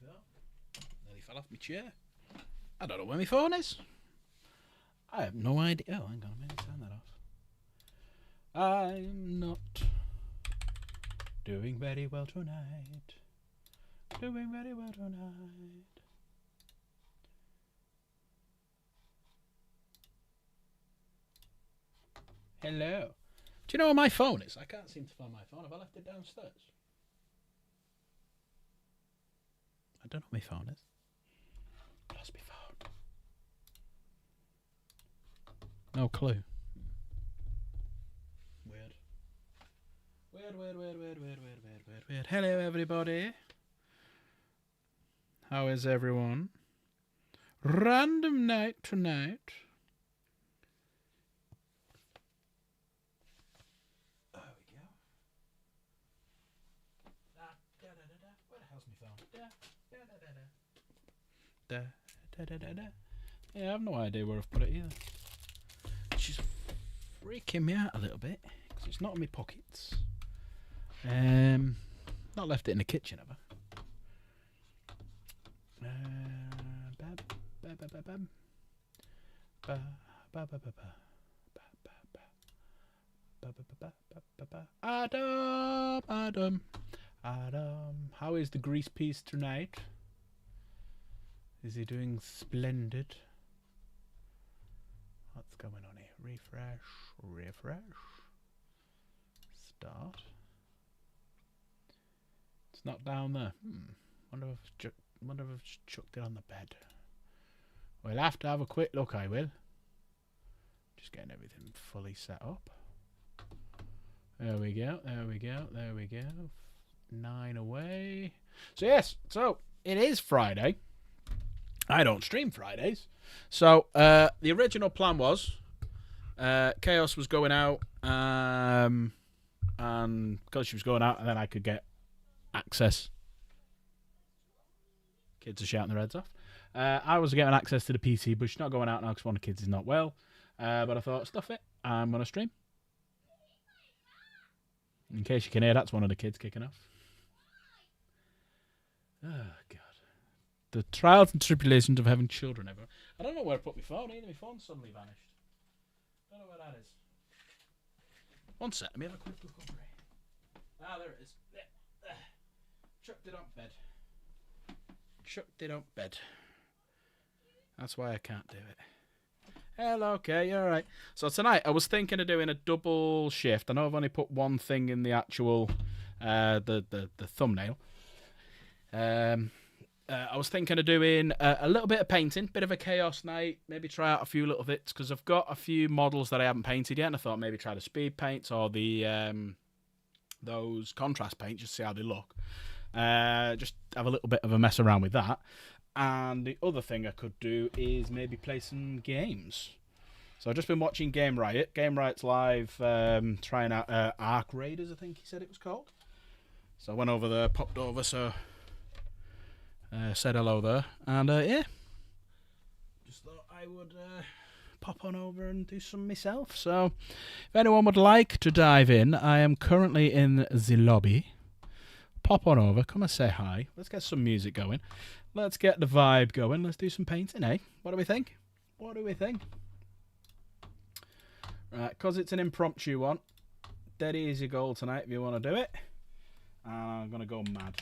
though. Nearly fell off my chair. I don't know where my phone is. I have no idea. Oh, hang on a minute. Turn that off. I'm not doing very well tonight. Doing very well tonight. Hello. Do you know where my phone is? I can't seem to find my phone. Have I left it downstairs? I don't know where my phone is. Lost my phone. No clue. Weird. Weird. Hello, everybody. How is everyone? Random night tonight. There we go. Where the hell's my phone? Yeah, I have no idea where I've put it either. She's freaking me out a little bit because it's not in my pockets. Not left it in the kitchen, have I? Adam, how is the grease piece tonight? Is he doing splendid? What's going on here? Refresh. Start. It's not down there. Wonder if I've chucked it on the bed. We'll have to have a quick look, I will. Just getting everything fully set up. There we go. 9 away. So yes, so it is Friday. I don't stream Fridays. So the original plan was Chaos was going out, and because she was going out, and then I could get access. Kids are shouting their heads off. I was getting access to the PC, but she's not going out now because one of the kids is not well. But I thought, stuff it, I'm going to stream. In case you can hear, that's one of the kids kicking off. Oh, God. The trials and tribulations of having children ever. I don't know where I put my phone either. My phone suddenly vanished. I don't know where that is. One sec. Let me have a quick look over here. Ah, there it is. There. Chucked it on bed. That's why I can't do it. Hello, okay, alright. So tonight I was thinking of doing a double shift. I know I've only put one thing in the actual the thumbnail. I was thinking of doing a little bit of painting, bit of a chaos night, maybe try out a few little bits, because I've got a few models that I haven't painted yet, and I thought maybe try the speed paints or the those contrast paints, just see how they look. Just have a little bit of a mess around with that. And the other thing I could do is maybe play some games. So I've just been watching Game Riot. Game Riot's live, trying out Ark Raiders, I think he said it was called. So I went over there, popped over, so said hello there. And yeah, just thought I would pop on over and do some myself. So if anyone would like to dive in, I am currently in the lobby. Pop on over, come and say hi. Let's get some music going. Let's get the vibe going. Let's do some painting, eh? What do we think? Right, because it's an impromptu one. Dead easy goal tonight if you want to do it. And I'm going to go mad.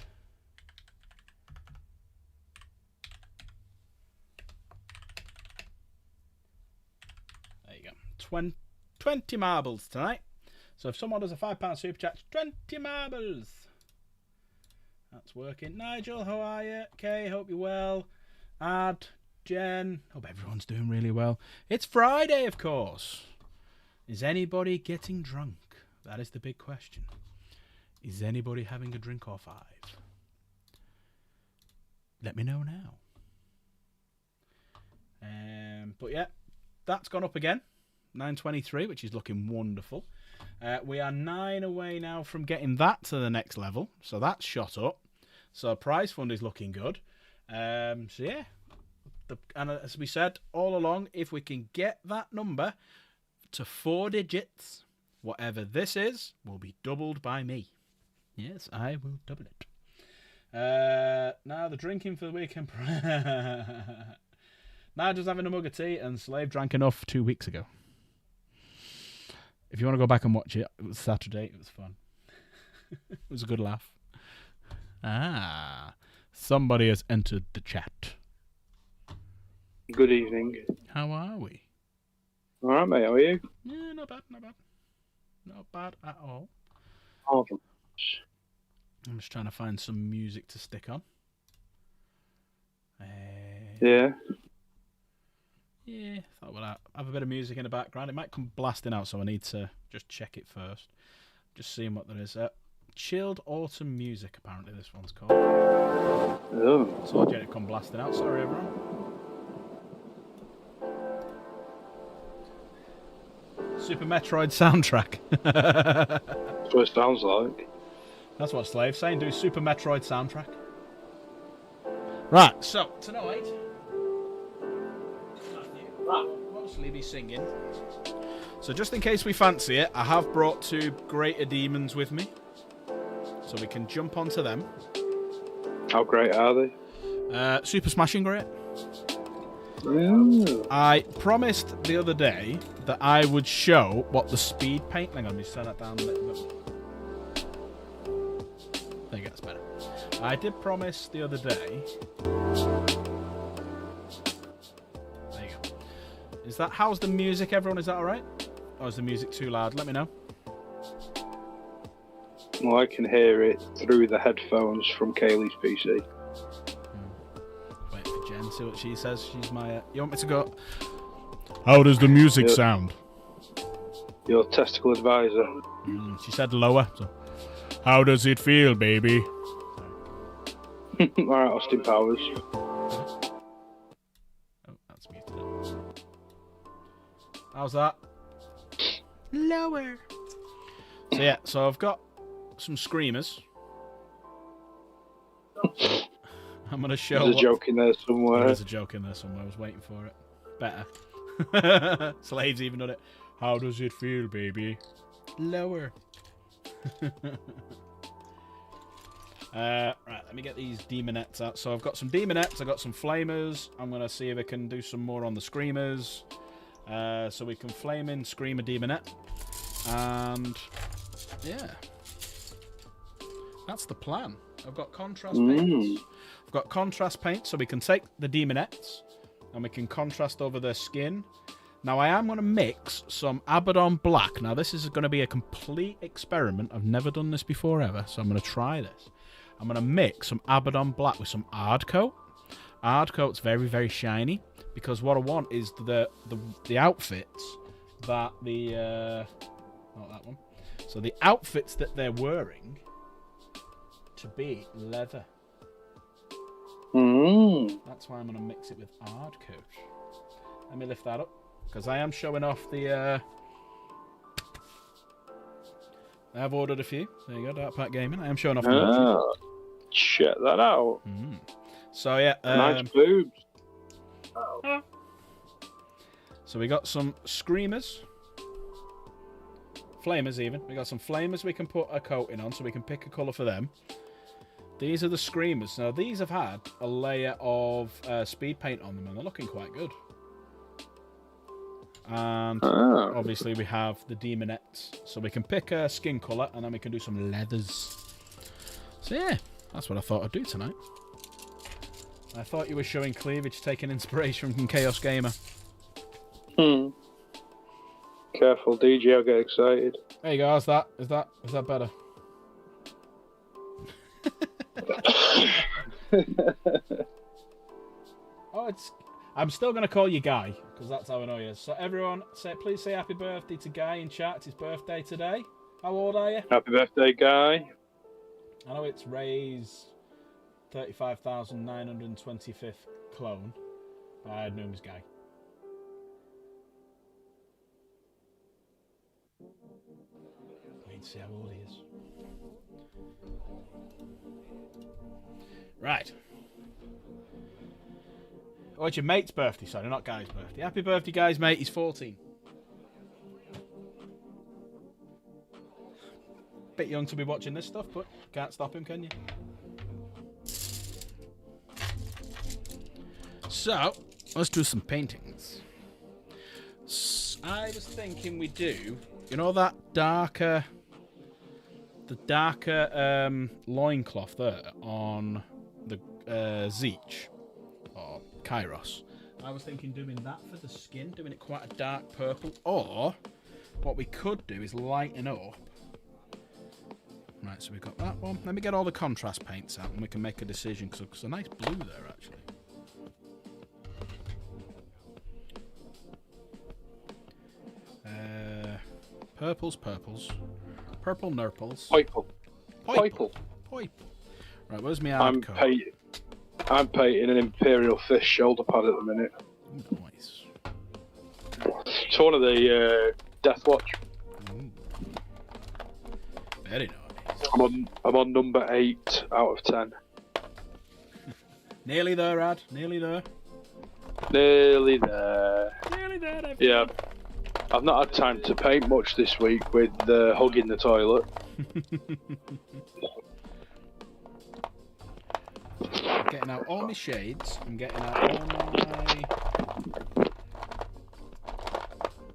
There you go. 20 marbles tonight. So if someone does a £5 super chat, 20 marbles. That's working. Nigel, how are you? Kay, hope you're well. Ad, Jen, hope everyone's doing really well. It's Friday, of course. Is anybody getting drunk? That is the big question. Is anybody having a drink or five? Let me know now. But yeah, that's gone up again. 923, which is looking wonderful. We are 9 away now from getting that to the next level. So that's shot up. So prize fund is looking good. So yeah. And as we said all along, if we can get that number to 4 digits, whatever this is will be doubled by me. Yes, I will double it. Now the drinking for the weekend. Now just having a mug of tea, and Slave drank enough 2 weeks ago. If you want to go back and watch it, it was Saturday. It was fun. It was a good laugh. Somebody has entered the chat. Good evening. How are we? All right, mate. How are you? Yeah, not bad. Not bad at all. Oh, I'm just trying to find some music to stick on. yeah. Yeah, thought we'll have a bit of music in the background. It might come blasting out, so I need to just check it first. Just seeing what there is. Chilled autumn music, apparently this one's called. Oh. So I'll get it come blasting out. Sorry, everyone. Super Metroid soundtrack. That's what it sounds like. That's what Slave's saying. Do Super Metroid soundtrack. Right, so tonight, Matthew will mostly be singing. So just in case we fancy it, I have brought 2 greater demons with me, so we can jump onto them. How great are they? Super smashing great. Ooh. I promised the other day that I would show what the speed paint. Hang on, let me turn that down a little bit. There you go, that's better. I did promise the other day. There you go. How's the music, everyone? Is that alright? Or is the music too loud? Let me know. Well, I can hear it through the headphones from Kaylee's PC. Wait for Jen, see what she says. She's my. You want me to go? How does the music sound? Your testicle advisor. She said lower. So. How does it feel, baby? Alright, Austin Powers. Oh, that's muted. How's that? Lower. So yeah, so I've got some screamers. I'm going to show. There's a joke in there somewhere. There's a joke in there somewhere. I was waiting for it. Better. Slade's even done it. How does it feel, baby? Lower. Right, let me get these demonettes out. So I've got some demonettes, I've got some flamers. I'm going to see if I can do some more on the screamers. So we can flame in screamer demonette. And yeah, that's the plan. I've got contrast paints. I've got contrast paint, so we can take the demonettes and we can contrast over their skin. Now I am going to mix some Abaddon Black. Now this is going to be a complete experiment. I've never done this before ever, so I'm going to try this. I'm going to mix some Abaddon Black with some Ardcoat. Ardcoat's very, very shiny, because what I want is the outfits that the not that one. So the outfits that they're wearing to be leather. That's why I'm going to mix it with Ardcoat. Let me lift that up, because I am showing off the. I have ordered a few. There you go, Dark Pack Gaming. I am showing off. Check that out. So yeah, nice boobs. So we got some screamers, flamers even. We got some flamers we can put a coating on, so we can pick a colour for them. These are the screamers. Now these have had a layer of speed paint on them, and they're looking quite good. And obviously we have the demonettes, so we can pick a skin colour, and then we can do some leathers. So yeah, that's what I thought I'd do tonight. I thought you were showing cleavage, taking inspiration from Chaos Gamer. Careful, DJ, I'll get excited. There you go. How's that? Is that better? I'm still going to call you Guy, because that's how I know you. So everyone, please say happy birthday to Guy in chat. It's his birthday today. How old are you? Happy birthday, Guy. I know it's Ray's 35,925th clone. I knew him as Guy. I need to see how old he is. Right. Oh, it's your mate's birthday, sorry, not Guy's birthday. Happy birthday, Guy's mate. He's 14. Bit young to be watching this stuff, but can't stop him, can you? So, let's do some paintings. I was thinking we do, you know that darker... The darker loincloth there on the Zeech, or Kairos. I was thinking doing that for the skin, doing it quite a dark purple. Or, what we could do is lighten up. Right, so we've got that one. Let me get all the contrast paints out and we can make a decision, because there's a nice blue there, actually. Purples. Purple nurples. Poiple. Right, where's my hard code? I'm painting an Imperial Fish shoulder pad at the minute. Ooh, nice. It's one of the Death Watch. Ooh. Very nice. I'm on number 8 out of 10. Nearly there, Ad. Nearly there. Nearly there. Nearly there, everyone. Yeah. I've not had time to paint much this week with hugging the toilet. I'm getting out all my shades. I'm getting out all my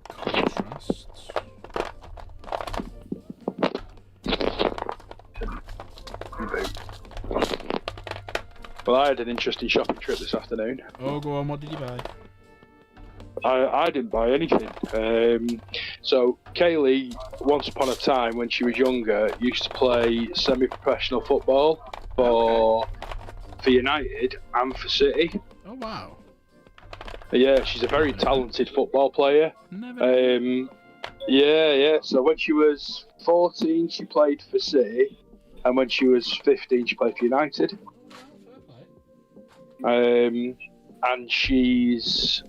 contrasts. Well, I had an interesting shopping trip this afternoon. Oh, go on. What did you buy? I didn't buy anything. So Kaylee, once upon a time when she was younger, used to play semi-professional football for United and for City. Oh wow! Yeah, she's a very talented football player. Never. Yeah. So when she was 14, she played for City, and when she was 15, she played for United. And she's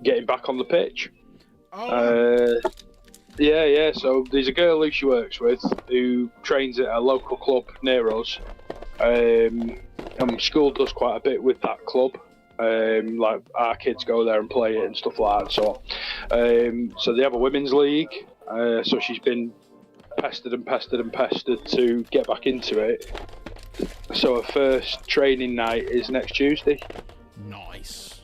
getting back on the pitch. Oh. Yeah. So there's a girl who she works with who trains at a local club near us. And school does quite a bit with that club. Like our kids go there and play it and stuff like that. So they have a women's league. So she's been pestered to get back into it. So her first training night is next Tuesday. Nice.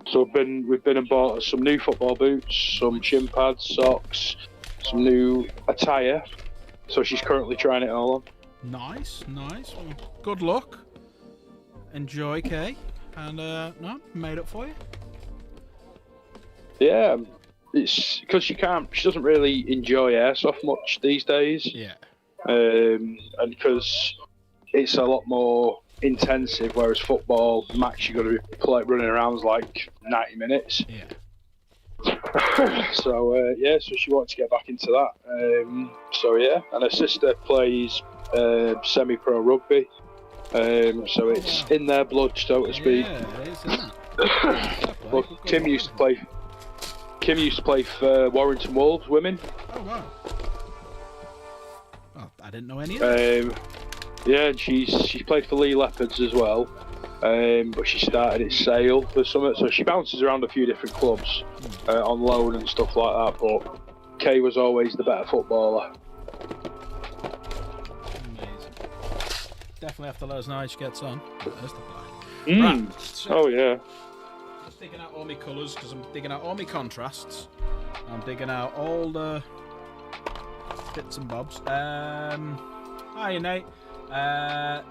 So we've been and bought her some new football boots, some shin pads, socks, some new attire. So she's currently trying it all on. Nice. Well, good luck. Enjoy, Kay. And no, made up for you. Yeah, it's because she doesn't really enjoy airsoft much these days. Yeah. And because it's a lot more intensive, whereas football, max you're going to be running around like 90 minutes. Yeah. So she wanted to get back into that. And her sister plays semi-pro rugby. So it's in their blood, so to speak. Yeah, it is, isn't it? Well, Kim used to play for Warrington Wolves women. Oh wow. Oh, I didn't know any of that. Yeah, and she's played for Lee Leopards as well. But she started at Sale for Summit, so she bounces around a few different clubs on loan and stuff like that. But Kay was always the better footballer. Amazing. Definitely have to let us know how she gets on. There's the Mm. Right. So, Oh yeah. just digging out all my colours because I'm digging out all my contrasts. I'm digging out all the bits and bobs. Hi, Nate.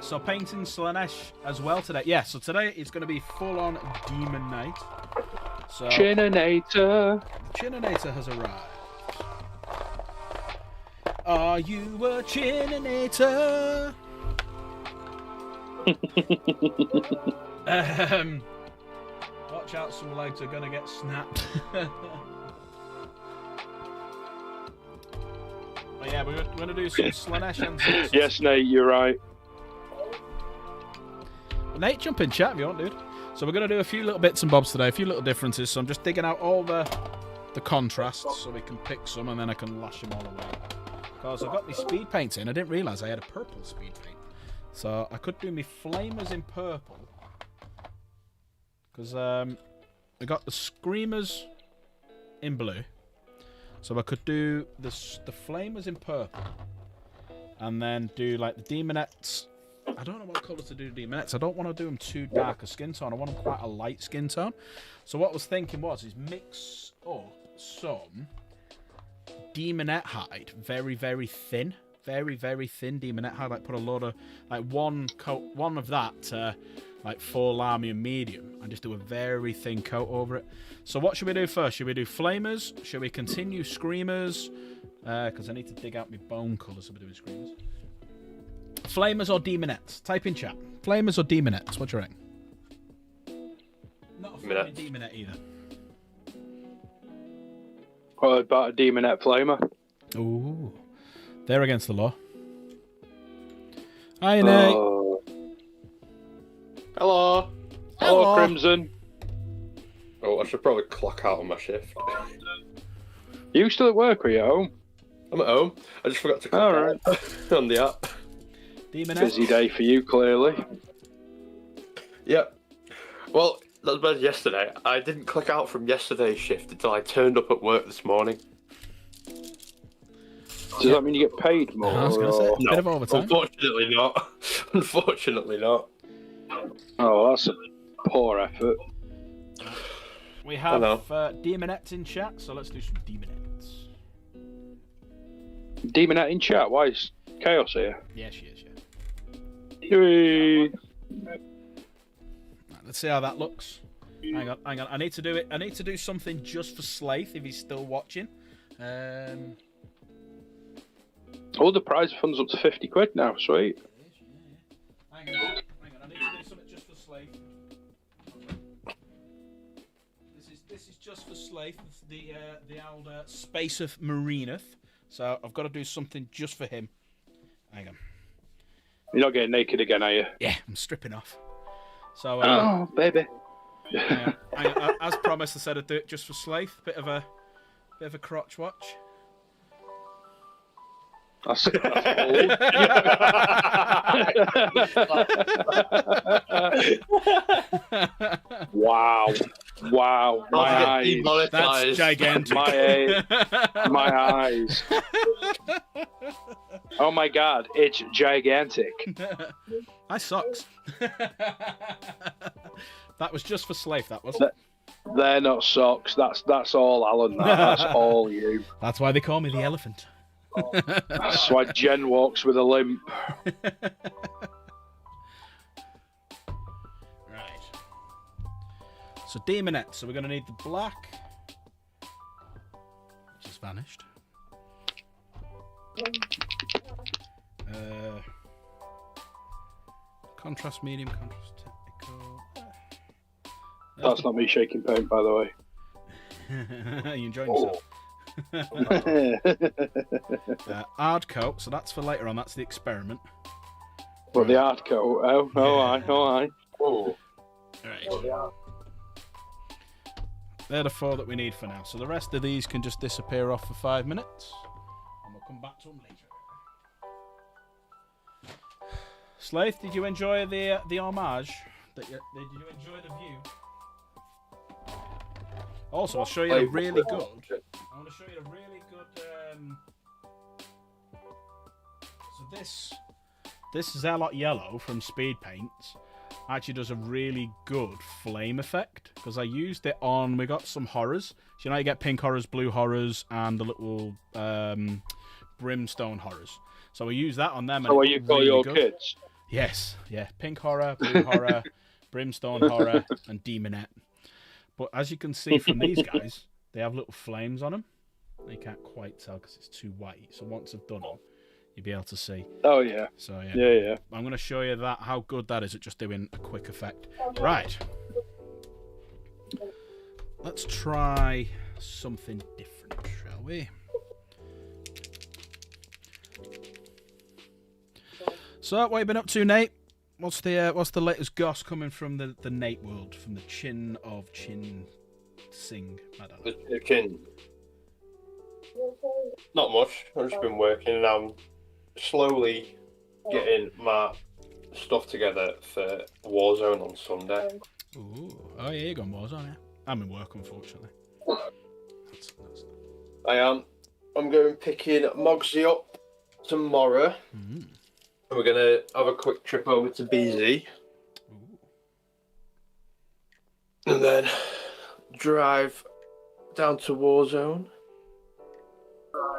So painting Slanesh as well today. Yeah, so today it's going to be full-on Demon Night. So Chininator. Chininator has arrived. Are you a Chininator? Watch out, some legs are going to get snapped. But yeah, we're going to do some Slanesh and Yes, Nate, you're right. Nate, jump in chat if you want, dude. So we're going to do a few little bits and bobs today, a few little differences. So I'm just digging out all the contrasts so we can pick some and then I can lash them all away. Because I've got my speed paints in. I didn't realise I had a purple speed paint. So I could do my flamers in purple. Because I got the screamers in blue. So I could do the flamers in purple. And then do like the demonettes I don't know what colour to do Demonettes. I don't want to do them too dark a skin tone. I want them quite a light skin tone. So what I was thinking is mix up some Demonette hide, very, very thin. Very, very thin Demonette hide. Like put a load of, like one of that, like full army and medium, and just do a very thin coat over it. So what should we do first? Should we do Flamers? Should we continue Screamers? Because I need to dig out my bone colours to be doing Screamers. Flamers or Demonettes? Type in chat. Flamers or Demonettes? What do you reckon? Not a flaming Demonette either. What about a Demonette Flamer? Ooh. They're against the law. Hi, Nate. Hello. Hello, Crimson. Oh, I should probably clock out on my shift. You still at work or you at home? I'm at home. I just forgot to clock out on the app. Demonette. Busy day for you, clearly. Yep. Well, that was bad yesterday. I didn't click out from yesterday's shift until I turned up at work this morning. Does that mean you get paid more? I was going to say, a bit of overtime. Unfortunately not. Unfortunately not. Oh, that's a poor effort. We have Demonettes in chat, so let's do some Demonettes. Demonette in chat? Why is Chaos here? Yeah, she is, yeah. Yay. Right, let's see how that looks. Hang on. I need to do it. I need to do something just for Slaith if he's still watching. All the prize fund's up to 50 quid now, sweet. Hang on. I need to do something just for Slaith. This is just for Slaith, the old Space of Marineth. So I've got to do something just for him. Hang on. You're not getting naked again, are you? Yeah, I'm stripping off. So oh, baby. As promised, I said I'd do it just for Slaith. Bit of a crotch watch. That's old. Wow. My eyes. That's gigantic. My eyes. Oh my god, it's gigantic. My socks. That was just for Slaith, that was. They're not socks. That's all Alan. That's all you. That's why they call me the elephant. That's why Jen walks with a limp. Right. So Demonette. So we're going to need the black, which has vanished. Contrast medium, contrast technical. That's not me shaking paint, by the way. Are you enjoying yourself? Hard coat, so that's for later on. That's the experiment. Well, the hard coat. Aye. Oh. Right. They're the four that we need for now. So the rest of these can just disappear off for 5 minutes, and we'll come back to them later. Slaith, did you enjoy the homage? Did you enjoy the view? Also, I'll show you a really good. I want to show you a really good. So this Zalot Yellow from Speed Paints actually does a really good flame effect because I used it on. We got some horrors. So you get pink horrors, blue horrors, and the little brimstone horrors. So we use that on them. So, what you call your kids? Yes, yeah. Pink horror, blue horror, brimstone horror, and demonette. But as you can see from these guys, they have little flames on them. You can't quite tell because it's too white. So once I've done them, you'll be able to see. Oh, yeah. So, Yeah. I'm going to show you how good that is at just doing a quick effect. Right. Let's try something different, shall we? So, what have you been up to, Nate? What's the latest goss coming from the Nate world, from the Chin of Chin Sing? I don't know. The Chin. Not much. I've just been working and I'm slowly getting my stuff together for Warzone on Sunday. Ooh. Oh yeah, you're going Warzone, yeah. I'm in work, unfortunately. That's... I am. I'm going picking Mogsy up tomorrow. Mm-hmm. We're gonna have a quick trip over to BZ. Ooh. And then drive down to Warzone.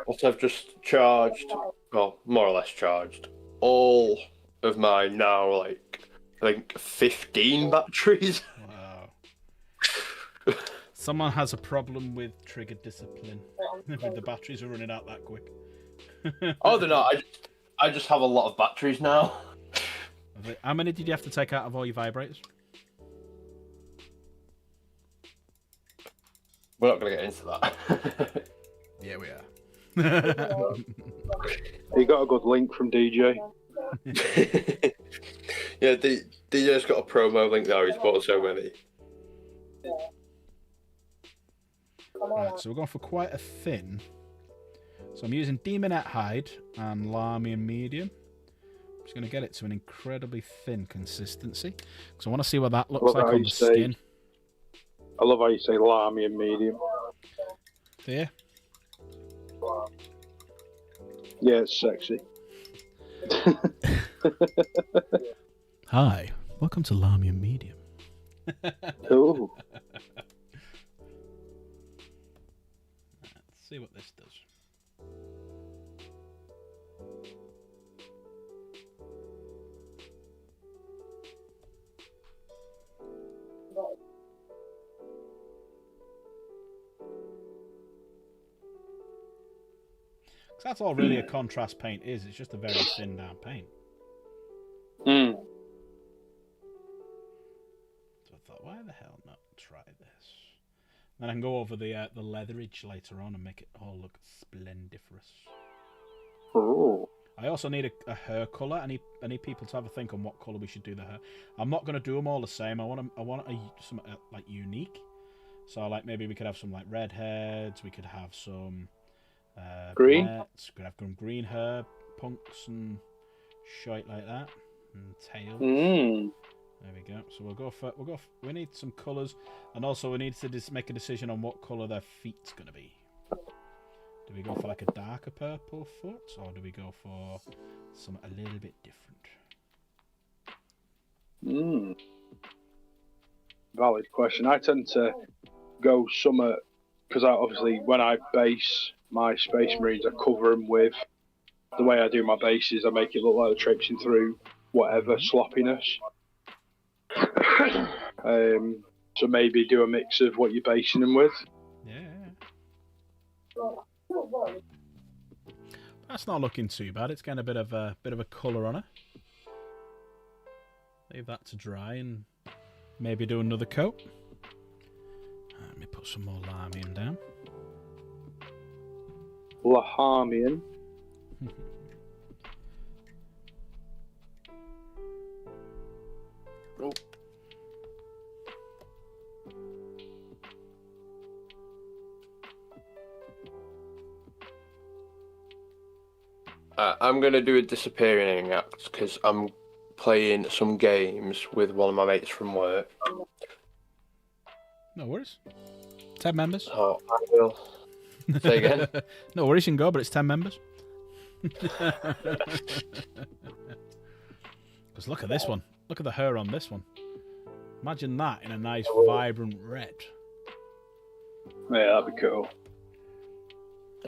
What I've just charged, well, more or less charged, all of my now, like, I think 15 batteries. Wow. Someone has a problem with trigger discipline. With the batteries are running out that quick. Oh, they're not. I just have a lot of batteries now. How many did you have to take out of all your vibrators? We're not going to get into that. Yeah, we are. You got a good link from DJ. Yeah, DJ's got a promo link now. He's bought so many. Right, so we're going for quite a thin. So I'm using Demonette Hide and Larmian Medium. I'm just going to get it to an incredibly thin consistency. Because I want to see what that looks like on the skin. I love how you say Lamy and medium. There. Yeah, it's sexy. Hi, welcome to Larmian Medium. Ooh. Let's see what this does. That's all really a contrast paint is. It's just a very thin down paint. Mm. So I thought, why the hell not try this? Then I can go over the leatherage later on and make it all look splendiferous. Oh. I also need a hair colour. I need people to have a think on what colour we should do the hair. I'm not going to do them all the same. I want some like unique. So like maybe we could have some like red heads. We could have some Green. Could have some green hair, punks and shite like that, and tails. Mm. There we go. So we need some colours, and also we need to make a decision on what colour their feet's going to be. Do we go for like a darker purple foot, or do we go for something a little bit different? Mm. Valid question. I tend to go summer because obviously when I base my Space Marines, I cover them with the way I do my bases. I make it look like they're traipsing through whatever sloppiness. So maybe do a mix of what you're basing them with. Yeah. That's not looking too bad. It's getting a bit of a colour on it. Leave that to dry and maybe do another coat. Let me put some more Larmium down. Lahamian. Oh. I'm going to do a disappearing act because I'm playing some games with one of my mates from work. No worries. 10 members. So I will say again. No worries, you can go, but it's 10 members. Because look at this one. Look at the hair on this one. Imagine that in a nice, vibrant red. Yeah, that'd be cool.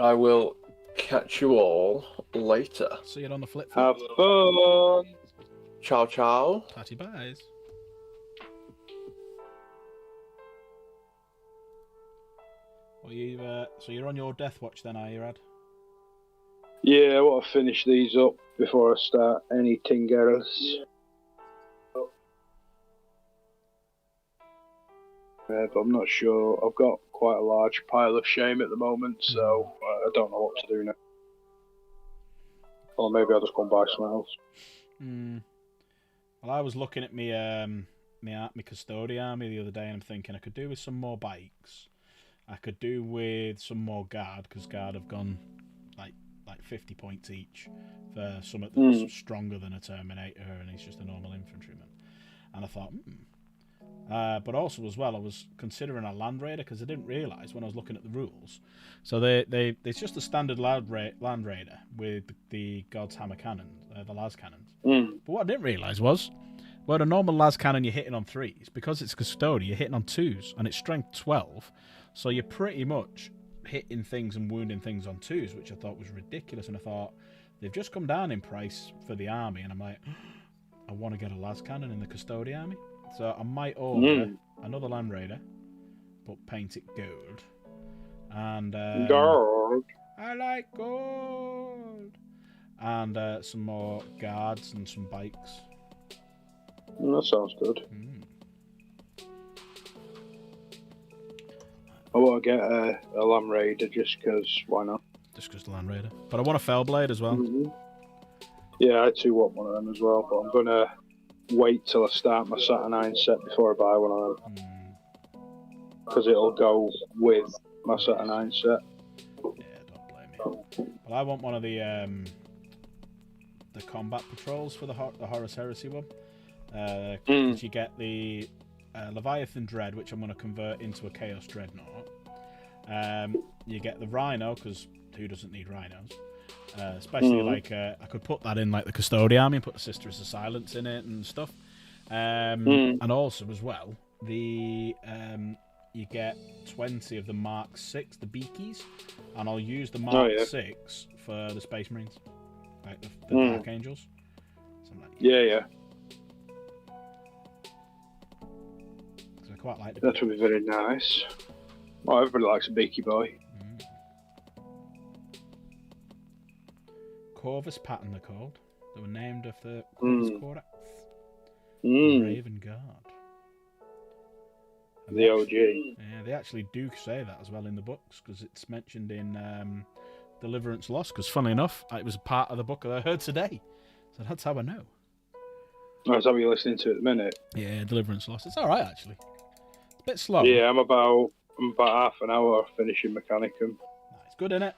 I will catch you all later. See you on the flip. Have fun. Ciao, ciao. Tatty buys. Well, so you're on your death watch then, are you, Rad? Yeah, I want to finish these up before I start any Tingeros. Yeah, but I'm not sure. I've got quite a large pile of shame at the moment, so I don't know what to do now. Or maybe I'll just go and buy something else. Well, I was looking at my custodian army the other day, and I'm thinking I could do with some more bikes. I could do with some more guard, because guard have gone like 50 points each for something that's stronger than a Terminator, and he's just a normal infantryman. And I thought, But also as well, I was considering a Land Raider because I didn't realise when I was looking at the rules. So it's just a standard Land Raider with the God's Hammer cannon, the las cannons. But what I didn't realise was, well, the normal las cannon you're hitting on 3s, because it's custodian, you're hitting on 2s, and it's strength 12, so you're pretty much hitting things and wounding things on 2s, which I thought was ridiculous. And I thought, they've just come down in price for the army, and I'm like, I want to get a las cannon in the custodian army. So I might order another Land Raider, but paint it gold. And Gold. I like gold. And some more guards and some bikes. That sounds good. I want to get a Land Raider just because, why not? Just because the Land Raider. But I want a Fellblade as well. Yeah, I too want one of them as well, but I'm going to wait till I start my Saturnine set before I buy one of them. Because it'll go with my Saturnine set. Yeah, don't blame me. Well, I want one of the combat patrols for the Horus Heresy one. Because you get the Leviathan Dread, which I'm going to convert into a Chaos Dreadnought. You get the Rhino, because who doesn't need rhinos? Especially like I could put that in like the Custodian army and put the Sisters of Silence in it and stuff. And also as well, the you get 20 of the Mark 6, the Beakies, and I'll use the Mark 6 for the Space Marines, like the Dark Angels. Like yeah. I quite like that would be very nice. Oh, everybody likes a Beaky boy. Corvus Pattern, they're called. They were named after Corvus Corax, Mm. the Raven Guard. And The OG. Yeah, they actually do say that as well in the books, because it's mentioned in Deliverance Lost, because funnily enough, it was a part of the book that I heard today. So that's how I know. Oh, is that what you're listening to at the minute? Yeah, Deliverance Lost. It's alright, actually. It's a bit slow. Yeah, I'm about half an hour finishing Mechanicum. It's good, isn't it?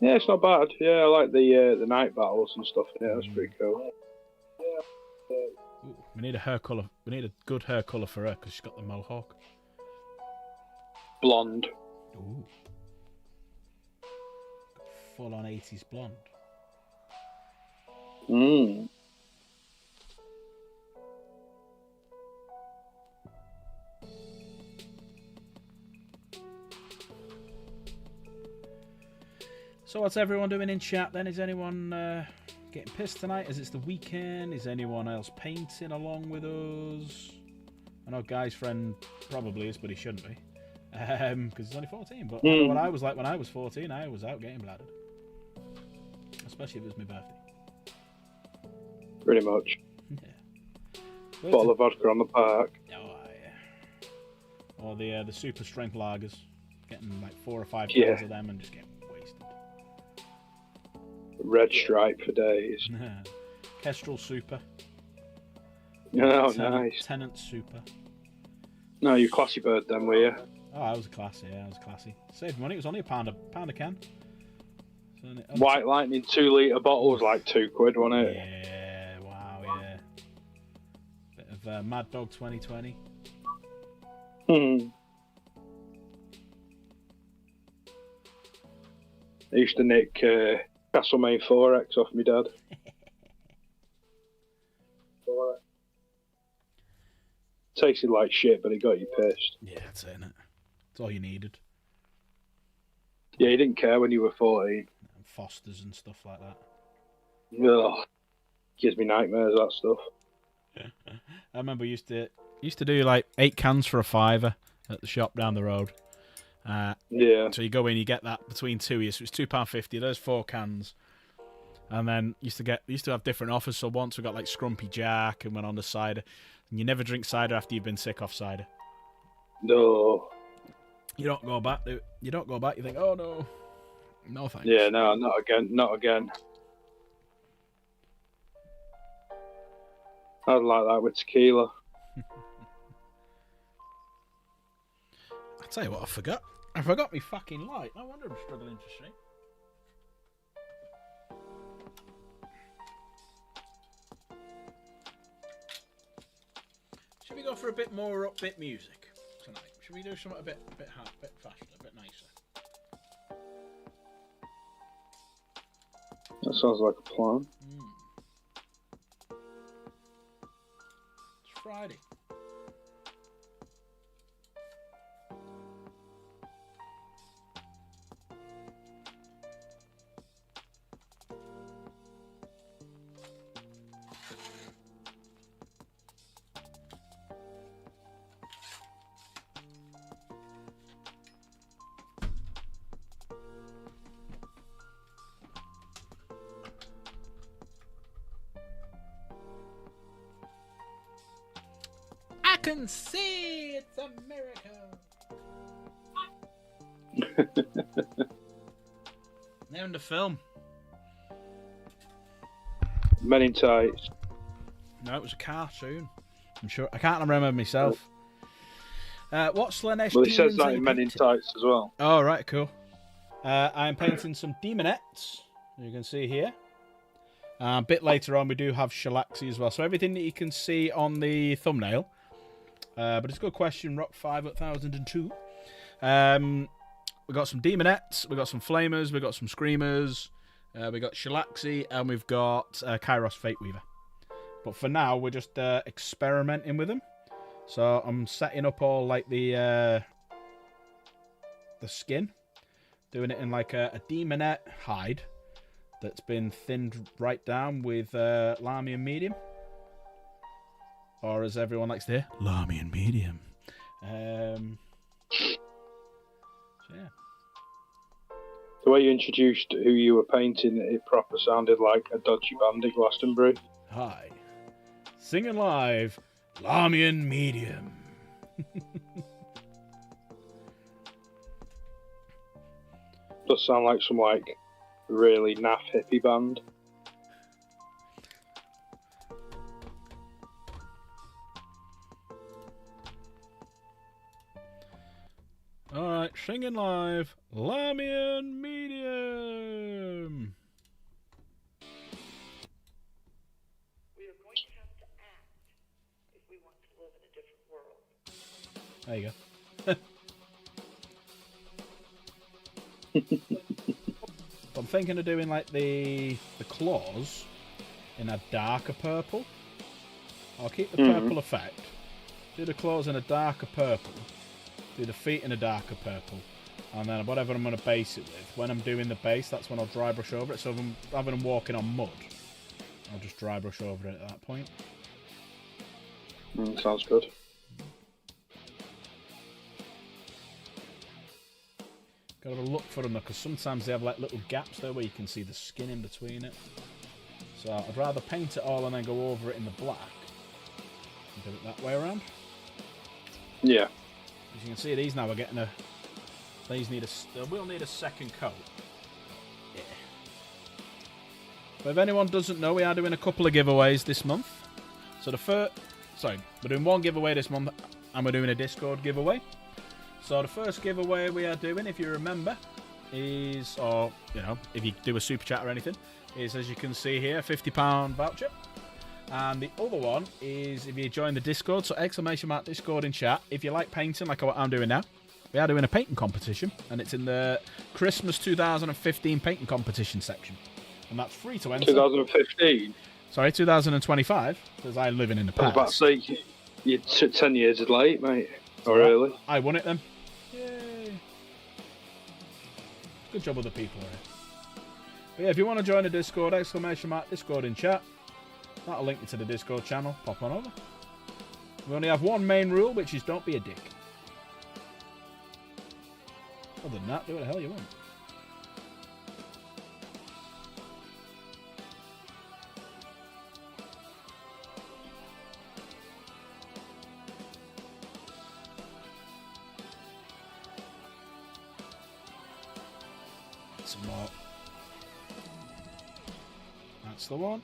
Yeah, it's not bad. Yeah, I like the night battles and stuff in it. That's pretty cool. Ooh, we need a hair colour. We need a good hair colour for her, because she's got the mohawk. Blonde. Ooh. Full on 80s blonde. Mm. So what's everyone doing in chat then? Is anyone getting pissed tonight as it's the weekend? Is anyone else painting along with us? I know Guy's friend probably is, but he shouldn't be. Because he's only 14. But I know what I was like when I was 14. I was out getting bladdered. Especially if it was my birthday. Pretty much. Yeah. Bottle of vodka on the park. Oh, yeah. Or the super strength lagers. Getting like 4 or 5 Yeah. cans of them and just getting wasted. Red Stripe for days. Kestrel super. Oh, nice. Tenant super. No, you classy bird then, were you? Oh, I was classy. Yeah, I was classy. Saved money. It was only a pound a can. So White Lightning 2 litre bottle was like £2, wasn't it? Yeah. Wow. Yeah. Bit of Mad Dog 2020. I used to nick Castlemaine 4X off my dad. Tasted like shit, but it got you pissed. Yeah, that's it, innit? That's all you needed. Yeah, you didn't care when you were 14. And Fosters and stuff like that. Ugh. Gives me nightmares, that stuff. I remember used to do like 8 cans for a £5 at the shop down the road. Yeah. So you go in, you get that between 2 of you, so it's £2.50. There's 4 cans. And then used to have different offers. So once we got like Scrumpy Jack and went on the cider. And you never drink cider after you've been sick off cider. No. You don't go back. You don't go back. You think, oh no, no thanks. Yeah, no, not again. Not again. I'd like that with tequila. I tell you what, I forgot me fucking light. No wonder I'm struggling to stream. Should we go for a bit more upbeat music tonight? Should we do something a bit hard, a bit faster, a bit nicer? That sounds like a plan. It's Friday. I can see it's a miracle. Name the film. Men in Tights. No, it was a cartoon. I'm sure. I can't remember myself. What's Slanesh? Well, it says that in Men in Tights as well. Oh, right, cool. I'm painting some demonettes, as you can see here. A bit later on, we do have Shalaxi as well. So everything that you can see on the thumbnail. But it's a good question, Rock 5 at 1002. We got some demonettes, we got some flamers, we got some screamers, we got Shalaxi, and we've got Kairos Fate Weaver. But for now, we're just experimenting with them. So I'm setting up all like the skin, doing it in like a demonette hide that's been thinned right down with Larmian Medium. Or as everyone likes to hear, Larmian Medium. So yeah. The way you introduced who you were painting, it proper sounded like a dodgy band in Glastonbury. Hi. Singing live, Larmian Medium. Does sound like some like really naff hippie band. Alright, singing live, Larmian Medium. We are going to have to act if we want to live in a different world. There you go. I'm thinking of doing like the claws in a darker purple. I'll keep the purple effect. Do the claws in a darker purple. Do the feet in a darker purple. And then whatever I'm going to base it with. When I'm doing the base, that's when I'll dry brush over it. So if I'm, rather than walking on mud, I'll just dry brush over it at that point. Sounds good. Gotta have a look for them though, because sometimes they have like little gaps there where you can see the skin in between it. So I'd rather paint it all and then go over it in the black. And do it that way around. Yeah. As you can see, these now are getting a... These need they will need a second coat. Yeah. But if anyone doesn't know, we are doing a couple of giveaways this month. So the first... Sorry, we're doing one giveaway this month, and we're doing a Discord giveaway. So the first giveaway we are doing, if you remember, is... Or, you know, if you do a super chat or anything, is, as you can see here, a £50 voucher. And the other one is if you join the Discord, so ! Discord in chat. If you like painting, like what I'm doing now, we are doing a painting competition, and it's in the Christmas 2015 painting competition section. And that's free to enter. 2015? Sorry, 2025, because I'm living in the I was past. about to say, you're 10 years late, mate. Oh, really? I won it then. Yay. Good job with the people here. But yeah, if you want to join the Discord, ! Discord in chat. That'll link you to the Discord channel. Pop on over. We only have one main rule, which is don't be a dick. Other than that, do what the hell you want. Some more. That's the one.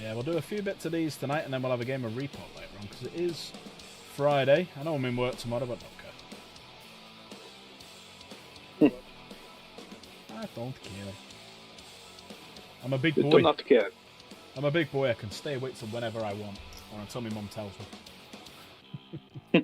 Yeah, we'll do a few bits of these tonight, and then we'll have a game of Repot later on, because it is Friday. I know I'm in work tomorrow, but don't Don't care. I'm a big You boy. don't have to care. I'm a big boy. I can stay awake till whenever I want, or until my mum tells me.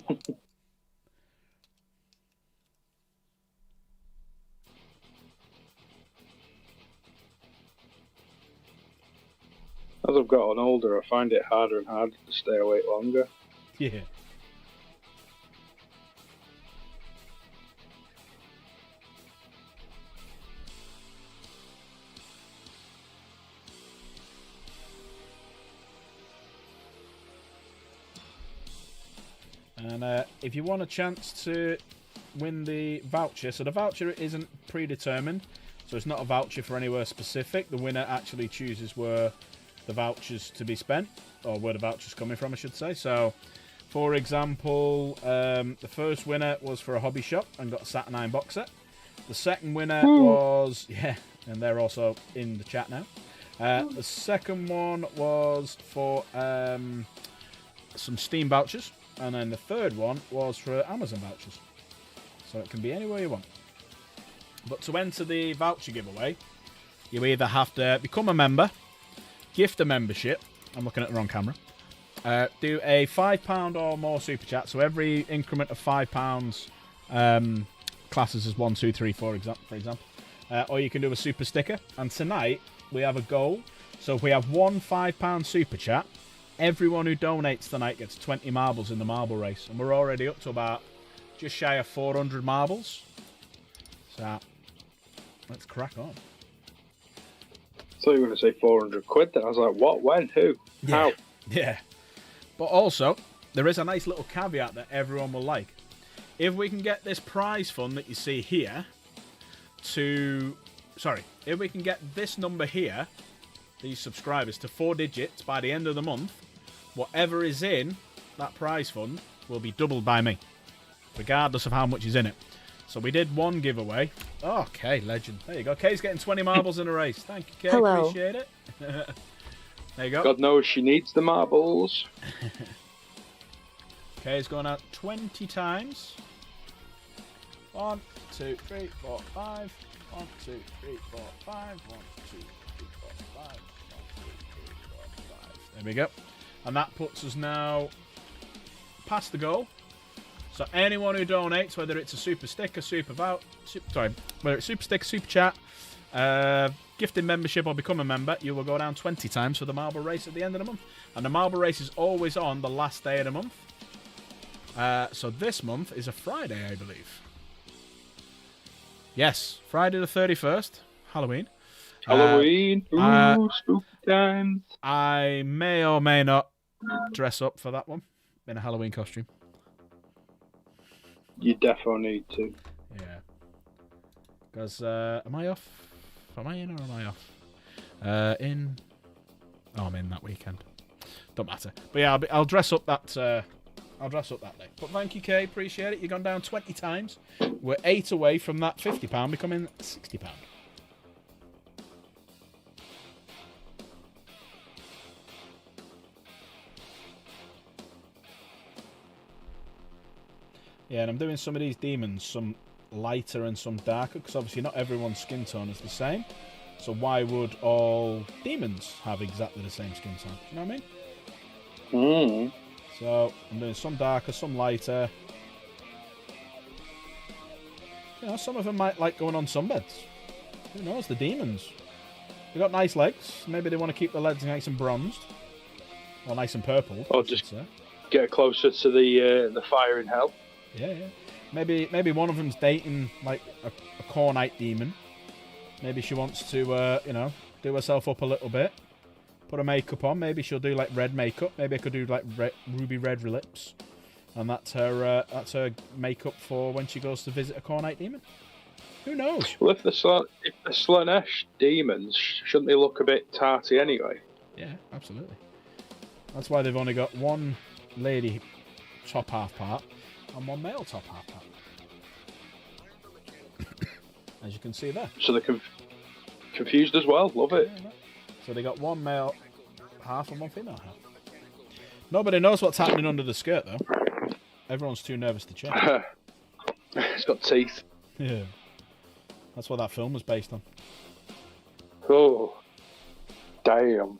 As I've gotten older, I find it harder and harder to stay awake longer. Yeah. And if you want a chance to win the voucher, so the voucher isn't predetermined, so it's not a voucher for anywhere specific. The winner actually chooses where the vouchers to be spent, or where the voucher's coming from, I should say. So, for example, the first winner was for a hobby shop and got a Saturnine box set. The second winner was, yeah, and they're also in the chat now. The second one was for some Steam vouchers. And then the third one was for Amazon vouchers. So it can be anywhere you want. But to enter the voucher giveaway, you either have to become a member, gift a membership, I'm looking at the wrong camera, do a £5 or more super chat. So every increment of £5 classes as 1, 2, 3, 4, for example. Or you can do a super sticker. And tonight we have a goal. So if we have one £5 super chat, everyone who donates tonight gets 20 marbles in the marble race. And we're already up to about just shy of 400 marbles. So, let's crack on. I thought you were going to say 400 quid then. I was like, what, when, who, how? Yeah. But also, there is a nice little caveat that everyone will like. If we can get this prize fund that you see here to... Sorry. If we can get this number here, these subscribers, to 4 digits by the end of the month, whatever is in that prize fund will be doubled by me, regardless of how much is in it. So we did one giveaway. Oh, Kay, legend. There you go. Kay's getting 20 marbles in a race. Thank you, Kay. Hello. Appreciate it. There you go. God knows she needs the marbles. Kay's gone out 20 times. 1, 2, 3, 4, 5. 1, 2, 3, 4, 5. 1, 2, 3, 4, 5. 1, 2, 3, 4, 5. There we go. And that puts us now past the goal. So anyone who donates, whether it's a super sticker, whether it's super sticker, super chat, gifted membership or become a member, you will go down 20 times for the marble race at the end of the month. And the marble race is always on the last day of the month. So this month is a Friday, I believe. Yes, Friday the 31st, Halloween. Halloween, spooky times. I may or may not dress up for that one in a Halloween costume. You definitely need to. Yeah. Because, am I off? Am I in or am I off? In. Oh, I'm in that weekend. Don't matter. But yeah, I'll dress up that. I'll dress up that day. But thank you, Kay. Appreciate it. You've gone down 20 times. We're 8 away from that £50 becoming £60. Yeah, and I'm doing some of these demons, some lighter and some darker, because obviously not everyone's skin tone is the same. So why would all demons have exactly the same skin tone? You know what I mean? So I'm doing some darker, some lighter. You know, some of them might like going on sunbeds. Who knows? The demons. They've got nice legs. Maybe they want to keep the legs nice and bronzed. Or nice and purple. Or just get closer to the fire in hell. Yeah. Maybe one of them's dating like a Cornite demon. Maybe she wants to, do herself up a little bit. Put her makeup on. Maybe she'll do like red makeup. Maybe I could do like ruby red lips. And that's her makeup for when she goes to visit a Cornite demon. Who knows? Well, if the Slanesh demons, shouldn't they look a bit tarty anyway? Yeah, absolutely. That's why they've only got one lady top half part and one male top half part. As you can see there. So they're confused as well. Love it. Yeah, so they got one male half and one female half. Nobody knows what's happening under the skirt though. Everyone's too nervous to check. It's got teeth. Yeah. That's what that film was based on. Oh, damn.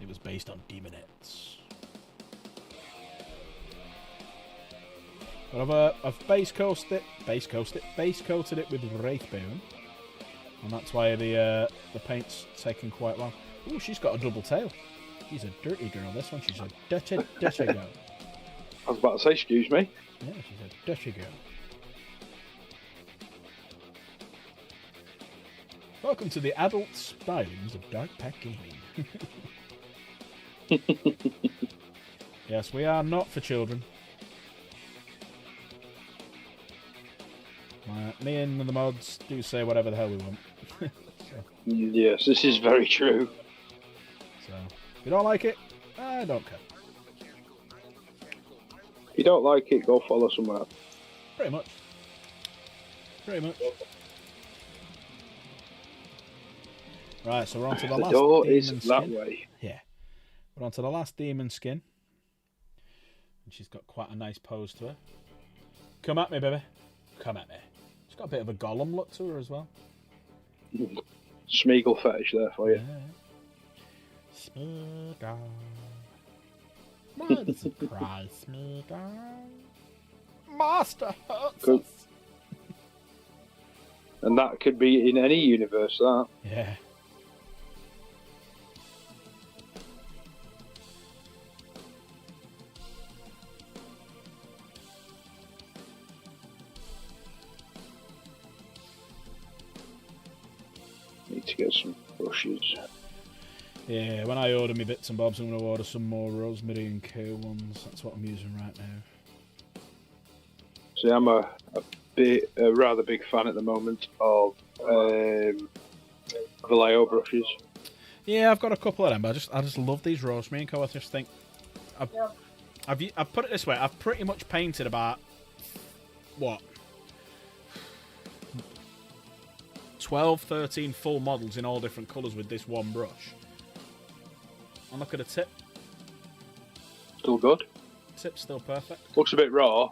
It was based on Demonettes. But I've base coated it with Wraithbone, and that's why the paint's taken quite long. Ooh, she's got a double tail. She's a dirty girl. This one, she's a dirty girl. I was about to say, excuse me. Yeah, she's a dirty girl. Welcome to the adult stylings of Dark Pack Gaming. Yes, we are not for children. Me and the mods do say whatever the hell we want. Yes, this is very true. So, if you don't like it, I don't care. If you don't like it, go follow somewhere else. Pretty much. Right, so we're on to the last door demon is skin. that way. Yeah. We're on to the last demon skin. And she's got quite a nice pose to her. Come at me, baby. Come at me. She's got a bit of a golem look to her as well. Smeagol fetish there for you. Yeah. Smeagol. What a surprise, Smeagol. Master hurts Good. us. And that could be in any universe, that. Yeah. Need to get some brushes. Yeah, when I order me bits and bobs, I'm going to order some more rosemary and kale ones. That's what I'm using right now. See, I'm a rather big fan at the moment of Vallejo brushes. Yeah, I've got a couple of them, but I just love these rosemary and co. I just think I've put it this way. I've pretty much painted about what 12, 13 full models in all different colours with this one brush. And look at the tip. Still good. Tip's still perfect. Looks a bit raw.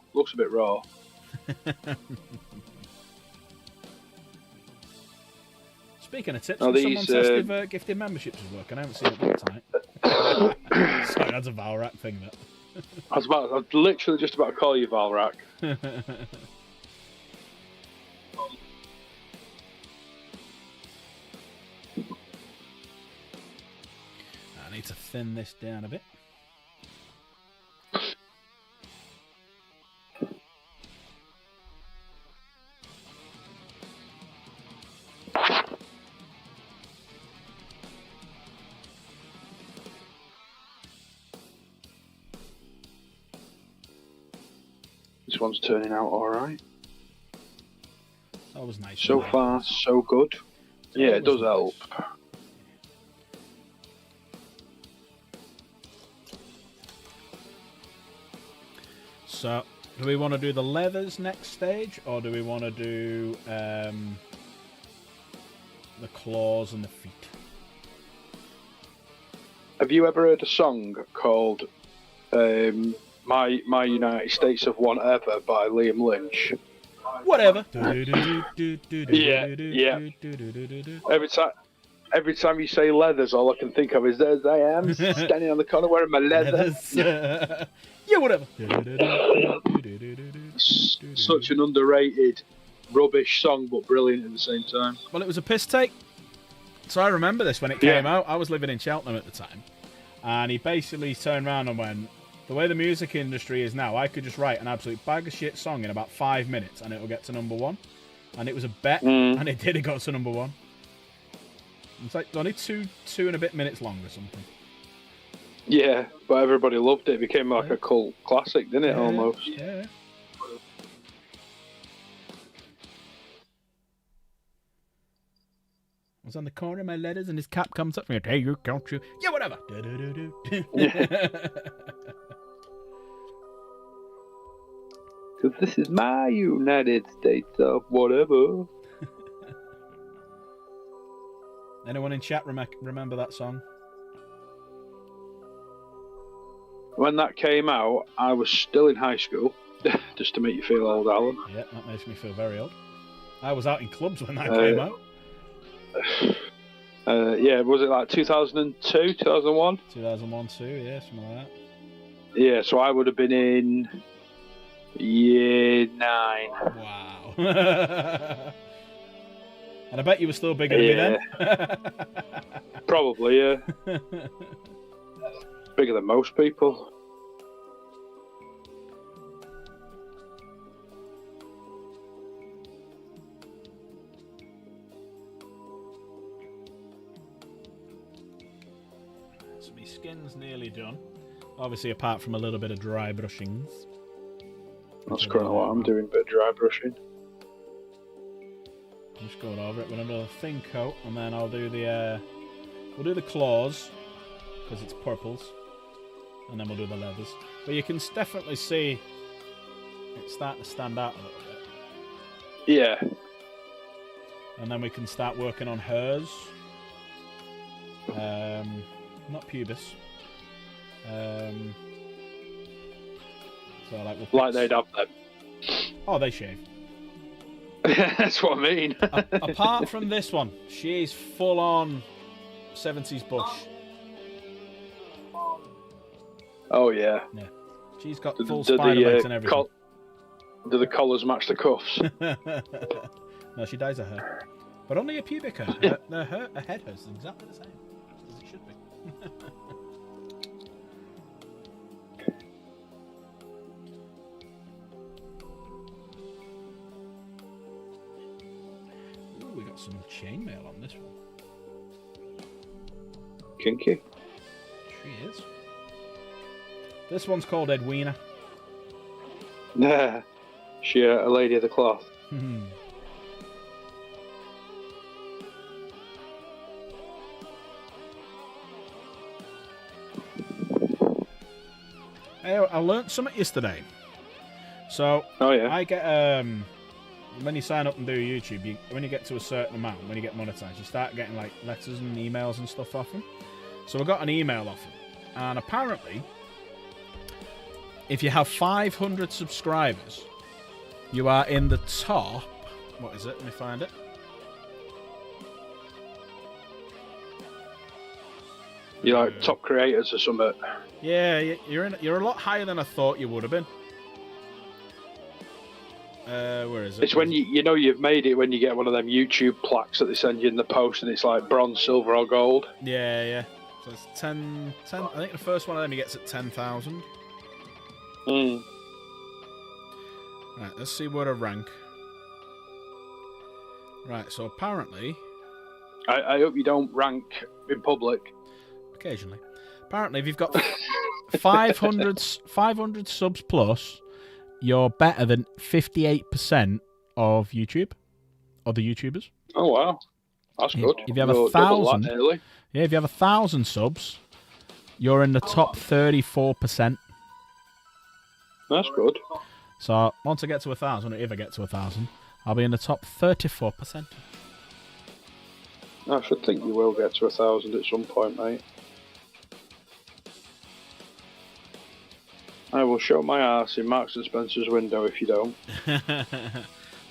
Speaking of tips, Now can someone these, test if gifted memberships is working? I haven't seen it yet tonight. Sorry, that's a Valrak thing, that. I was literally just about to call you Valrak. I need to thin this down a bit. This one's turning out alright. That was nice. So far, so good. Yeah, it does help. So, do we want to do the leathers next stage, or do we want to do the claws and the feet? Have you ever heard a song called My United States of Whatever by Liam Lynch? Whatever. Every time you say leathers, all I can think of is there's I am standing on the corner wearing my leather. Yeah, whatever. Such an underrated, rubbish song, but brilliant at the same time. Well, it was a piss take. So I remember this when it came out. I was living in Cheltenham at the time. And he basically turned around and went, the way the music industry is now, I could just write an absolute bag of shit song in about 5 minutes and it will get to number one. And it was a bet, and it did. It got to number one. It's like only two and a bit minutes long or something. Yeah, but everybody loved it. It became like a cult classic, didn't it, almost? Yeah. I was on the corner of my letters and his cap comes up from here. Hey, you don't you? Yeah, whatever. Because this is my United States of whatever. Anyone in chat remember that song? When that came out, I was still in high school. Just to make you feel old, Alan. Yeah, that makes me feel very old. I was out in clubs when that came out. Yeah, was it like 2002, 2001? 2001, 2, yeah, something like that. Yeah, so I would have been in year 9. Wow. And I bet you were still bigger than me then. Probably, yeah. Bigger than most people. So my skin's nearly done. Obviously, apart from a little bit of dry brushings. That's kind of what I'm doing, a bit of dry brushing. I'm just going over it with another thin coat, and then I'll do the we'll do the claws because it's purples, and then we'll do the leathers. But you can definitely see it's starting to stand out a little bit. Yeah. And then we can start working on hers. Not pubis. So like they'd have them. Oh, they shave. That's what I mean. Apart from this one, she's full on 70s bush. Oh yeah. Yeah. She's got full spider legs and everything. Do the collars match the cuffs? No, she dyes her hair. But only a pubic hair. Her head hair is exactly the same as it should be. Ooh, we got some chainmail on this one. Kinky. She is. This one's called Edwina. Nah. She a lady of the cloth. Hey, I learnt something yesterday. So, oh yeah, I get when you sign up and do YouTube, when you get to a certain amount, when you get monetized, you start getting like letters and emails and stuff off them. So I got an email off him, and apparently, if you have 500 subscribers, you are in the top. What is it? Let me find it. You're like top creators or something. Yeah, you're a lot higher than I thought you would have been. Where is it? It's when you know you've made it when you get one of them YouTube plaques that they send you in the post, and it's like bronze, silver, or gold. Yeah, yeah. So it's 10. I think the first one of them he gets at 10,000. Mm. Right, let's see where I rank. Right, so apparently, I hope you don't rank in public. Occasionally. Apparently, if you've got 500 subs plus, you're better than 58% of YouTube, or the YouTubers. Oh wow, that's good. If you have 1,000, yeah, if you have 1,000 subs, you're in the top 34%. That's good. So once I get to 1,000, or if I get to 1,000, I'll be in the top 34%. I should think you will get to 1,000 at some point, mate. I will show my ass in Marks and Spencer's window if you don't.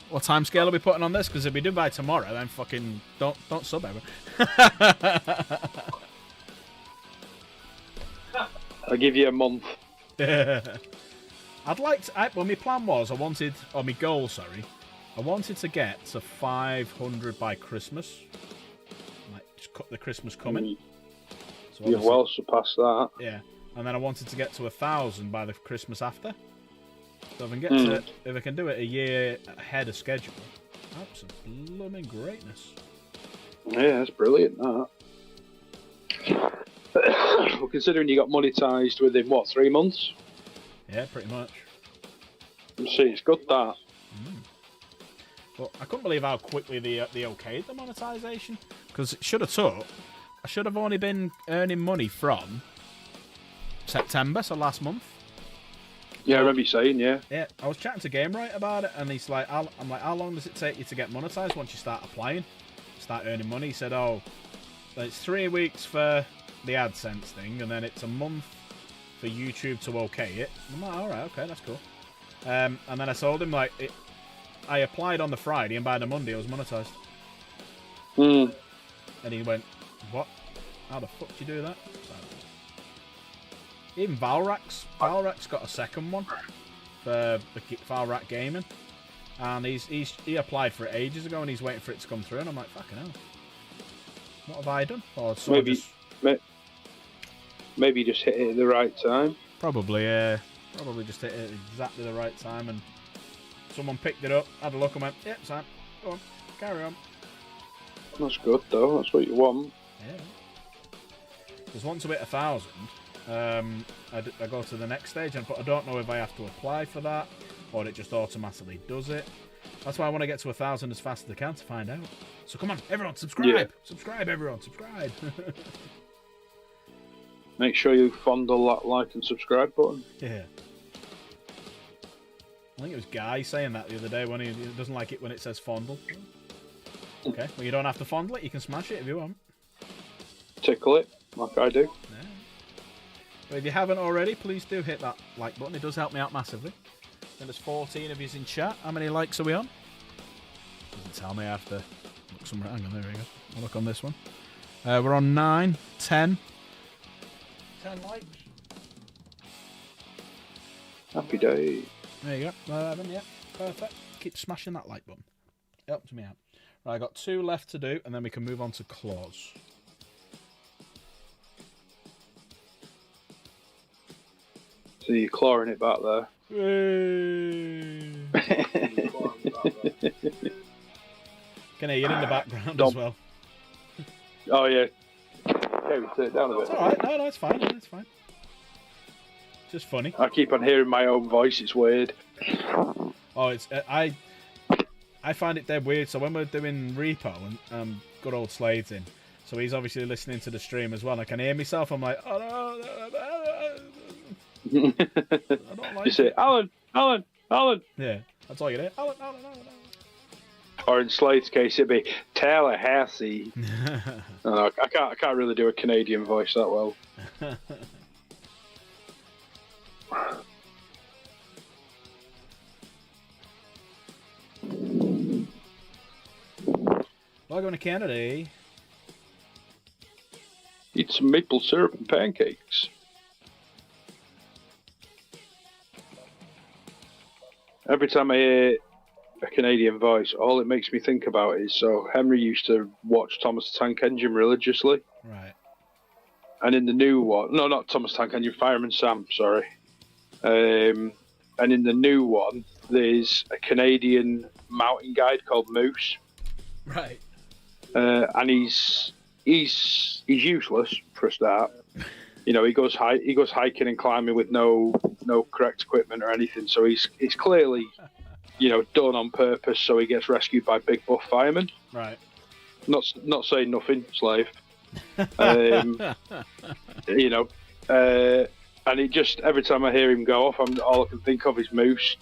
What time scale are we putting on this? Because if we do by tomorrow, then fucking don't sub ever. I'll give you a month. I'd like to. Well, my plan was my goal, I wanted to get to 500 by Christmas. Like, just cut the Christmas coming. So you've well surpassed that. Yeah. And then I wanted to get to 1,000 by the Christmas after. So if I can get to it, if I can do it a year ahead of schedule, that's a blooming greatness. Yeah, that's brilliant, that. Well, considering you got monetised within, 3 months? Yeah, pretty much. See, it's good, that. But I couldn't believe how quickly they okayed the monetisation. Because it should have took... I should have only been earning money from September, so last month. Yeah, I remember you saying, yeah. Yeah, I was chatting to GameRight about it, and he's like, I'm like, how long does it take you to get monetised once you start applying? Start earning money? He said, it's 3 weeks for the AdSense thing, and then it's a month for YouTube to okay it. I'm like, alright, okay, that's cool. And then I told him, like, I applied on the Friday, and by the Monday I was monetized. Hmm. And he went, "What? How the fuck do you do that?" So, even Valrak's got a second one for Valrak Gaming, and he applied for it ages ago, and he's waiting for it to come through, and I'm like, fucking hell, what have I done? Or Maybe you just hit it at the right time. Probably just hit it at exactly the right time, and someone picked it up, had a look, and went, "Yep, Sam, go on, carry on." That's good though. That's what you want. Yeah. Because once I hit 1,000, I go to the next stage, but I don't know if I have to apply for that or it just automatically does it. That's why I want to get to 1,000 as fast as I can to find out. So come on, everyone, subscribe! Yeah. Subscribe, everyone, subscribe! Make sure you fondle that like and subscribe button. Yeah. I think it was Guy saying that the other day when he doesn't like it when it says fondle. Okay, well you don't have to fondle it, you can smash it if you want. Tickle it, like I do. Yeah. But if you haven't already, please do hit that like button, it does help me out massively. Then there's 14 of you in chat. How many likes are we on? Doesn't tell me, I have to look somewhere. Hang on, there we go. I'll look on this one. We're on 9, 10. 10 likes. Happy day. There you go. 11, yeah. Perfect. Keep smashing that like button. It helps me out. Right, I got 2 left to do, and then we can move on to claws. So you're clawing it back there. Can hear you in the background as well. Oh yeah. Okay, we turn it down a bit. It's alright. No, it's fine. It's fine. Just funny. I keep on hearing my own voice. It's weird. Oh, it's I find it dead weird. So when we're doing repo and good old Slade's in, so he's obviously listening to the stream as well. And I can hear myself. I'm like, oh no, I don't like You say, Alan. Yeah, that's all you do. Alan. Or in Slade's case, it'd be Tallahassee. No, I can't really do a Canadian voice that well. Welcome to Canada. Eat some maple syrup and pancakes. Every time I hear a Canadian voice, all it makes me think about is, so Henry used to watch Thomas the Tank Engine religiously. Right. And in the new one, no, not Thomas the Tank Engine, Fireman Sam, sorry. And in the new one, there's a Canadian mountain guide called Moose. Right. And he's useless for a start. You know, he goes hiking and climbing with no correct equipment or anything. So he's clearly, you know, done on purpose. So he gets rescued by big buff firemen. Right. Not saying nothing, slave. You know, and it just every time I hear him go off, all I can think of is Moose,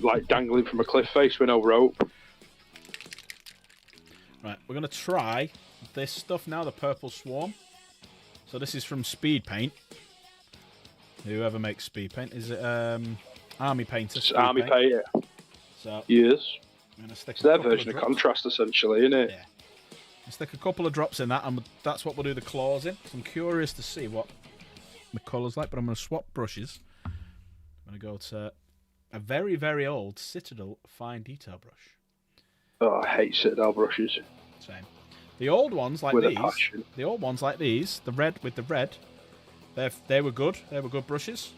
like dangling from a cliff face with no rope. Right, we're gonna try this stuff now, the Purple Swarm. So this is from Speed Paint. Whoever makes Speed Paint, is it Army Painter? It's Army Painter. So yes, I'm gonna stick it's their version of Contrast, essentially, isn't it? Yeah. I'll stick a couple of drops in that, and that's what we'll do the claws in. So I'm curious to see what the colour's like, but I'm going to swap brushes. I'm going to go to a very, very old Citadel Fine Detail brush. Oh, I hate Citadel brushes. Same. The old ones like With a these, passion. the old ones like these, the red with the red, they were good. They were good brushes.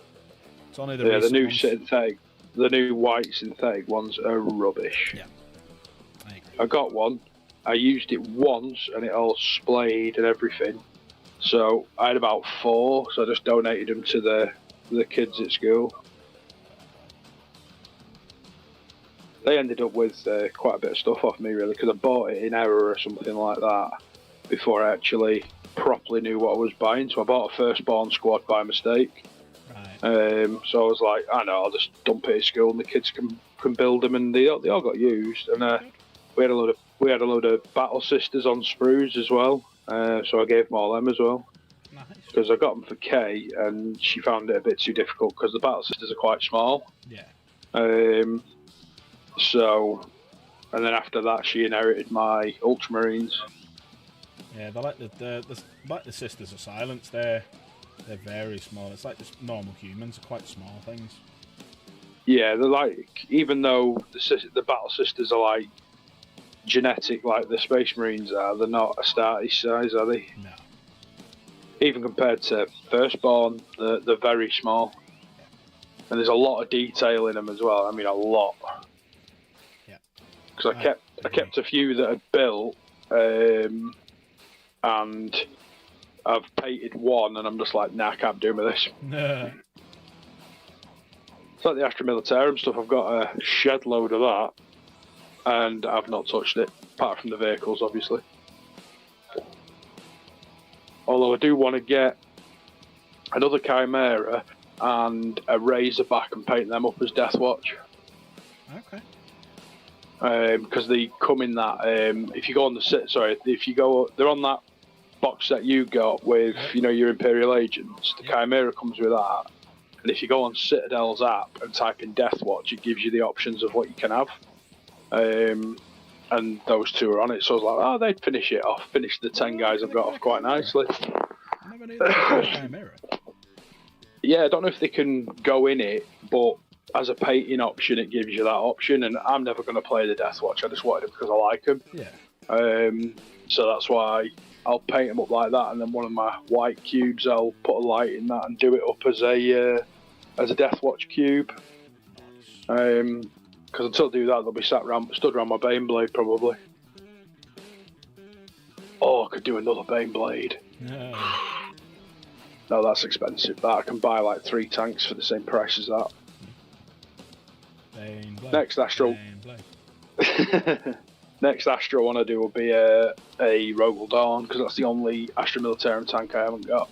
It's only the the new ones. synthetic, the new white synthetic ones are rubbish. Yeah. I got one. I used it once and it all splayed and everything. So I had about 4, so I just donated them to the kids at school. They ended up with quite a bit of stuff off me, really, because I bought it in error or something like that before I actually properly knew what I was buying. So I bought a Firstborn Squad by mistake. Right. So I was like, I know, I'll just dump it at school and the kids can build them, and they all got used. And we had a load of Battle Sisters on sprues as well. So I gave them all them as well. Nice. Because I got them for Kay, and she found it a bit too difficult because the Battle Sisters are quite small. Yeah. So, and then after that, she inherited my Ultramarines. Yeah, they're like the Sisters of Silence. They're very small. It's like just normal humans are quite small things. Yeah, they're like, even though the Battle Sisters are like genetic, like the Space Marines are, they're not Astartes size, are they? No. Even compared to Firstborn, they're very small. And there's a lot of detail in them as well. I mean, a lot. Yeah. Because I kept a few that had built, and I've painted one, and I'm just like, nah, I can't do with this. No. It's like the Astra Militarum stuff. I've got a shed load of that, and I've not touched it, apart from the vehicles, obviously. Although I do want to get another Chimera and a Razorback and paint them up as Deathwatch. Okay. Because they come in that. If you go on the set, they're on that box set you got with, your Imperial agents. The Chimera comes with that. And if you go on Citadel's app and type in Deathwatch, it gives you the options of what you can have. And those two are on it, so I was like, they'd finish the 10 guys I've got off quite nicely. I never knew that was a Chimera. Yeah, I don't know if they can go in it, but as a painting option, it gives you that option, and I'm never going to play the Deathwatch, I just wanted them because I like them. Yeah. So that's why I'll paint them up like that, and then one of my white cubes, I'll put a light in that and do it up as a Deathwatch cube. Because until I do that, they'll be stood around my Baneblade probably. Oh, I could do another Baneblade. No. No, that's expensive. That I can buy like 3 tanks for the same price as that. Baneblade. Next Astro. Baneblade. Next Astro I want to do will be a Rogel Dawn, because that's the only Astra Militarum tank I haven't got.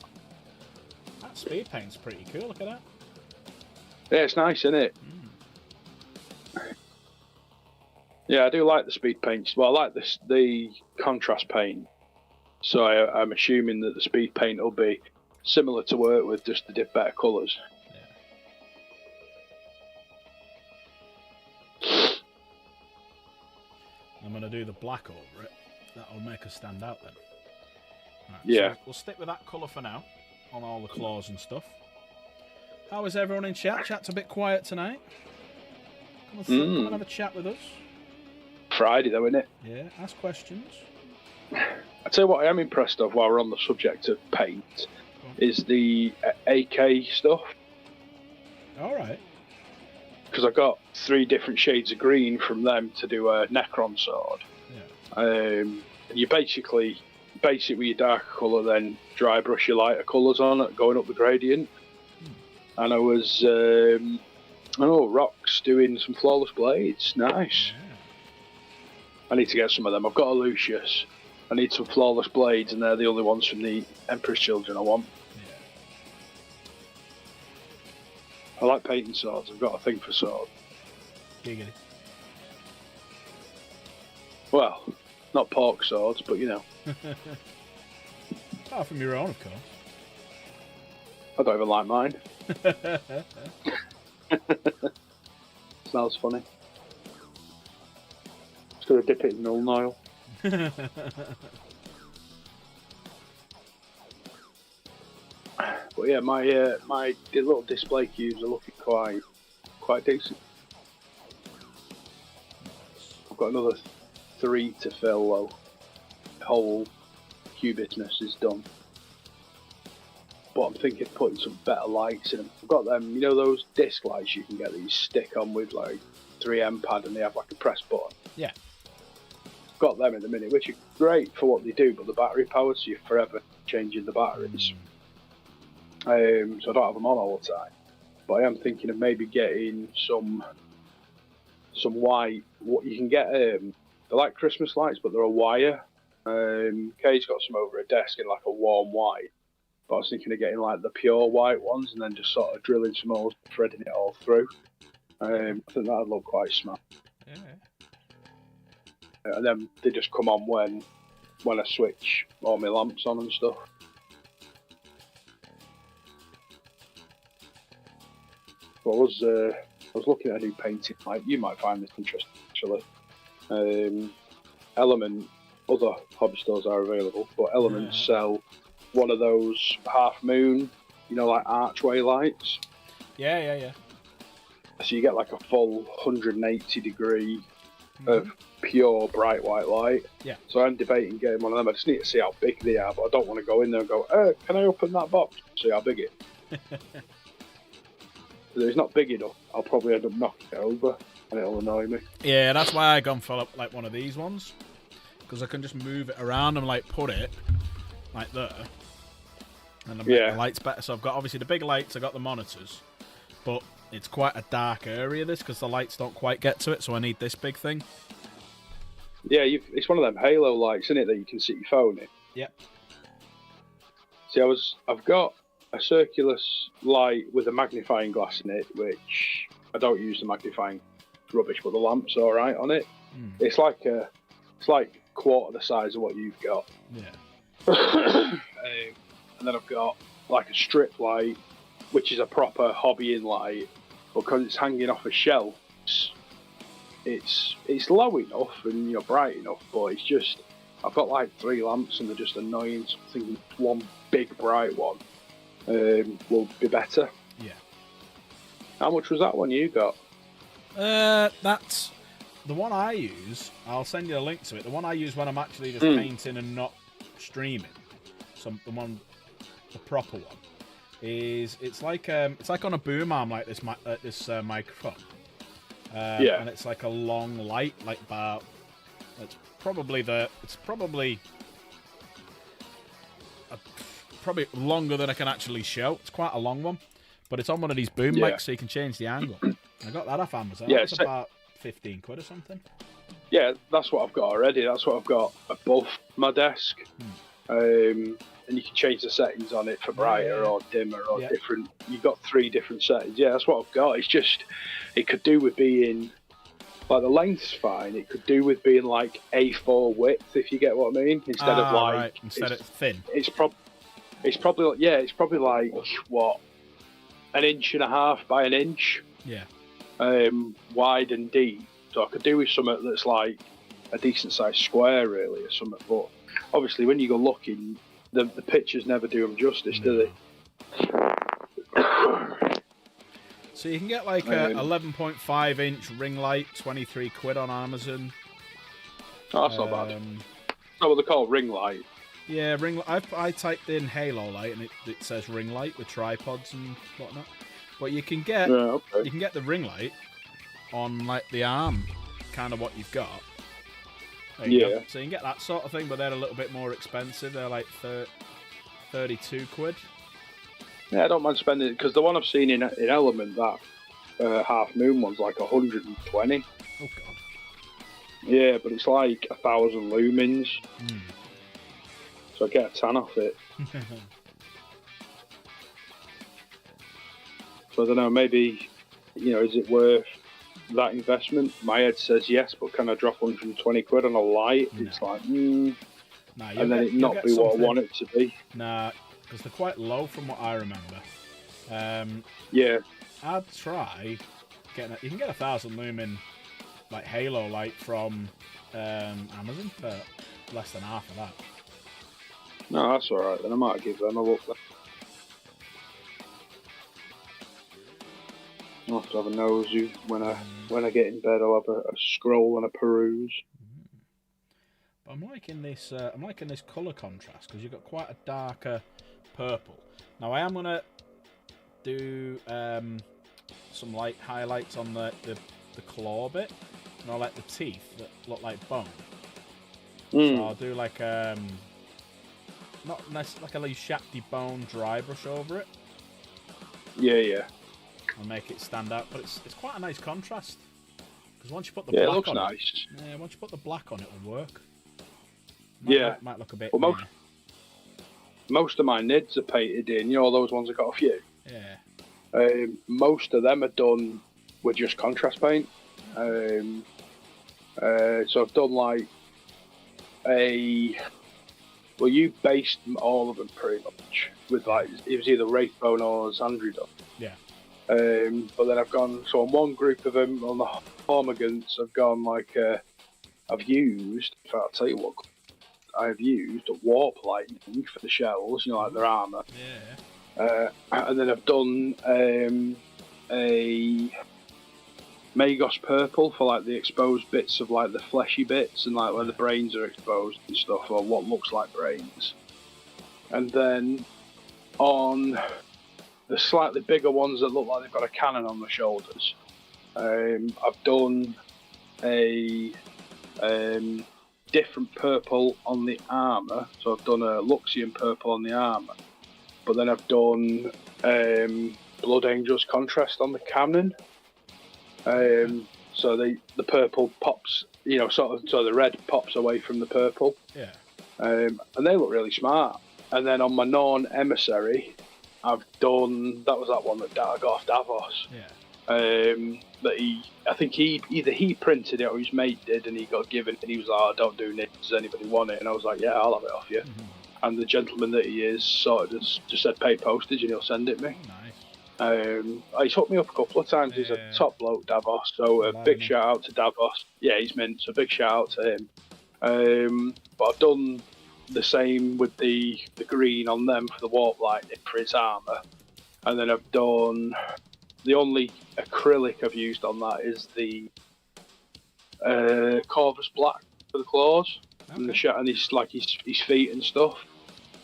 That speed paint's pretty cool. Look at that. Yeah, it's nice, isn't it? Yeah, I do like the speed paints. Well, I like the contrast paint. So I'm assuming that the speed paint will be similar to work with, just to dip better colours. Yeah. I'm going to do the black over it. That'll make us stand out then. Right, yeah. So we'll stick with that colour for now, on all the claws and stuff. How is everyone in chat? Chat's a bit quiet tonight. Come and have a chat with us. Friday though, isn't it? Yeah, ask questions. I tell you what I am impressed of while we're on the subject of paint is the AK stuff. Alright. Because I got 3 different shades of green from them to do a Necron sword. Yeah. You basically base it with your darker colour, then dry brush your lighter colours on it, going up the gradient. And I was, Rock's doing some flawless blades. Nice. Yeah. I need to get some of them. I've got a Lucius. I need some flawless blades, and they're the only ones from the Emperor's Children I want. Yeah. I like painting swords. I've got a thing for swords. Giggity. Well, not pork swords, but Apart from your own, of course. I don't even like mine. Smells funny. Just gonna dip it in Uln oil. But yeah, my little display cubes are looking quite decent. I've got another 3 to fill though. The whole cubitness is done. But I'm thinking of putting some better lights in them. I've got them, those disc lights you can get that you stick on with like 3M pad and they have like a press button. Yeah. I've got them in the minute, which are great for what they do, but the battery powered, so you're forever changing the batteries. So I don't have them on all the time. But I am thinking of maybe getting some white. What you can get, they're like Christmas lights, but they're a wire. Kay's got some over a desk in like a warm white. But I was thinking of getting like the pure white ones and then just sort of drilling some holes, threading it all through. I think that'd look quite smart. Yeah. And then they just come on when I switch all my lamps on and stuff. What was I was looking at a new painting. Like, you might find this interesting, actually. Element, other hobby stores are available, but Element sell one of those half moon, like archway lights. Yeah. So you get like a full 180 degree of pure bright white light. Yeah. So I'm debating getting one of them. I just need to see how big they are, but I don't want to go in there and go, can I open that box? See how big it is. If it's not big enough, I'll probably end up knocking it over, and it'll annoy me. Yeah, that's why I gone for like one of these ones, because I can just move it around and like put it like there, and the lights better. So I've got obviously the big lights, I got the monitors, but it's quite a dark area this, because the lights don't quite get to it. So I need this big thing. Yeah, it's one of them halo lights, isn't it, that you can sit your phone in? Yep. See, I've got a circular light with a magnifying glass in it, which I don't use the magnifying rubbish, but the lamp's all right on it. It's like quarter the size of what you've got. Yeah. And then I've got like a strip light, which is a proper hobbying light, because it's hanging off a shelf. It's low enough and bright enough, but it's just, I've got like 3 lamps and they're just annoying. So I'm thinking one big bright one will be better. Yeah. How much was that one you got? That's the one I use. I'll send you a link to it. The one I use when I'm actually just painting and not streaming. The proper one it's like on a boom arm, like this microphone. And it's like a long light, like about. It's probably longer than I can actually show. It's quite a long one, but it's on one of these boom mics, so you can change the angle. I got that off Amazon. Yeah, it's about 15 quid or something. Yeah, that's what I've got already. That's what I've got above my desk. And you can change the settings on it for brighter or dimmer or different. You've got 3 different settings. Yeah, that's what I've got. It's just, it could do with being, like, the length's fine. It could do with being like A4 width, if you get what I mean, instead of like. Right. Instead of thin. It's probably like what, 1.5 inches by 1 inch. Yeah. Wide and deep. So I could do with something that's like a decent sized square, really, or something. But obviously, when you go looking, the pictures never do them justice, do they? So you can get like a 11.5 inch ring light, 23 quid on Amazon. Oh, that's not bad. That's what they call ring light. Yeah, ring. I typed in Halo light and it says ring light with tripods and whatnot. But you can get you can get the ring light on like the arm, kind of what you've got. There you go. So you can get that sort of thing, but they're a little bit more expensive. They're like 32 quid. Yeah, I don't mind spending it, because the one I've seen in Element, that half moon one's like 120. Oh god. Yeah, but it's like 1,000 lumens. So I get a tan off it. So I don't know, maybe, is it worth that investment? My head says yes, but can I drop 120 quid on a light? No. It's like, and then it not be what I want it to be. Nah, because they're quite low from what I remember. Yeah. I'd try getting you can get 1,000 lumen like Halo light from Amazon for less than half of that. No, that's alright then. I might give them a look then. I'll have to have a nosy when I get in bed. I'll have a scroll and a peruse. But I'm liking this. I'm liking this color contrast, because you've got quite a darker purple. Now I am gonna do some light highlights on the claw bit, and I'll let the teeth that look like bone. So I'll do like not nice, like a little shafty bone dry brush over it. Yeah. And make it stand out, but it's quite a nice contrast, because once you put the black it looks on nice. Once you put the black on, it'll work. Might look a bit. Well, most of my nids are painted in. Those ones I've got a few. Yeah. Most of them are done with just contrast paint. So I've done like you based all of them pretty much with like, it was either Wraithbone or Xandridon. Yeah. But then I've gone, so on one group of them, on the Hormigants, I've gone like, I've used, in fact, I'll tell you what, I've used warp lightning for the shells, you know, like their armour. Yeah. And then I've done a Magos purple for like the exposed bits of like the fleshy bits and like where the brains are exposed and stuff, or what looks like brains. And then on the slightly bigger ones that look like they've got a cannon on the shoulders, I've done a different purple on the armour. So I've done a Luxian purple on the armour, but then I've done Blood Angels contrast on the cannon. So the purple pops, you know, so the red pops away from the purple. Yeah. And they look really smart. And then on my non-emissary, I've done, that was that one that I got off Davos. Yeah. That I think either he printed it or his mate did, and he got given it, and he was like, "Oh, don't do this. Does anybody want it?" And I was like, "Yeah, I'll have it off you." Mm-hmm. And the gentleman that he is sort of just said, "Pay postage, and he'll send it me." Nice. He's hooked me up a couple of times. He's a top bloke, Davos. So a big shout out to Davos. Yeah, he's mint. So big shout out to him. But I've done the same with the green on them for the warp lightning for his armour, and then I've done the only acrylic I've used on that is the Corvus Black for the claws and and his feet and stuff.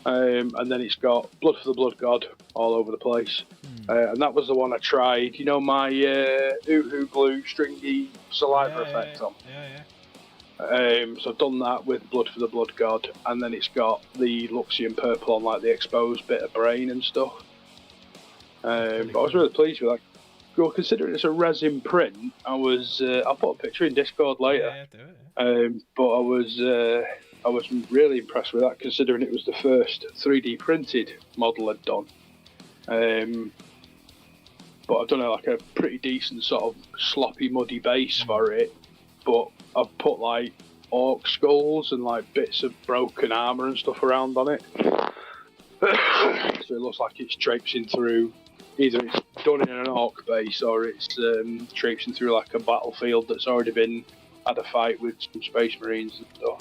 And then it's got Blood for the Blood God all over the place. And that was the one I tried. You know my Uhu glue stringy saliva effect on. So I've done that with Blood for the Blood God, and then it's got the Luxian purple on like the exposed bit of brain and stuff. But I was really pleased with that. Well, considering it's a resin print, I'll put a picture in Discord later. Yeah, do it. But I was really impressed with that, considering it was the first 3D printed model I'd done. But I've done like a pretty decent sort of sloppy, muddy base for it. But I've put like orc skulls and like bits of broken armour and stuff around on it. So it looks like it's traipsing through. Either it's done in an orc base or it's traipsing through like a battlefield that's already had a fight with some space marines and stuff.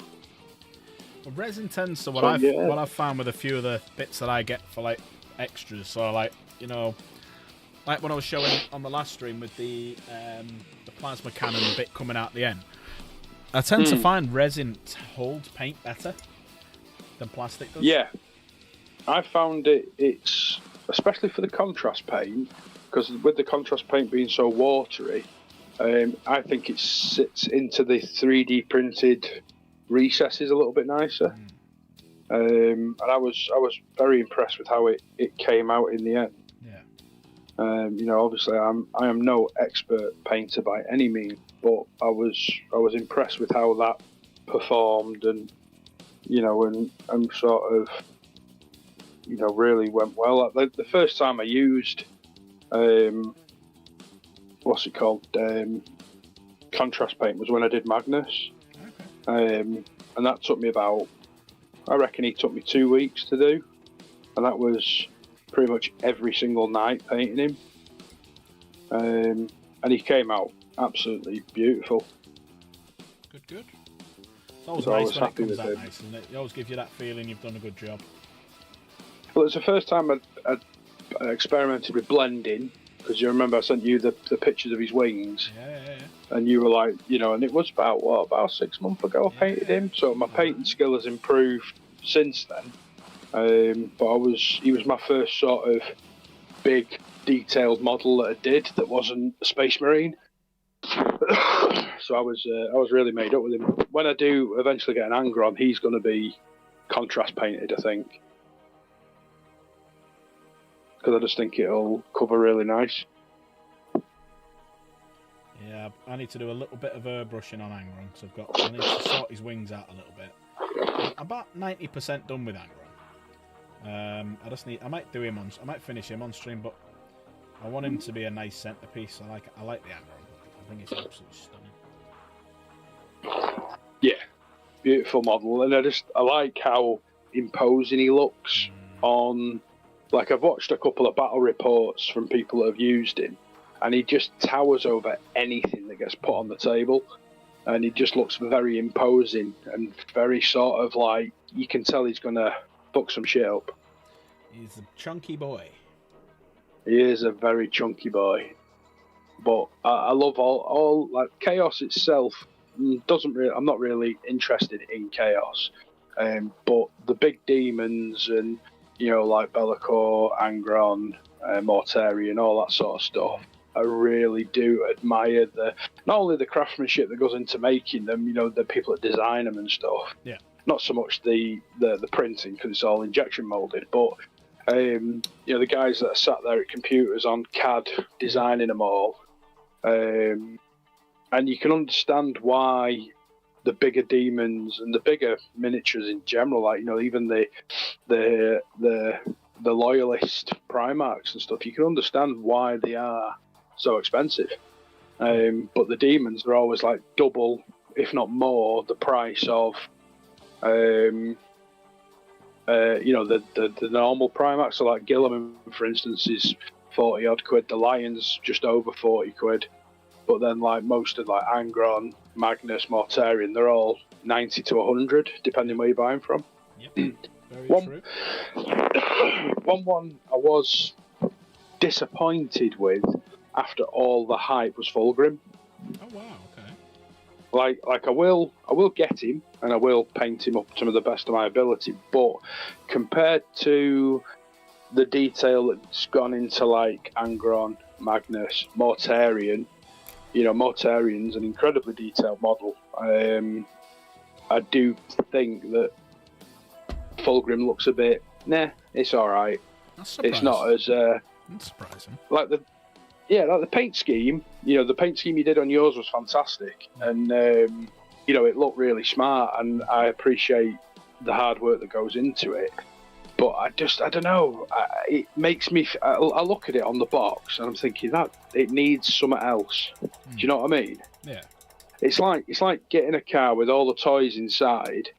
Well, resin tends to what I've found with a few of the bits that I get for like extras. So like, you know, like when I was showing on the last stream with the plasma cannon bit coming out the end, I tend to find resin holds paint better than plastic does. Yeah, I found it's especially for the contrast paint, because with the contrast paint being so watery, I think it sits into the 3D printed recesses a little bit nicer. And I was very impressed with how it came out in the end. Yeah. You know, obviously I am no expert painter by any means, but I was impressed with how that performed, and you know, and sort of, you know, really went well. Like the first time I used what's it called, contrast paint was when I did Magnus. And that took me about, I reckon it took me 2 weeks to do, and that was pretty much every single night painting him. And he came out absolutely beautiful. Good. It's always nice when it comes out nice, isn't it? It always gives you that feeling you've done a good job. Well, it's the first time I experimented with blending, because you remember I sent you the pictures of his wings. Yeah. And you were like, you know, and it was about 6 months ago I painted him, so my painting skill has improved since then. But he was my first sort of big detailed model that I did that wasn't a Space Marine. So I was really made up with him. When I do eventually get an Angron, he's going to be contrast painted, I think, because I just think it'll cover really nice. Yeah, I need to do a little bit of airbrushing on Angron, because I need to sort his wings out a little bit. I'm about 90% done with Angron. I might do him I might finish him on stream, but I want him to be a nice centerpiece. I like the Angron. I think it's absolutely stunning. Yeah, beautiful model, and I like how imposing he looks on Like, I've watched a couple of battle reports from people that have used him, and he just towers over anything that gets put on the table. And he just looks very imposing and very sort of like, you can tell he's going to fuck some shit up. He's a chunky boy. He is a very chunky boy. But I love all like, Chaos itself doesn't really, I'm not really interested in Chaos. But the big demons and, you know, like Be'lakor, Angron, Mortarion, all that sort of stuff, I really do admire not only the craftsmanship that goes into making them, you know, the people that design them and stuff. Yeah. Not so much the printing, because it's all injection molded, but you know, the guys that are sat there at computers on CAD designing them all, and you can understand why the bigger demons and the bigger miniatures in general, like, you know, even the loyalist Primarchs and stuff, you can understand why they are so expensive. But the demons are always like double, if not more, the price of you know, the normal Primarchs. So like Guilliman, for instance, is 40 odd quid. The Lions just over 40 quid. But then like most of like Angron, Magnus, Mortarion, they're all 90 to 100, depending where you buy them from. Yep. Very true. One I was disappointed with after all the hype was Fulgrim. Oh wow, okay. Like I will get him and I will paint him up to the best of my ability, but compared to the detail that's gone into like Angron, Magnus, Mortarion, you know, Mortarion's an incredibly detailed model. I do think that Fulgrim looks a bit, it's alright. It's not as That's surprising. like the paint scheme. You know, the paint scheme you did on yours was fantastic, and you know, it looked really smart, and I appreciate the hard work that goes into it. But I don't know. It makes me. I look at it on the box, and I'm thinking that it needs something else. Do you know what I mean? Yeah. It's like getting a car with all the toys inside,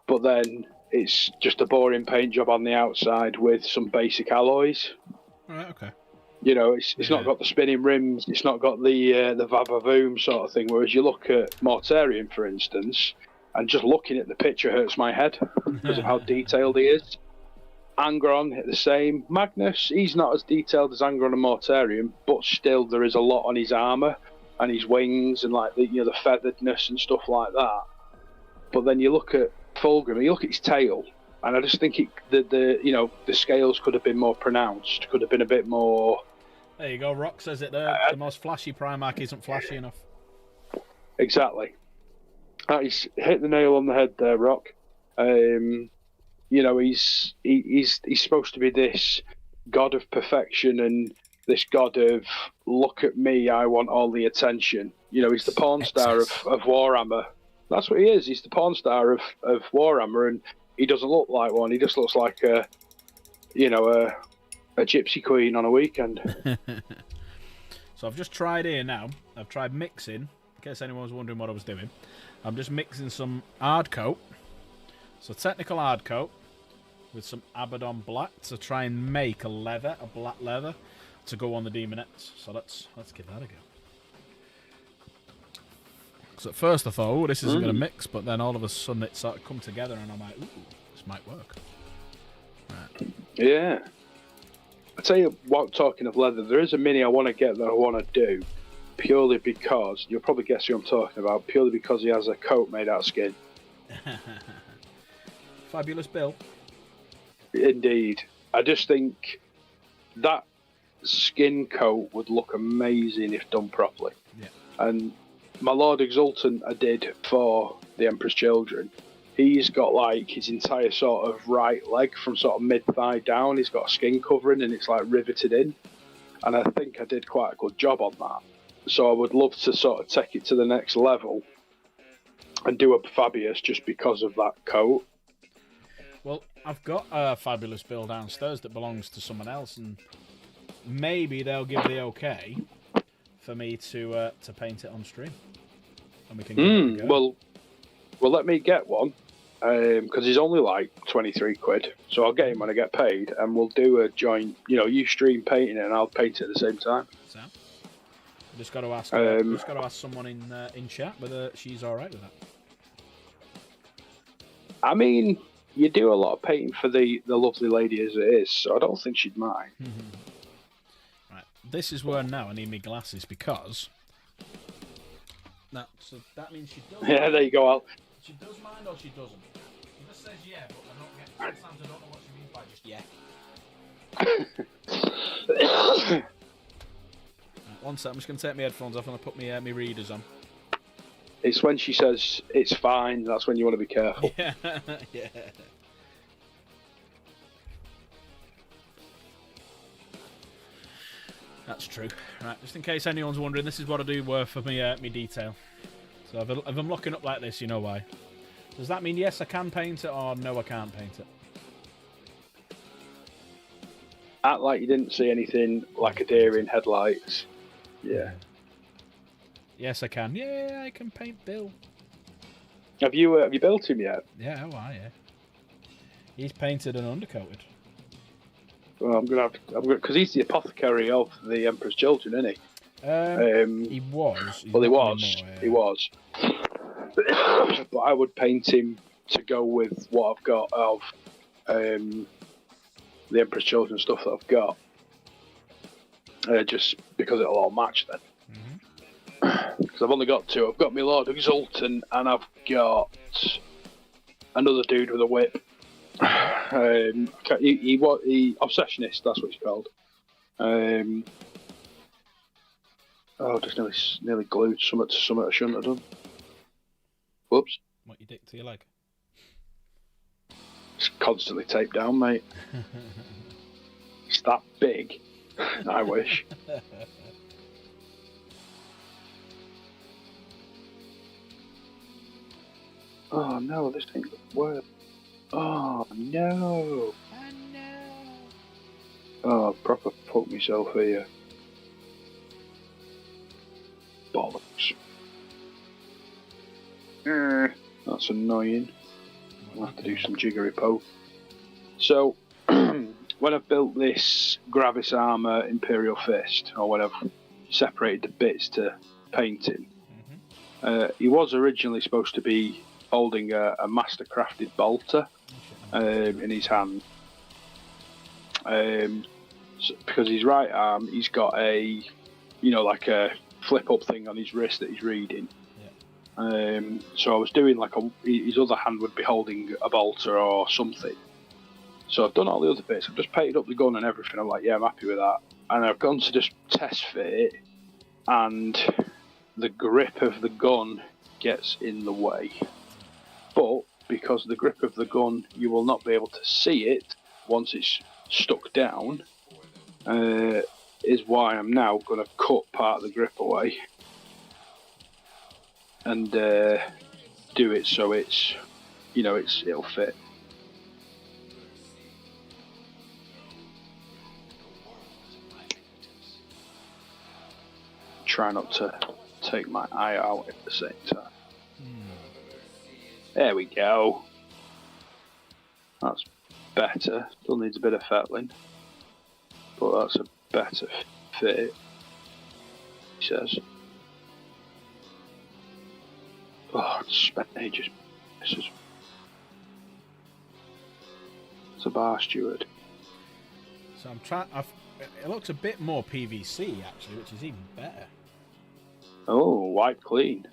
but then it's just a boring paint job on the outside with some basic alloys. All right. Okay. You know, it's not got the spinning rims, it's not got the vavavoom sort of thing. Whereas you look at Mortarion, for instance, and just looking at the picture hurts my head because of how detailed he is. Angron, the same. Magnus, he's not as detailed as Angron and Mortarion, but still there is a lot on his armour and his wings and like the, you know, the featheredness and stuff like that. But then you look at Fulgrim, you look at his tail, and I just think the you know, the scales could have been more pronounced, could have been a bit more. There you go. Rock says it there. The most flashy Primarch isn't flashy enough. Exactly. He's hit the nail on the head there, Rock. You know, he's supposed to be this god of perfection and this god of look at me, I want all the attention. You know, he's the porn star of Warhammer. That's what he is. He's the porn star of Warhammer, and he doesn't look like one. He just looks like a gypsy queen on a weekend. So I've just tried here now. I've tried mixing, in case anyone was wondering what I was doing. I'm just mixing some hard coat, so technical hard coat, with some Abaddon black to try and make a black leather, to go on the Demonettes. So let's give that a go. Because at first I thought, oh, this isn't going to mix, but then all of a sudden it started to come together, and I'm like, ooh, this might work. Right. Yeah. I tell you what, talking of leather, there is a mini I want to get that I want to do, purely because, you'll probably guess who I'm talking about, purely because he has a coat made out of skin. Fabulous Bill. Indeed. I just think that skin coat would look amazing if done properly. Yeah. And my Lord Exultant I did for the Emperor's Children, he's got like his entire sort of right leg from sort of mid-thigh down, he's got a skin covering and it's like riveted in. And I think I did quite a good job on that. So I would love to sort of take it to the next level and do a Fabius just because of that coat. Well, I've got a Fabulous Bill downstairs that belongs to someone else, and maybe they'll give the okay for me to paint it on stream, and we can give it a go. Well, let me get one, because he's only like 23 quid. So I'll get him when I get paid, and we'll do a joint. You stream painting it, and I'll paint it at the same time. So, I just got to ask. Someone in chat whether she's all right with that. I mean, you do a lot of painting for the lovely lady as it is, so I don't think she'd mind. Right, this is where now I need my glasses because that means she does. Yeah, there you go, Al. She does mind or she doesn't. She just says yeah, but I don't get. Sometimes I don't know what she means by just yeah. Right, one sec, I'm just going to take my headphones off and I'll put my readers on. It's when she says it's fine, that's when you want to be careful. Yeah, yeah. That's true. Right, just in case anyone's wondering, this is what I do for me detail. So if I'm looking up like this, you know why. Does that mean yes, I can paint it, or no, I can't paint it? Act like you didn't see anything like a deer in headlights. Yeah. Yes, I can. Yeah, I can paint Bill. Have you built him yet? Yeah, oh, yeah. He's painted and undercoated. Well, I'm gonna because he's the apothecary of the Emperor's Children, isn't he? He was. He was. But I would paint him to go with what I've got of the Emperor's Children stuff that I've got. Just because it'll all match then. Because I've only got two. I've got my Lord Exultant and I've got another dude with a whip. He Obsessionist, that's what he's called. Just nearly glued something I shouldn't have done. Whoops. What, your dick to your leg? It's constantly taped down, mate. It's that big. I wish. Oh no, this ain't gonna work. Oh no. Oh no. Oh, I've proper fucked myself here. Bollocks. That's annoying. I'll have to do some jiggery poke. So, when I've built this Gravis Armour Imperial Fist, or when I've separated the bits to paint him, he was originally supposed to be holding a master-crafted bolter in his hand. Because his right arm, he's got a flip-up thing on his wrist that he's reading. So I was doing his other hand would be holding a bolter or something. So I've done all the other bits. I've just painted up the gun and everything. I'm like, yeah, I'm happy with that. And I've gone to just test fit it, and the grip of the gun gets in the way. But because the grip of the gun, you will not be able to see it once it's stuck down, is why I'm now going to cut part of the grip away and do it so it'll fit. Try not to take my eye out at the same time. There we go. That's better. Still needs a bit of fettling, but that's a better fit, he says. Oh, it's spent ages. This is. It's a bar steward. So I'm trying. It looks a bit more PVC actually, which is even better. Oh, white clean.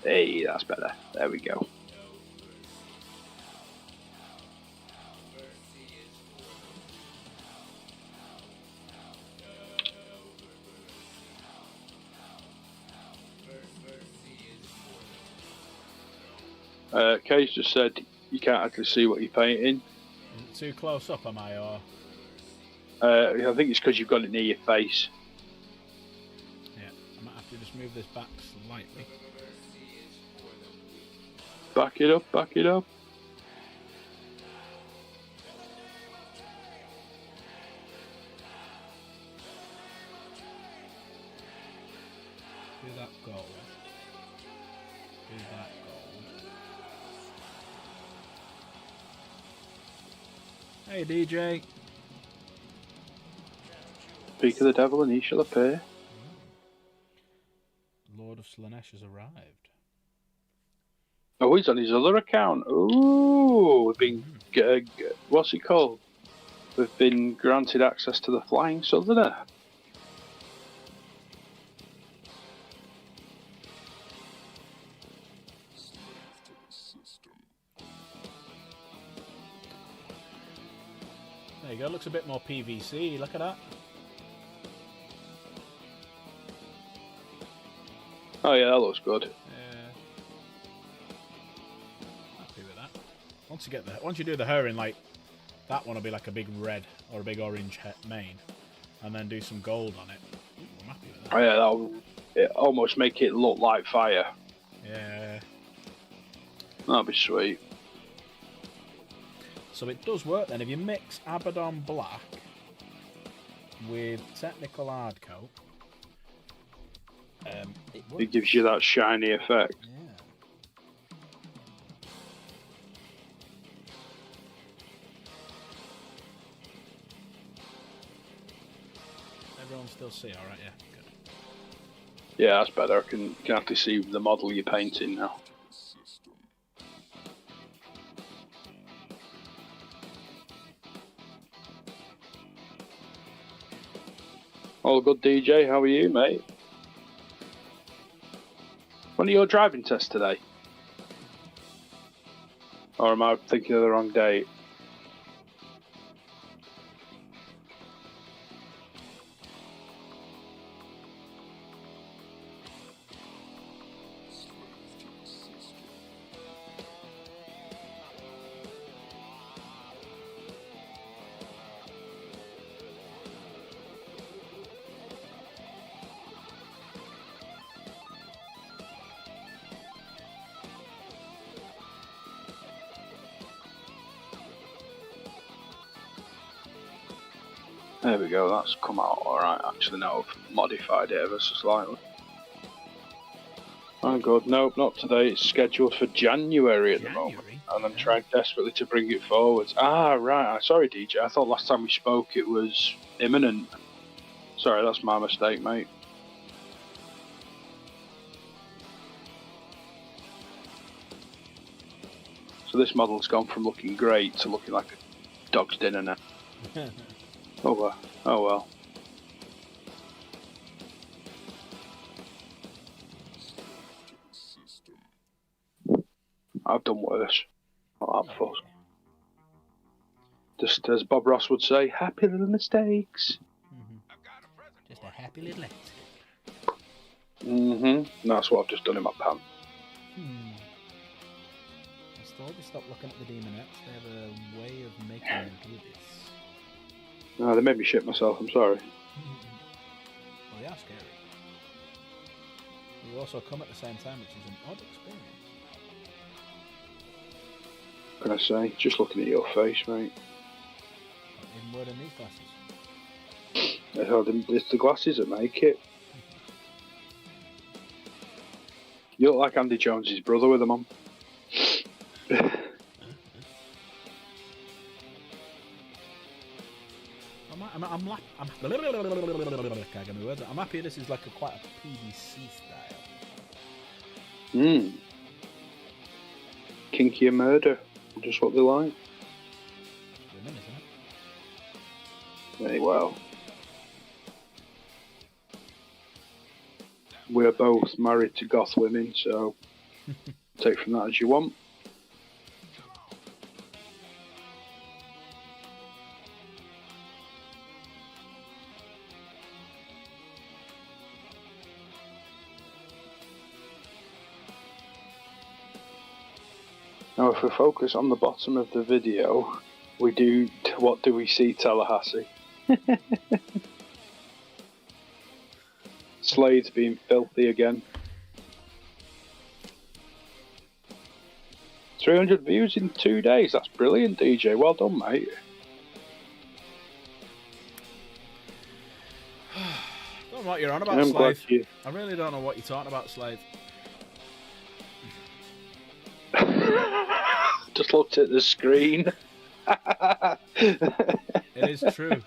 Hey, that's better. There we go. Kay's just said you can't actually see what you're painting. Is it too close up, am I? Or I think it's because you've got it near your face. yeah, I might have to just move this back slightly. Back it up, back it up. Do that gold. Do that gold. Hey, DJ. Speak of the devil and he shall appear. Lord of Slanesh has arrived. Oh, he's on his other account. Ooh, we've been what's it called? We've been granted access to the Flying Southerner. There you go. Looks a bit more PVC. Look at that. Oh yeah, that looks good. Happy with that. Once you do the her in, like that one will be like a big red or a big orange mane, and then do some gold on it. Ooh, I'm happy with that. Oh yeah, that'll almost make it look like fire. Yeah. That'd be sweet. So it does work then. If you mix Abaddon Black with Technical Hardcoat, it works. It gives you that shiny effect. Yeah. Everyone still see alright, yeah. Good. Yeah, that's better. I can actually see the model you're painting now. All good, DJ. How are you, mate? When are your driving tests today? Or am I thinking of the wrong date? There we go, that's come out alright. Actually, now I've modified it ever so slightly. Oh god, nope, not today. It's scheduled for January at the moment. And I'm trying desperately to bring it forwards. Ah, right. Sorry, DJ. I thought last time we spoke it was imminent. Sorry, that's my mistake, mate. So this model's gone from looking great to looking like a dog's dinner now. Oh well. Oh well. I've done worse. Not that fuss. Just as Bob Ross would say, happy little mistakes. Just a happy little accident. That's what I've just done in my pants. I still hope you stop looking at the Demonettes. They have a way of making you do this. No, they made me shit myself, I'm sorry. Well, they are scary. They also come at the same time, which is an odd experience. What can I say? Just looking at your face, mate. Even more than these glasses. It's the glasses that make it. You look like Andy Jones's brother with them on. I'm happy this is like quite a PVC style. Kinky and murder. Just what they like. Women, isn't it? Very well. We're both married to goth women, so take from that as you want. Now if we focus on the bottom of the video, we do What Do We See Tallahassee? Slade's being filthy again. 300 views in 2 days, that's brilliant, DJ. Well done, mate. know what you're on about, I'm glad Slade. you. I really don't know what you're talking about, Slade. Just looked at the screen. It is true.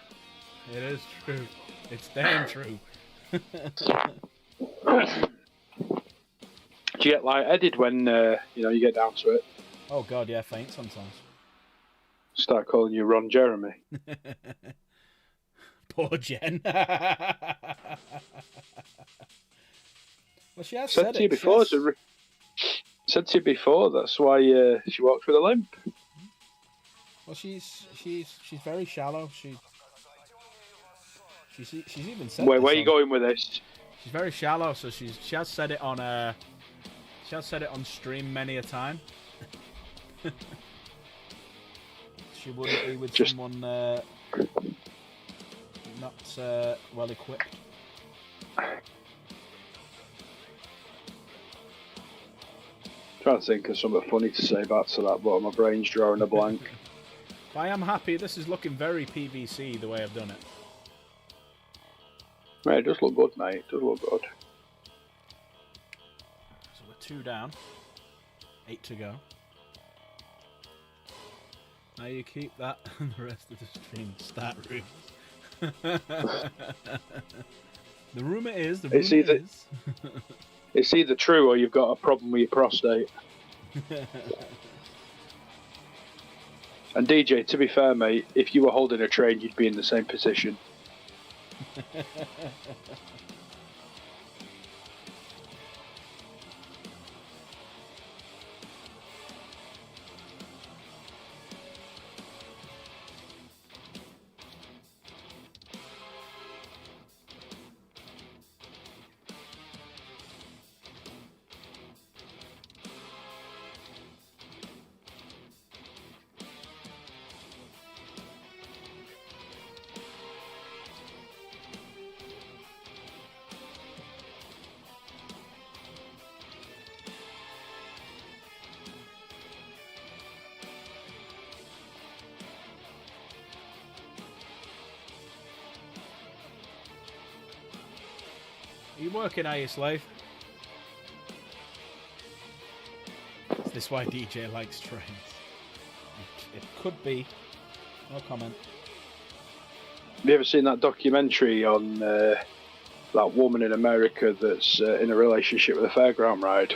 It is true. It's damn true. Do you get lightheaded when you get down to it? Oh god, yeah, faint sometimes. Start calling you Ron Jeremy. Poor Jen. Well, she has said To you it. before. Said to you before. That's why she walks with a limp. Well, she's very shallow. She's even said. Where this are you on- going with this? She's very shallow, so she has said it on stream many a time. She wouldn't be with someone not well equipped. Trying to think of something funny to say back to that, but my brain's drawing a blank. But I am happy. This is looking very PVC the way I've done it. Mate, it does look good, mate. It does look good. So we're 2 down, 8 to go. Now you keep that and the rest of the stream start room. The rumour is. It's either true or you've got a problem with your prostate. And DJ, to be fair, mate, if you were holding a train, you'd be in the same position. Are you working, are you, Slave? Is this why DJ likes trains? It could be. No comment. Have you ever seen that documentary on that woman in America that's in a relationship with a fairground ride?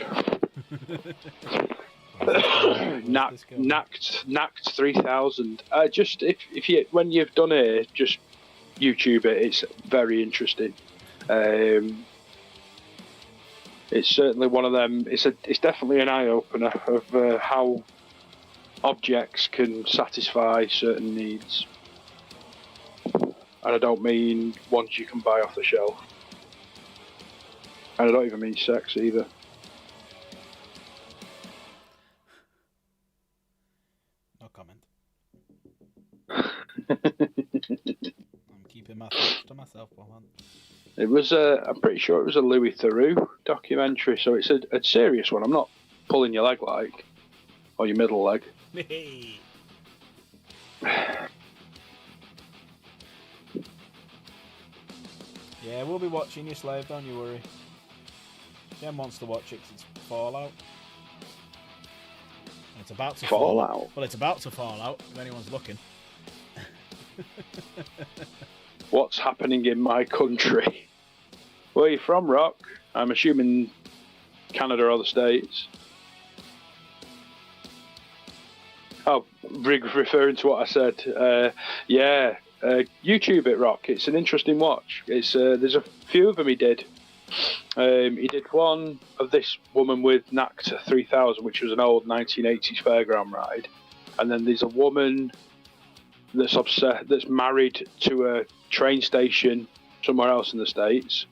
Nacked 3000. Just if you when you've done it, just YouTube it. It's very interesting. It's certainly one of them. It's definitely an eye opener of how objects can satisfy certain needs. And I don't mean ones you can buy off the shelf. And I don't even mean sex either. No comment. I'm keeping my thoughts to myself, man. It was I'm pretty sure it was a Louis Theroux documentary, so it's a serious one. I'm not pulling your leg like, or your middle leg. Yeah, we'll be watching you, Slave, don't you worry. Jen wants to watch it because it's Fallout. And it's about to fall out. Well, it's about to fall out, if anyone's looking. What's happening in my country? Where are you from, Rock? I'm assuming Canada or the States. Oh, referring to what I said. YouTube it, Rock. It's an interesting watch. It's there's a few of them he did. He did one of this woman with NACTA 3000, which was an old 1980s fairground ride, and then there's a woman that's married to a train station somewhere else in the States,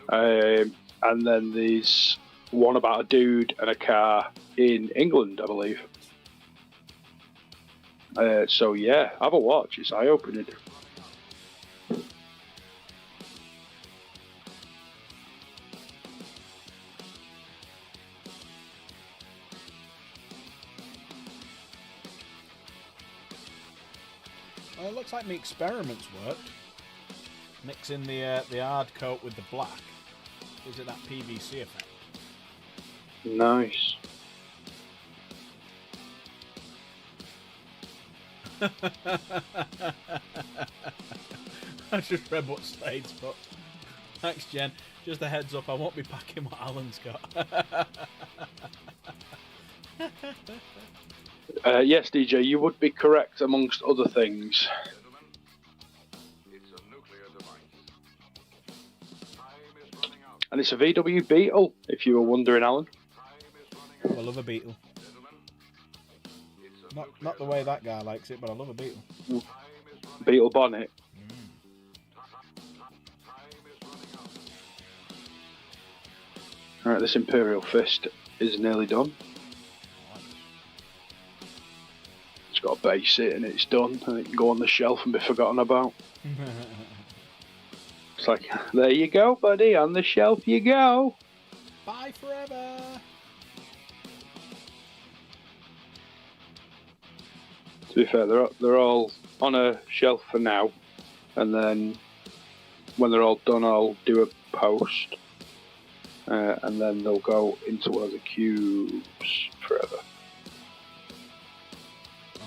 and then there's one about a dude and a car in England, I believe. So yeah, have a watch. It's eye-opening. Well, it looks like my experiments worked. Mixing the hard coat with the black gives it that PVC effect. Nice. I just read what Slade's put. Thanks, Jen. Just a heads up, I won't be packing what Alan's got. Yes, DJ, you would be correct amongst other things. And it's a VW Beetle, if you were wondering, Alan. I love a Beetle. Not the way that guy likes it, but I love a Beetle. Beetle bonnet. Alright, this Imperial Fist is nearly done. It's got a base it and it's done, and it can go on the shelf and be forgotten about. It's like, there you go, buddy, on the shelf you go. Bye forever. To be fair, they're all on a shelf for now, and then when they're all done, I'll do a post, and then they'll go into one of the cubes forever.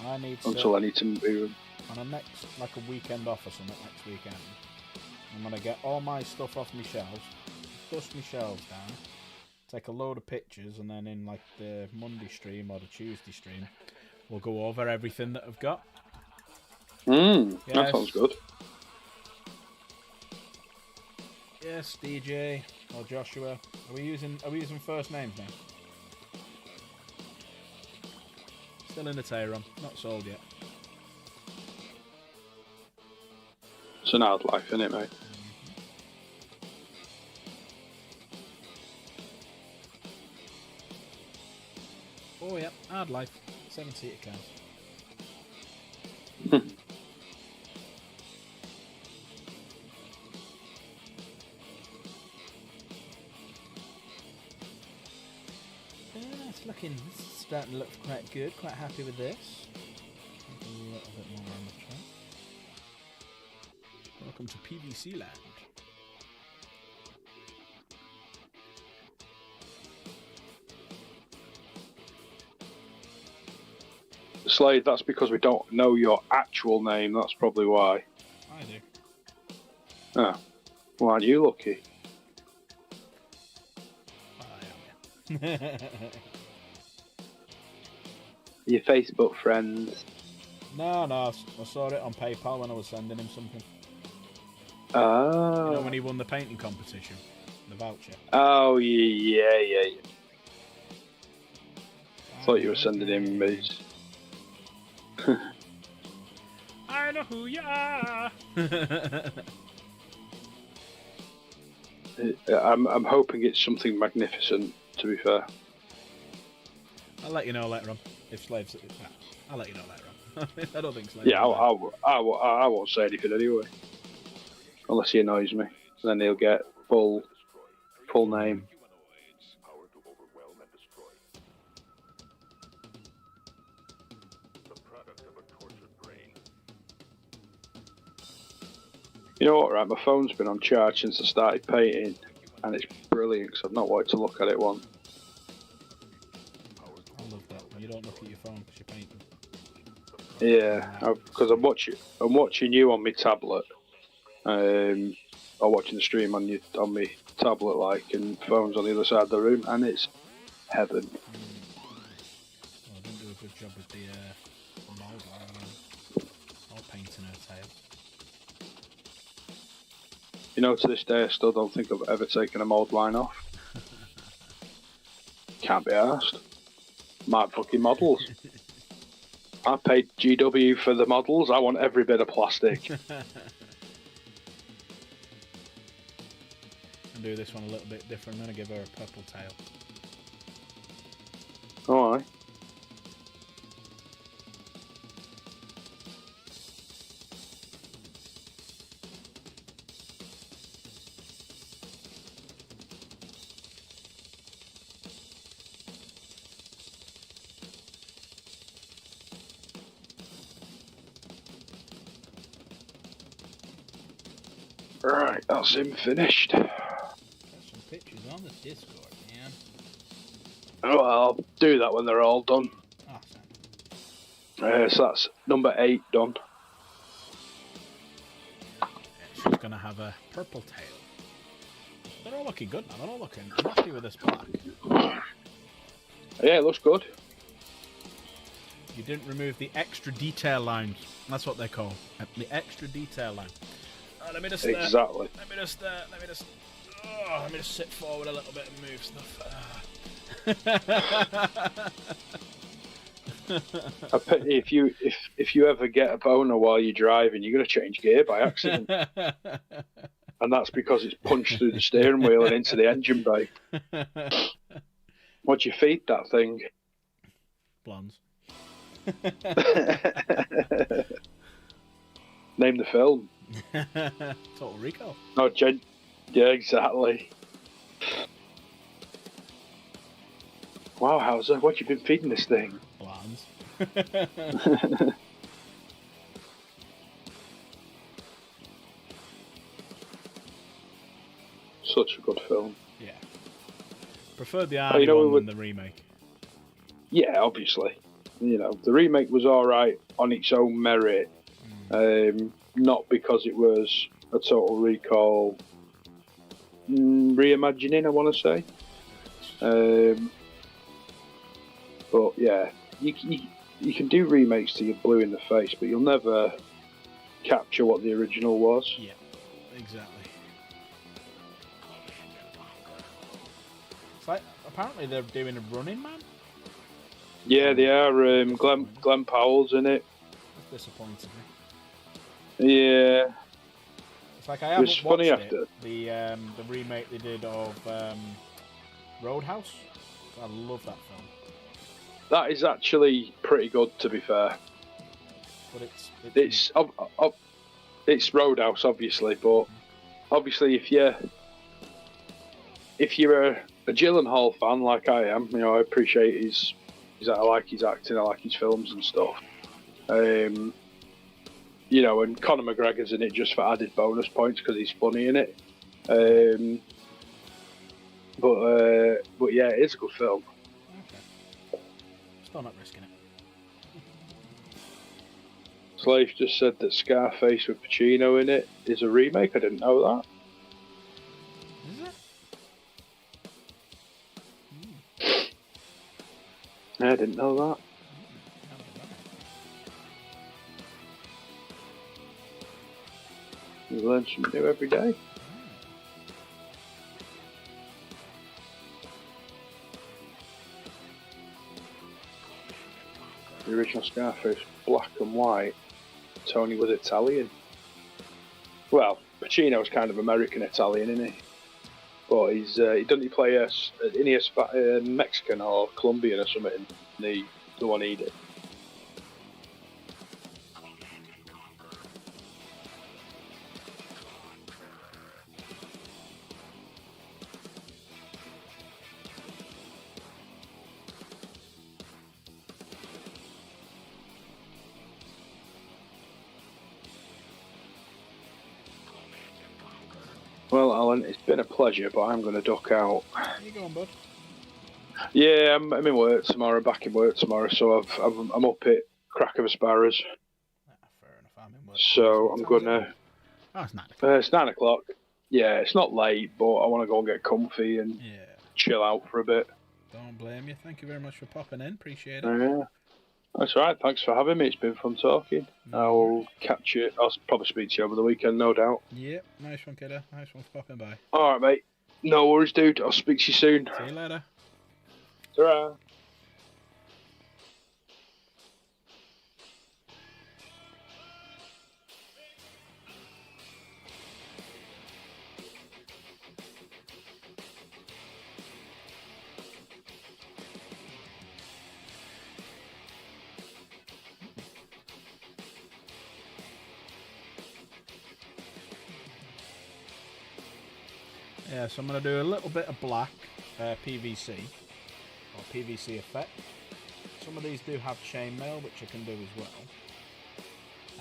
I need until I need to move them. On a next, like a weekend off or something next weekend, I'm gonna get all my stuff off my shelves, dust my shelves down, take a load of pictures, and then in like the Monday stream or the Tuesday stream, we'll go over everything that I've got. That sounds good. Yes, DJ or Joshua. Are we using first names now? Still in the Tayron, not sold yet. It's an hard life, isn't it, mate? Oh yeah, hard life. 7-seater cars. It's starting to look quite good. Quite happy with this. A little bit more on the track. Welcome to PVC land. Slade, that's because we don't know your actual name. That's probably why. I do. Ah, well, aren't you lucky? I am, yeah. Your Facebook friends. No, I saw it on PayPal when I was sending him something. Oh. You know when he won the painting competition? The voucher. Oh, yeah. I thought you were sending him his... I know who you are. I'm hoping it's something magnificent, to be fair. I'll let you know later on. If Slave's... I'll let you know later on. I don't think Slave... Yeah, I won't say anything anyway. Unless he annoys me. Then he'll get full name. You know what, right? My phone's been on charge since I started painting, and it's brilliant because I've not wanted to look at it once. I love that. When you don't look at your phone because you're painting. Yeah, because I'm watching you on my tablet. I'm watching the stream on my tablet, like, and phone's on the other side of the room, and it's heaven. Well, I didn't do a good job with the mould or painting her tail. You know, to this day, I still don't think I've ever taken a mould line off. Can't be arsed. Mad fucking models. I paid GW for the models. I want every bit of plastic. And do this one a little bit different. I'm going to give her a purple tail. Alright. Right, that's him finished. There's some pictures on the Discord, man. Oh, I'll do that when they're all done. Awesome. So that's number 8 done. She's gonna have a purple tail. They're all looking good now. They're all looking. I'm happy with this black. Yeah, it looks good. You didn't remove the extra detail lines. That's what they call the extra detail line. Let me just Exactly. let me just sit forward a little bit and move stuff. I bet if you ever get a boner while you're driving, you're gonna change gear by accident, and that's because it's punched through the steering wheel and into the engine bay. What'd you feed that thing? Blondes. Name the film. Total Recall. No, yeah, exactly. Wow, Hauser, what you been feeding this thing? Blondes. Such a good film. Yeah. Preferred the Arnie one than the remake. Yeah, obviously. You know, the remake was alright on its own merit. Not because it was a Total Recall reimagining, I want to say. But yeah, you can do remakes till you're blue in the face, but you'll never capture what the original was. Yeah, exactly. It's like, apparently they're doing a Running Man. Yeah, they are. Glenn Powell's in it. That's disappointing me. Yeah. It's like I haven't watched after the remake they did of Roadhouse. I love that film. That is actually pretty good, to be fair. But it's Roadhouse, obviously, but obviously if you're a Gyllenhaal fan like I am, you know, I appreciate I like his acting, I like his films and stuff. You know, and Conor McGregor's in it just for added bonus points because he's funny in it. But yeah, it's a good film. Okay. Still not risking it. Slave just said that Scarface with Pacino in it is a remake. I didn't know that. Is it? I didn't know that. You learn something new every day. The original Scarface, black and white. Tony was Italian. Well, Pacino's kind of American Italian, isn't he? But doesn't he play a Mexican or Colombian or something? The one he did. Well, Alan, it's been a pleasure, but I'm going to duck out. Where you going, bud? Yeah, I'm in work tomorrow, back in work tomorrow, so I'm up at crack of a sparrows. Fair enough, I'm in work. So I'm going to... Oh, it's 9 o'clock. It's 9 o'clock. Yeah, it's not late, but I want to go and get comfy and chill out for a bit. Don't blame you. Thank you very much for popping in. Appreciate it. Yeah. That's all right. Thanks for having me. It's been fun talking. I'll catch you. I'll probably speak to you over the weekend, no doubt. Yep. Nice one, kiddo. Nice one for popping by. All right, mate. No worries, dude. I'll speak to you soon. See you later. Ta-ra. Yeah, so I'm going to do a little bit of black PVC, or PVC effect. Some of these do have chainmail, which I can do as well.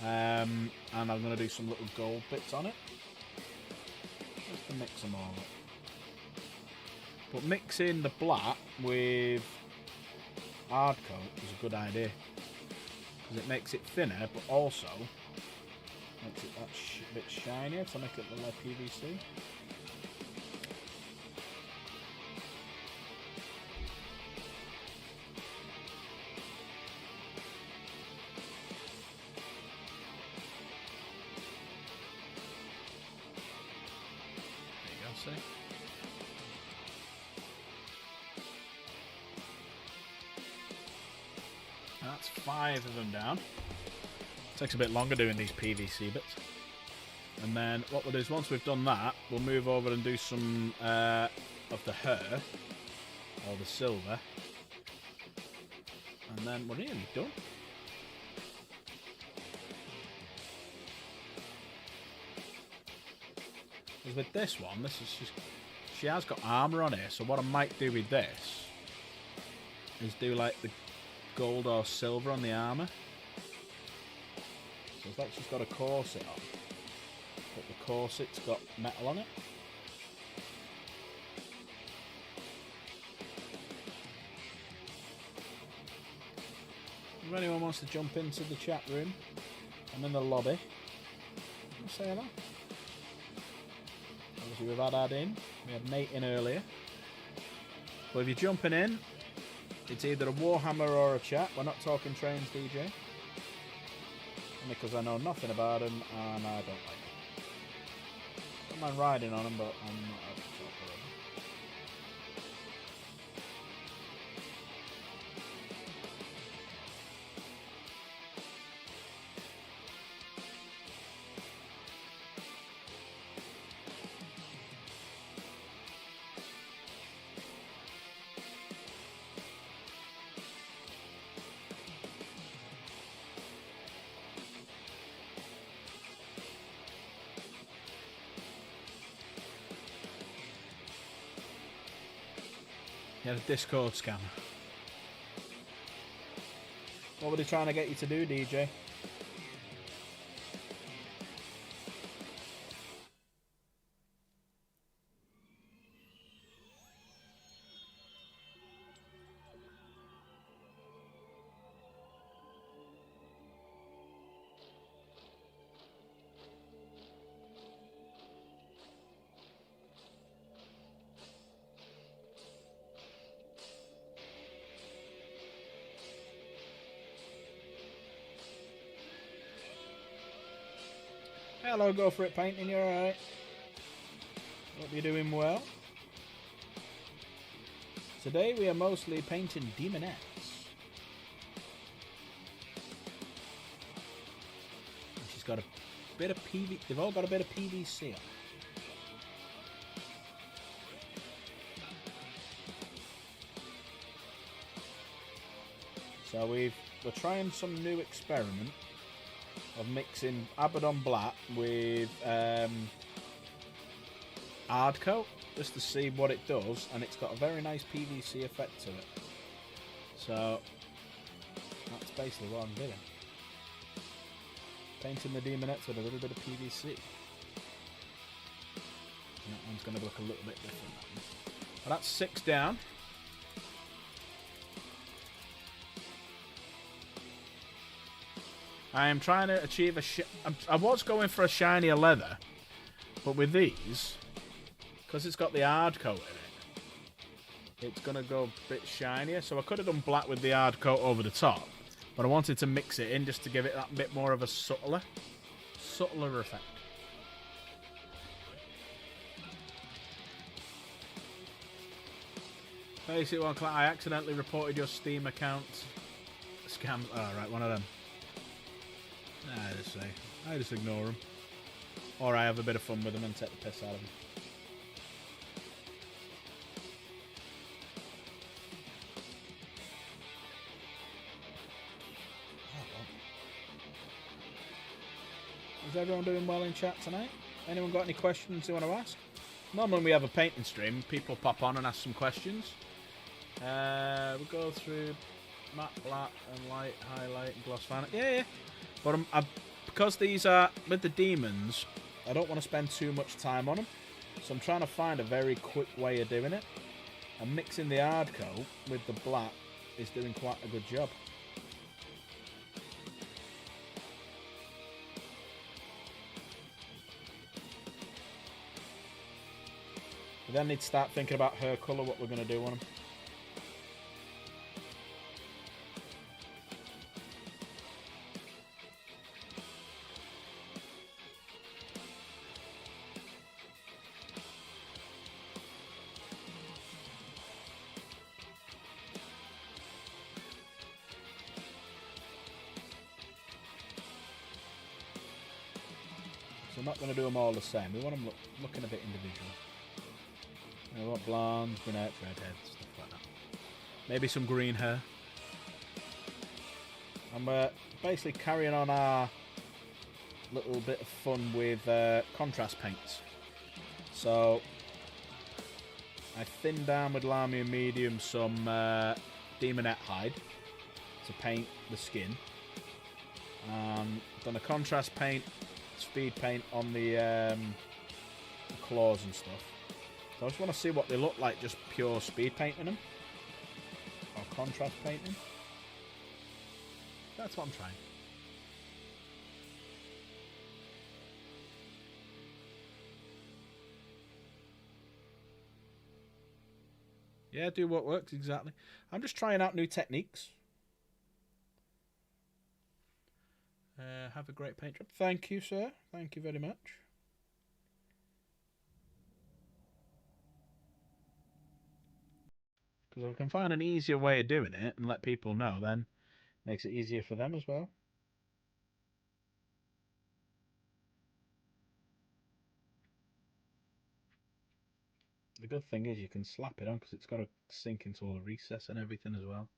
And I'm going to do some little gold bits on it. to mix them all up. But mixing the black with hard coat is a good idea. Because it makes it thinner, but also makes it that bit shinier to make it look like PVC. See? That's 5 of them down. Takes a bit longer doing these PVC bits. And then what we'll do is once we've done that, we'll move over and do some of the hair, or the silver. And then we're nearly done. Because with this one, this is just, she has got armour on here, so what I might do with this is do like the gold or silver on the armour. So it's like she's got a corset on, but the corset's got metal on it. If anyone wants to jump into the chat room, I'm in the lobby. I'll say hello. Obviously we've had Ad in, we had Nate in earlier. But if you're jumping in, it's either a Warhammer or a chat. We're not talking trains, DJ. Only because I know nothing about them and I don't like them. I don't mind riding on them, but I'm not out to talk about them. You had a Discord scammer. What were they trying to get you to do, DJ? Hello, go for it, painting. You're alright. Hope you're doing well. Today we are mostly painting demonettes. She's got a bit of PVC. They've all got a bit of PVC on. So we're trying some new experiment of mixing Abaddon Black with hard coat just to see what it does, and it's got a very nice PVC effect to it. So that's basically what I'm doing. Painting the demonettes with a little bit of PVC. And that one's going to look a little bit different. But that's 6 down. I am trying to achieve I was going for a shinier leather, but with these, because it's got the hard coat in it, it's going to go a bit shinier. So I could have done black with the hard coat over the top, but I wanted to mix it in just to give it that bit more of a subtler effect. Basically, I accidentally reported your Steam account scams. Oh, right, one of them. I just ignore them. Or I have a bit of fun with them and take the piss out of them. Is everyone doing well in chat tonight? Anyone got any questions they want to ask? Normally when we have a painting stream, people pop on and ask some questions. We go through matte, black, and light, highlight, and gloss fan. Yeah. But because these are with the demons, I don't want to spend too much time on them. So I'm trying to find a very quick way of doing it. And mixing the hard coat with the black is doing quite a good job. We then need to start thinking about her colour, what we're going to do on them. So we're not going to do them all the same. We want them looking a bit individual. We want blondes, brunettes, redheads, stuff like that. Maybe some green hair. And we're basically carrying on our little bit of fun with contrast paints. So I thinned down with Lamia Medium some Demonette hide to paint the skin. Done a contrast paint, speed paint on the claws and stuff. So I just want to see what they look like, just pure speed painting them. Or contrast painting. That's what I'm trying. Yeah, do what works, exactly. I'm just trying out new techniques. Have a great paint job. Thank you, sir. Thank you very much. Because if I can find an easier way of doing it and let people know, then it makes it easier for them as well. The good thing is you can slap it on because it's got to sink into all the recess and everything as well.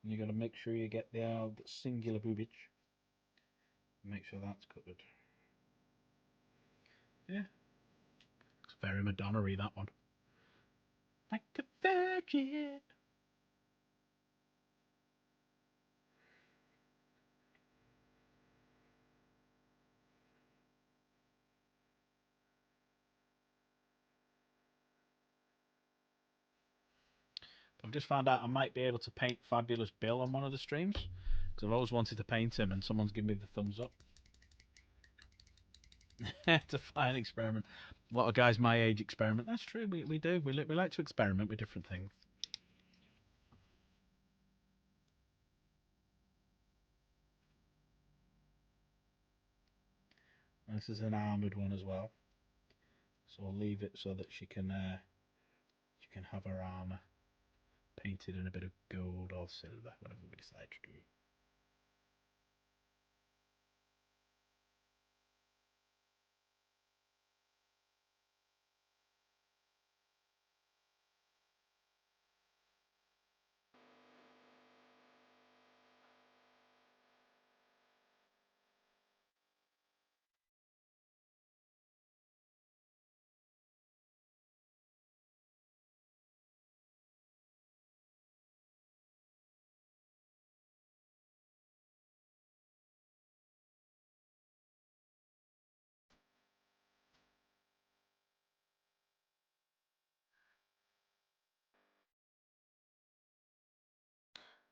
And you got to make sure you get the singular boobage. Make sure that's covered. Yeah. It's very Madonna-y, that one. Like a virgin. I've just found out I might be able to paint Fabulous Bill on one of the streams. Because I've always wanted to paint him and someone's given me the thumbs up. It's a fine experiment. A lot of guys my age experiment. That's true, we do. We like to experiment with different things. And this is an armoured one as well. So I'll leave it so that she can have her armour painted in a bit of gold or silver, whatever we decide to do.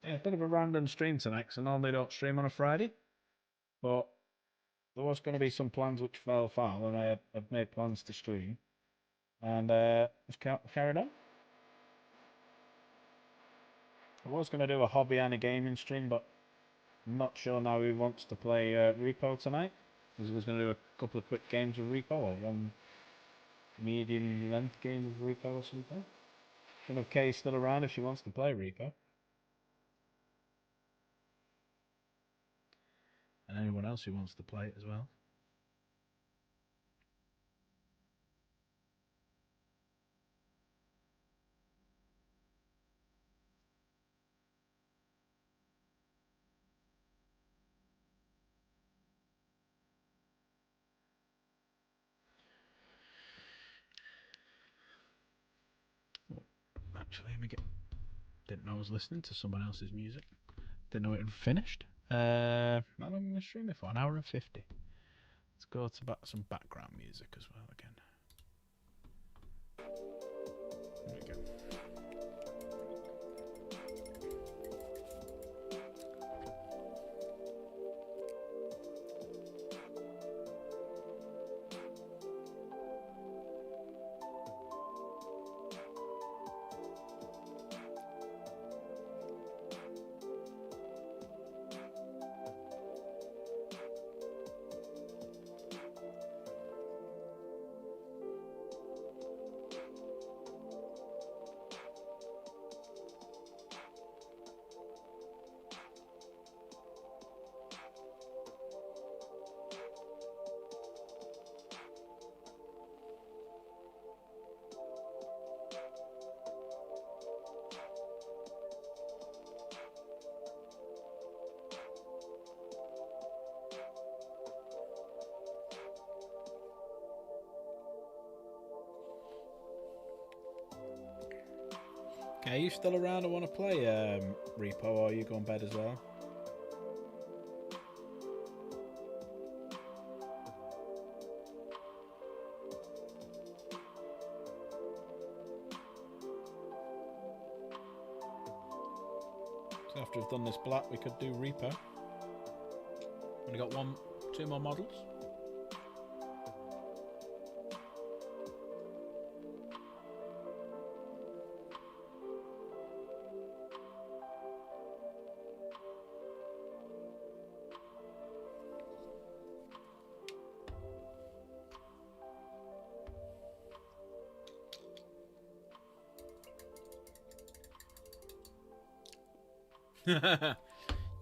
Yeah, a bit of a random stream tonight because I normally don't stream on a Friday. But there was going to be some plans which fell foul, and I've made plans to stream. And just carried on. I was going to do a hobby and a gaming stream, but I'm not sure now who wants to play Repo tonight. was going to do a couple of quick games of Repo, or one medium length game of Repo or something. I don't know if Kay's still around if she wants to play Repo. And anyone else who wants to play it as well. Actually, let me get. Didn't know I was listening to someone else's music. Didn't know it had finished. How long am I going to stream it for? An hour and 50. Let's go to some background music as well again. There we go. Okay, are you still around and want to play Repo, or are you going to bed as well? So after we've done this black, we could do Repo. Only got two more models.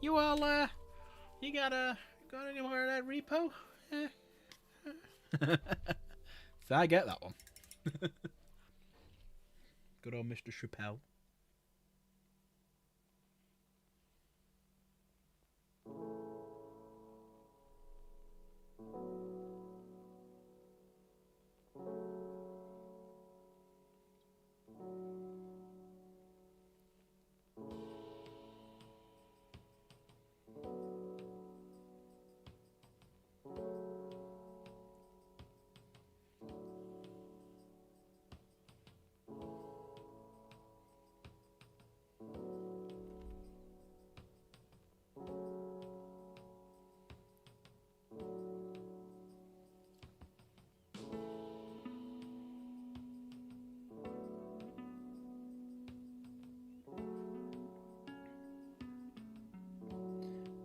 You all, you got any more of that Repo? So I get that one. Good old Mr. Chappelle.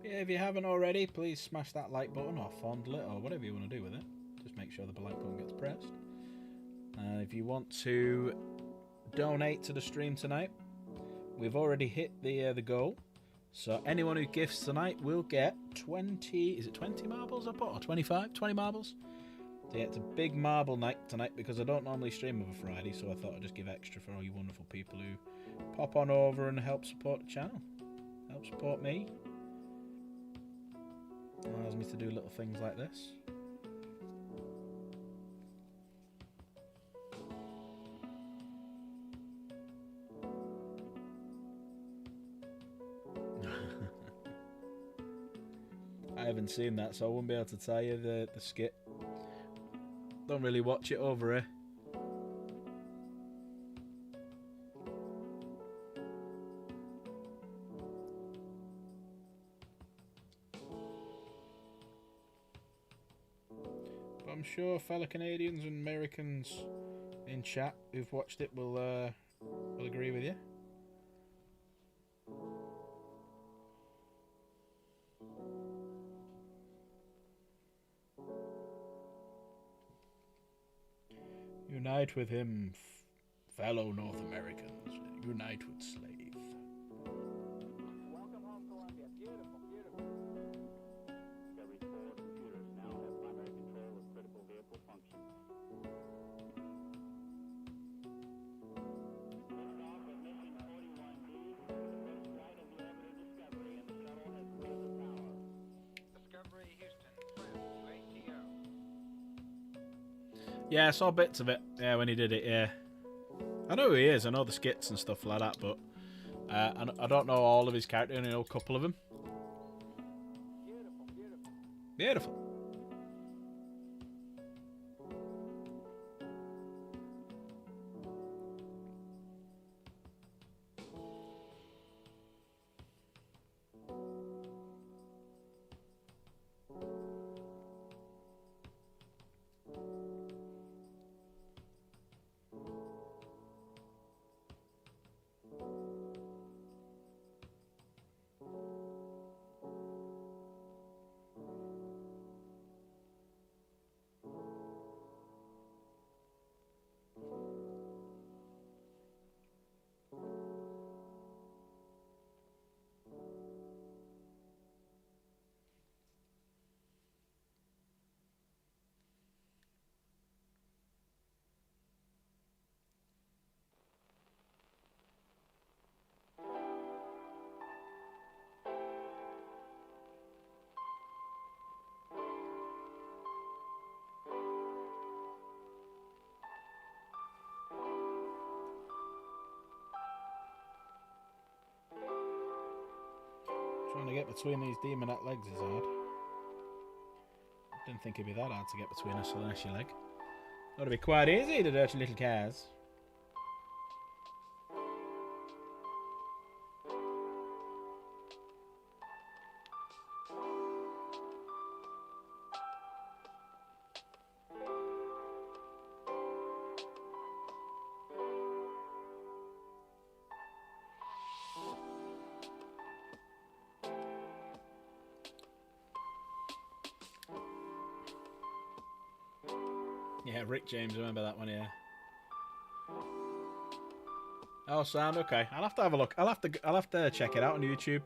Yeah, if you haven't already, please smash that like button or fondle it or whatever you want to do with it. Just make sure the like button gets pressed. If you want to donate to the stream tonight, we've already hit the goal. So anyone who gifts tonight will get 20... Is it 20 marbles I put? Or 25? 20 marbles? So yeah, it's a big marble night tonight because I don't normally stream on a Friday, so I thought I'd just give extra for all you wonderful people who pop on over and help support the channel. Help support me. Allows me to do little things like this. I haven't seen that, so I won't be able to tell you the skit. Don't really watch it over here. But I'm sure fellow Canadians and Americans in chat who've watched it will agree with you. Unite with him, fellow North Americans. Unite with slave. Welcome home, Columbia. Beautiful, beautiful. Discovery's core computers now have primary control of critical vehicle functions. Liftoff of mission 41D, the first flight of the orbiter Discovery, and the shuttle has cleared the tower. Discovery Houston, Friends, ATO. Yeah, I saw bits of it. Yeah, when he did it. Yeah, I know who he is. I know the skits and stuff like that, but I don't know all of his characters. I only know a couple of them. Beautiful, beautiful. Beautiful. Trying to get between these demonette legs is hard. Didn't think it'd be that hard to get between a Celestia leg. Ought to be quite easy, the dirty little cars. Yeah, Rick James, remember that one, yeah. Oh, sound okay. I'll have to have a look. I'll have to check it out on YouTube,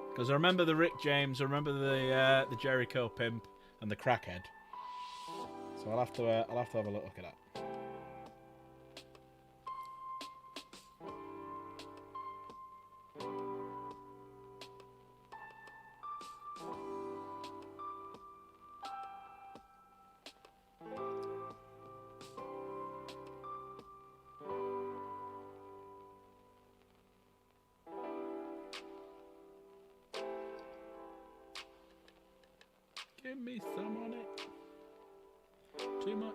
because I remember the Rick James, I remember the Jericho Pimp and the Crackhead. So I'll have to have a look at that. Give me some on it. Too much.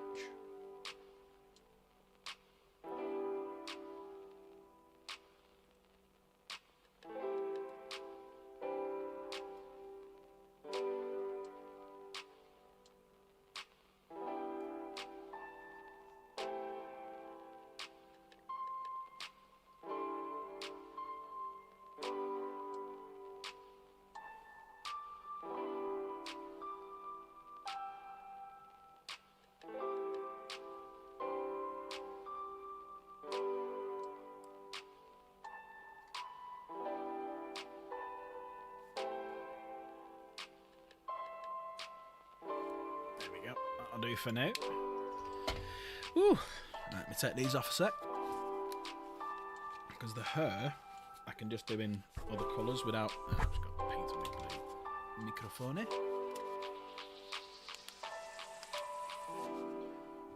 There we go. That'll do for now. Whew. Let me take these off a sec. Because the hair, I can just do in other colours without... I've just got paint on the microphone.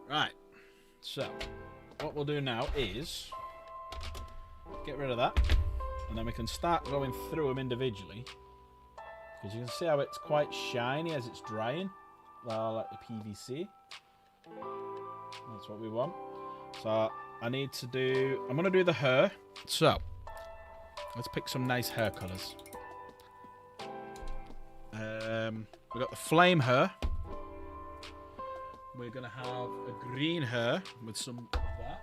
Right. So, what we'll do now is get rid of that. And then we can start going through them individually. Because you can see how it's quite shiny as it's drying. Well, like the PVC. That's what we want. So I need to do... I'm going to do the hair. So, let's pick some nice hair colours. We've got the flame hair. We're going to have a green hair with some of that.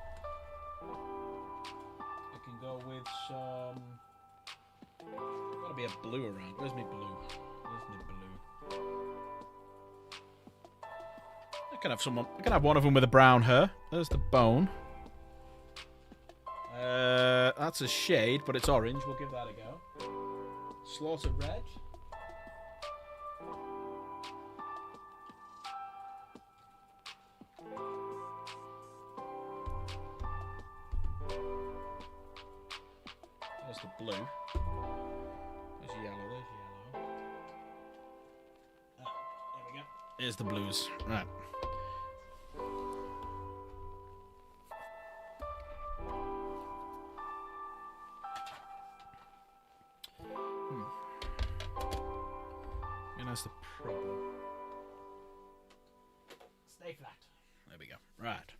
We can go with some... There's got to be a blue around. Where's my blue? Where's my blue? can have someone. I can have one of them with a brown hair. There's the bone. That's a shade, but it's orange. We'll give that a go. Slaughter red. There's the blue. There's yellow. There's yellow. There we go. Here's the blues. Right. And that's the problem. Stay flat. There we go. Right.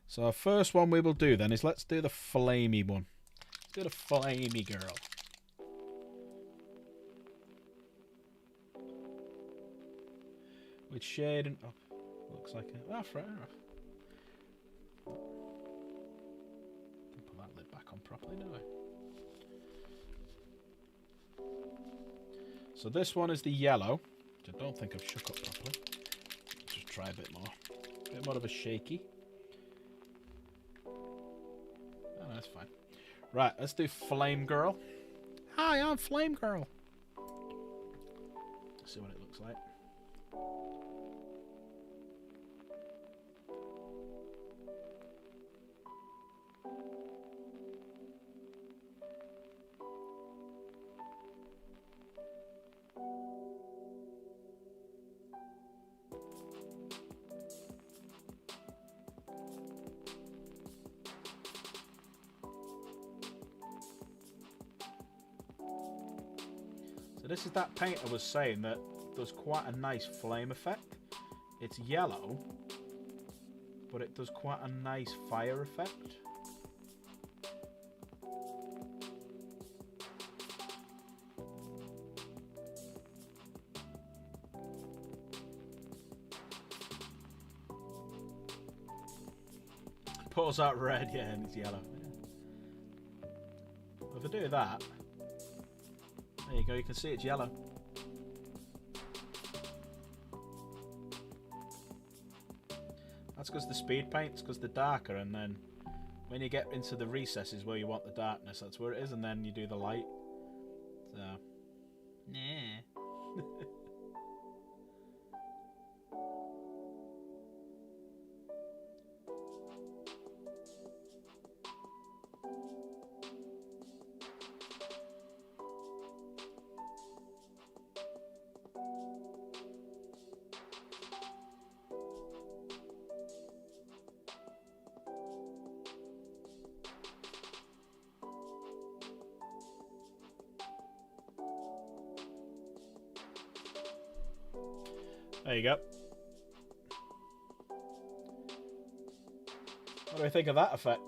So our first one we will do then is let's do the flamey one. Let's do the flamey girl. With shade and... Oh, looks like it. Ah, fair enough. Didn't put that lid back on properly, do I? So this one is the yellow, which I don't think I've shook up properly. Just try a bit more. A bit more of a shaky. Oh, no, that's fine. Right, let's do Flame Girl. Hi, I'm Flame Girl. Let's see what it looks like. So this is that paint I was saying that does quite a nice flame effect. It's yellow, but it does quite a nice fire effect. Pours out red, yeah, and it's yellow. Yeah. If I do that, there you go, you can see it's yellow. That's because the speed paint's because they're darker, and then when you get into the recesses where you want the darkness, that's where it is, and then you do the light. So, nah. There you go. What do I think of that effect?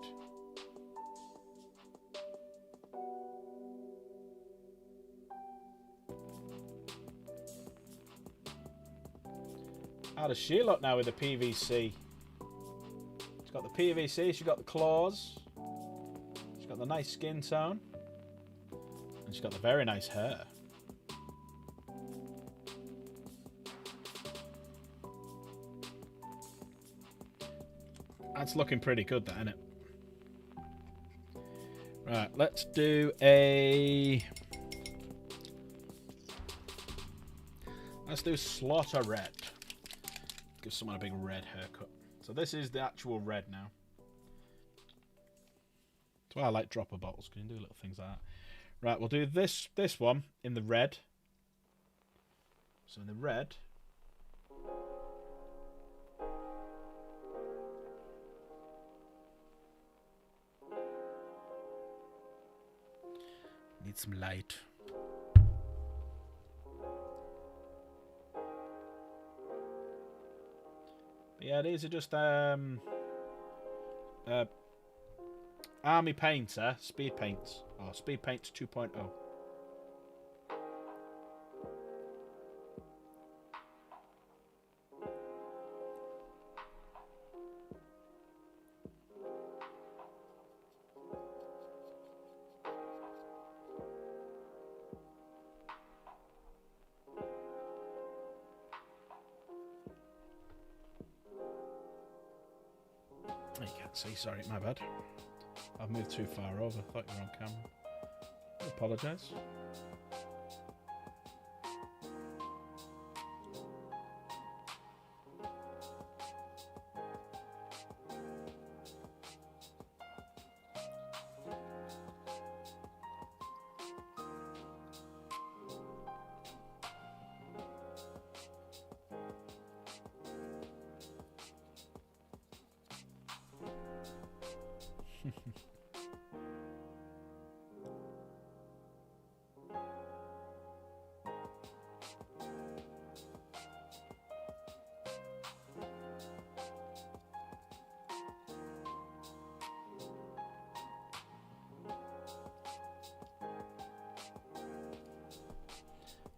How does she look now with the PVC? She's got the PVC, she's got the claws, she's got the nice skin tone, and she's got the very nice hair. That's looking pretty good, that, isn't it? Right, let's do a... Let's do Slaughter Red. Give someone a big red haircut. So this is the actual red now. That's why I like dropper bottles, because you can do little things like that. Right, we'll do this one in the red. So in the red... Need some light. But yeah, these are just Army Painter Speed Paints. Or Speed Paints 2.0. can't see. Sorry, my bad. I've moved too far over. Thought you were on camera. I apologise.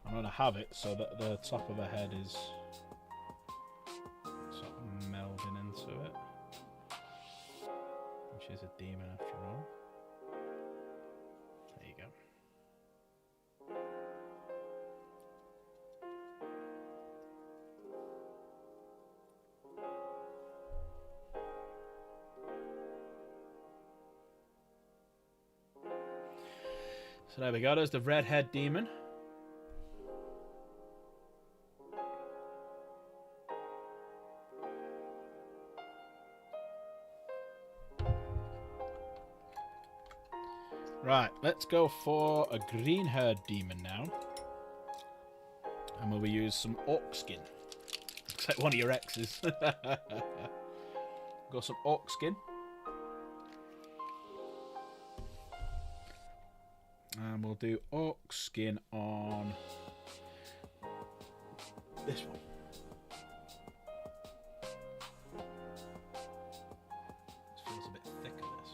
I'm going to have it so that the top of her head is sort of melding into it. And she's a demon after all. There you go. So there we go, there's the redhead demon. Right, let's go for a green-haired demon now. And we'll use some orc skin. Looks like one of your exes. Got some orc skin. And we'll do orc skin on this one. This feels a bit thicker, this.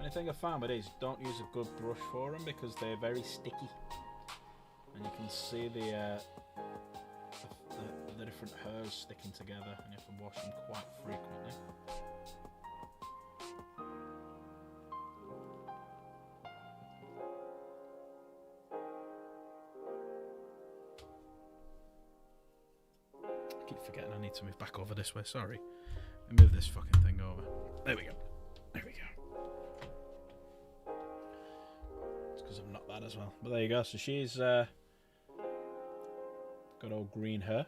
The thing I found with these, don't use a good brush for them because they're very sticky, and you can see the different hairs sticking together, and you have to wash them quite frequently. I keep forgetting I need to move back over this way. Sorry, let me move this fucking thing over. There we go. There we go. Because I'm not that as well. But there you go. So she's got all green hair.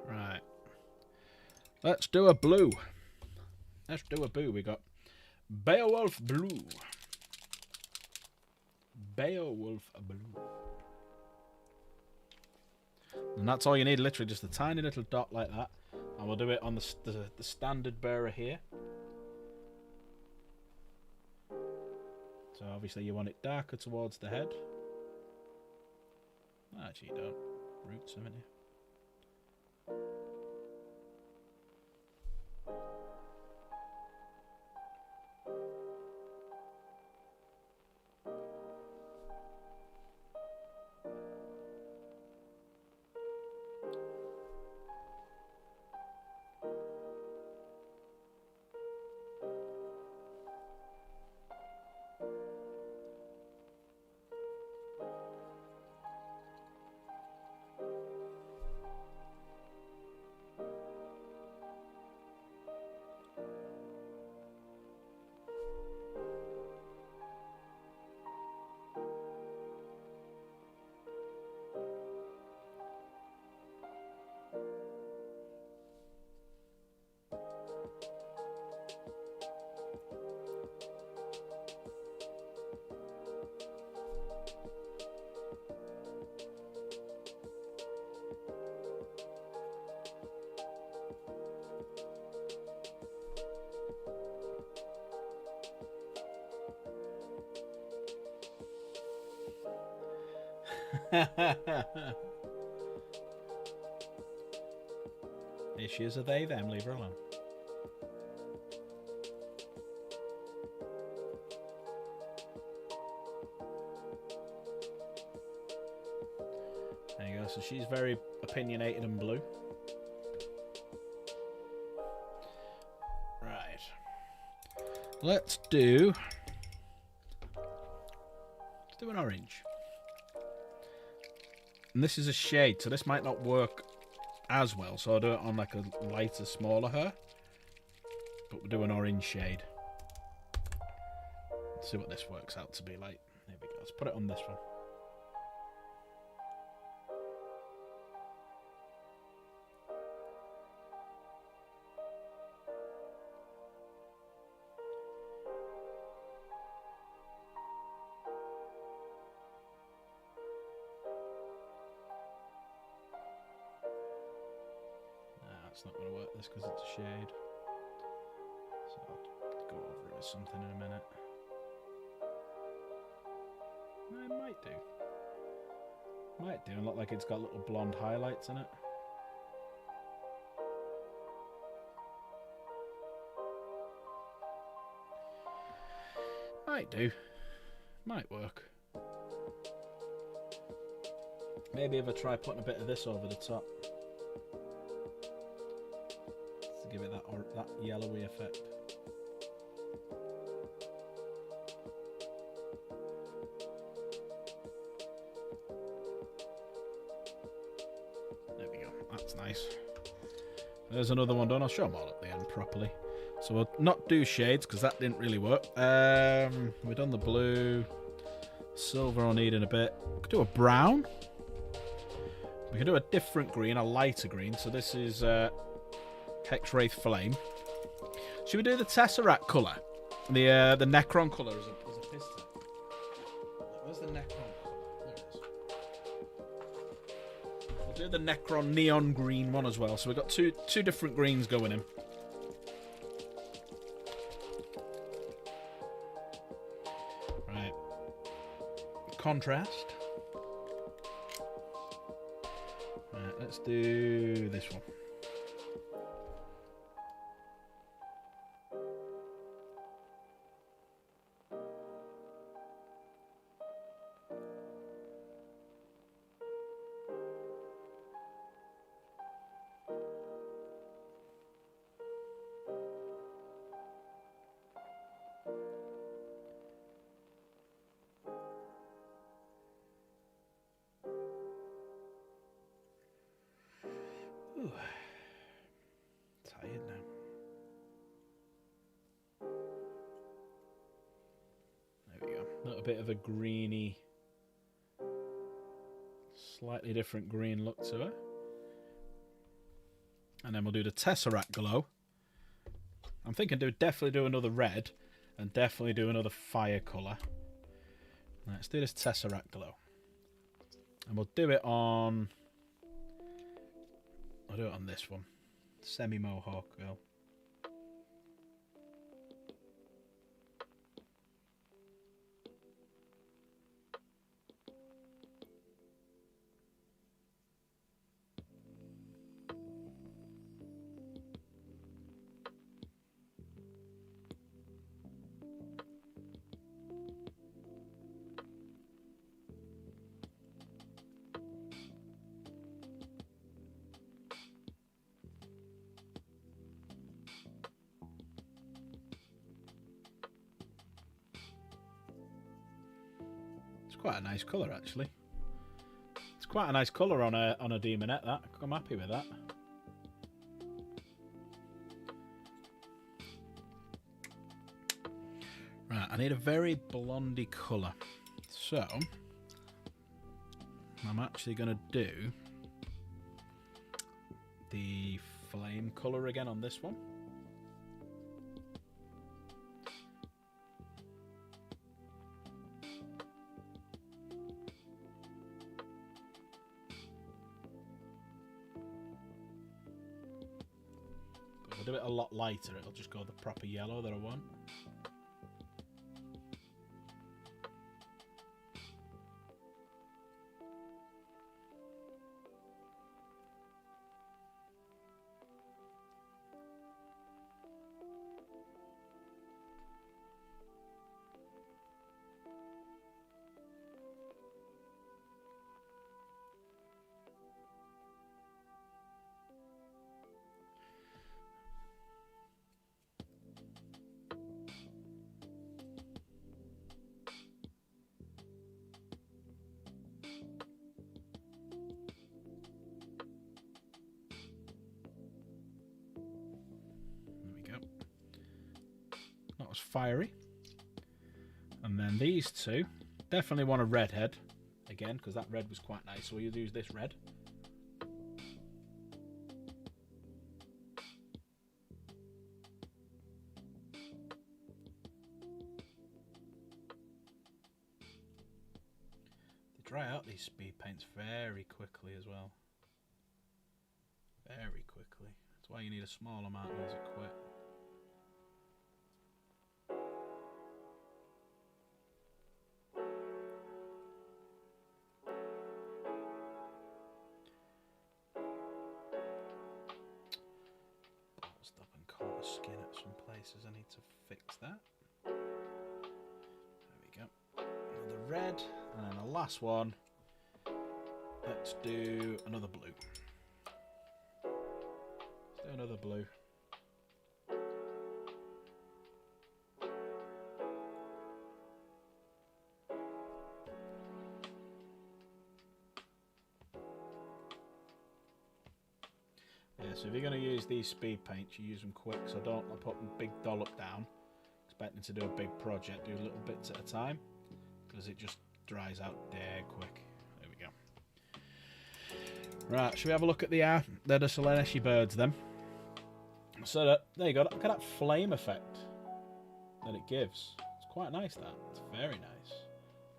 Right. Let's do a blue. Let's do a blue. We got Beowulf Blue. Beowulf Blue. And that's all you need. Literally just a tiny little dot like that. And we'll do it on the standard bearer here. So obviously you want it darker towards the head. Actually you don't. Roots, haven't you? Issues are they them, leave her alone. so she's very opinionated and blue. Right. Let's do an orange. And this is a shade, so this might not work as well, so I'll do it on like a lighter, smaller hair. But we'll do an orange shade. Let's see what this works out to be like. There we go. Let's put it on this one. It's not going to work this because it's a shade. So I'll go over it with something in a minute. No, it might do. Might do and look like it's got little blonde highlights in it. Might do. Might work. Maybe if I try putting a bit of this over the top. Give it that yellowy effect. There we go. That's nice. There's another one done. I'll show them all at the end properly. So we'll not do shades because that didn't really work. We've done the blue. Silver I'll need in a bit. We could do a brown. We can do a different green, a lighter green. So this is Hexwraith Flame. Should we do the Tesseract colour? The Necron colour as a piston. Where's the Necron colour? There it is. We'll do the Necron neon green one as well. So we've got two different greens going in. Right. Contrast. Right, let's do this one. Ooh. Tired now. There we go. A little bit of a greeny, slightly different green look to it. And then we'll do the Tesseract glow. I'm thinking definitely do another red and definitely do another fire colour. Let's do this Tesseract glow. And we'll do it on... I'll do it on this one. Semi-Mohawk girl. Quite a nice colour, actually. It's quite a nice colour on a Demonette. That I'm happy with that. Right, I need a very blondie colour, so I'm actually going to do the flame colour again on this one. I'll do it a lot lighter, it'll just go the proper yellow that I want. fiery. And then these two, definitely want a red head. Again, because that red was quite nice, so we'll use this red. They dry out these speed paints very quickly as well. Very quickly. That's why you need a small amount to use it quick. Stop and caught a skin at some places. I need to fix that. There we go. Another red, and then the last one. Let's do another blue. Let's do another blue. Yeah, so if you're going to use these speed paints, you use them quick, so don't put a big dollop down, expecting to do a big project. Do little bits at a time, because it just dries out dead quick. There we go. Right, should we have a look at the Solanashi birds then? So there you go, look at that flame effect that it gives. It's quite nice, that. It's very nice.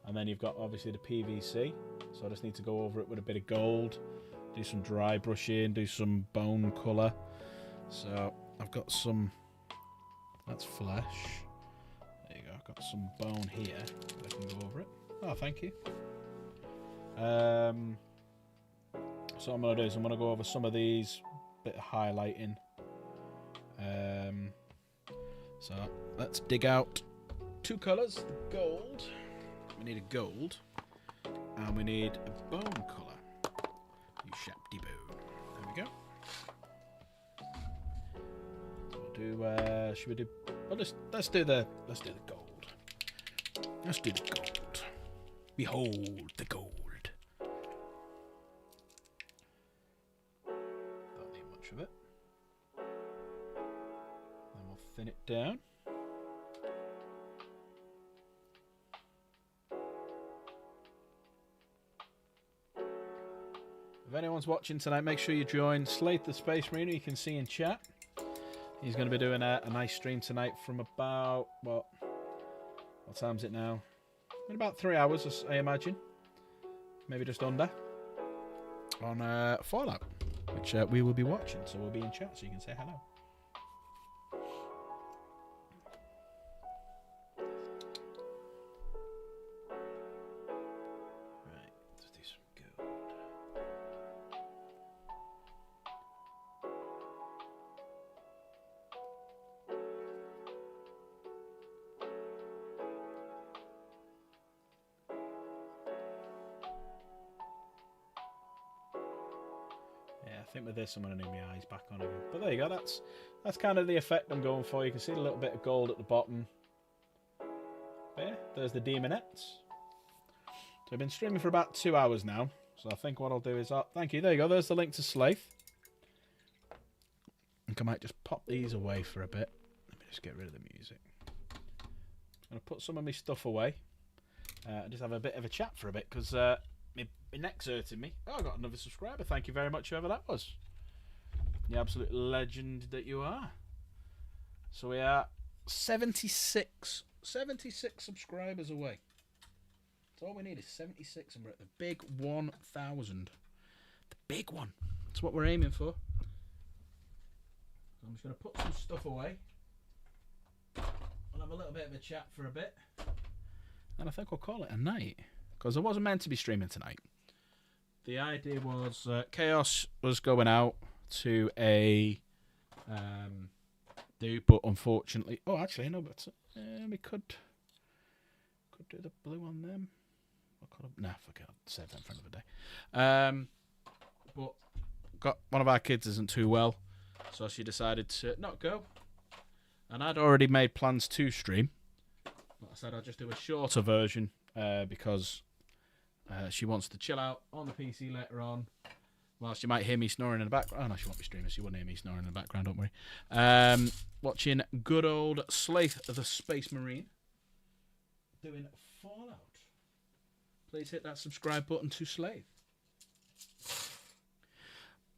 And then you've got obviously the PVC, so I just need to go over it with a bit of gold. Do some dry brushing, do some bone colour. So I've got some, that's flesh. There you go, I've got some bone here. I can go over it. Oh, thank you. So what I'm going to do is I'm going to go over some of these, bit of highlighting. So let's dig out two colours, the gold. We need a gold. And we need a bone colour. Shapty bone. There we go. We'll do. Should we do? Well, let's do the gold. Let's do the gold. Behold the gold. Don't need much of it. Then we'll thin it down. If anyone's watching tonight, make sure you join Slate the Space Marine, you can see in chat. He's going to be doing a nice stream tonight from about, what time's it now? In about 3 hours, I imagine. Maybe just under. On Fallout, which we will be watching, so we'll be in chat so you can say hello. I think with this I'm going to need my eyes back on again. But there you go, that's kind of the effect I'm going for. You can see a little bit of gold at the bottom. But yeah, there's the Demonettes. So I've been streaming for about 2 hours now. So I think what I'll do is, thank you, there you go, there's the link to Slaith. I think I might just pop these away for a bit. Let me just get rid of the music. I'm going to put some of my stuff away. And just have a bit of a chat for a bit, because my neck's hurting me. Oh, I got another subscriber. Thank you very much, whoever that was. The absolute legend that you are. So we are 76 subscribers away. So all we need is 76 and we're at the big 1,000. The big one. That's what we're aiming for. So I'm just going to put some stuff away. I'll have a little bit of a chat for a bit. And I think we'll call it a night. Because I wasn't meant to be streaming tonight. The idea was Chaos was going out to a dude, but unfortunately, actually no, but we could do the blue on them. Forget. Save them for another day. But got one of our kids isn't too well, so she decided to not go. And I'd already made plans to stream, but I said I'll just do a shorter version because. She wants to chill out on the PC later on, whilst you might hear me snoring in the background. Oh, no, she won't be streaming, so you wouldn't hear me snoring in the background, don't worry. Watching good old Slaith the Space Marine doing Fallout. Please hit that subscribe button to Slaith.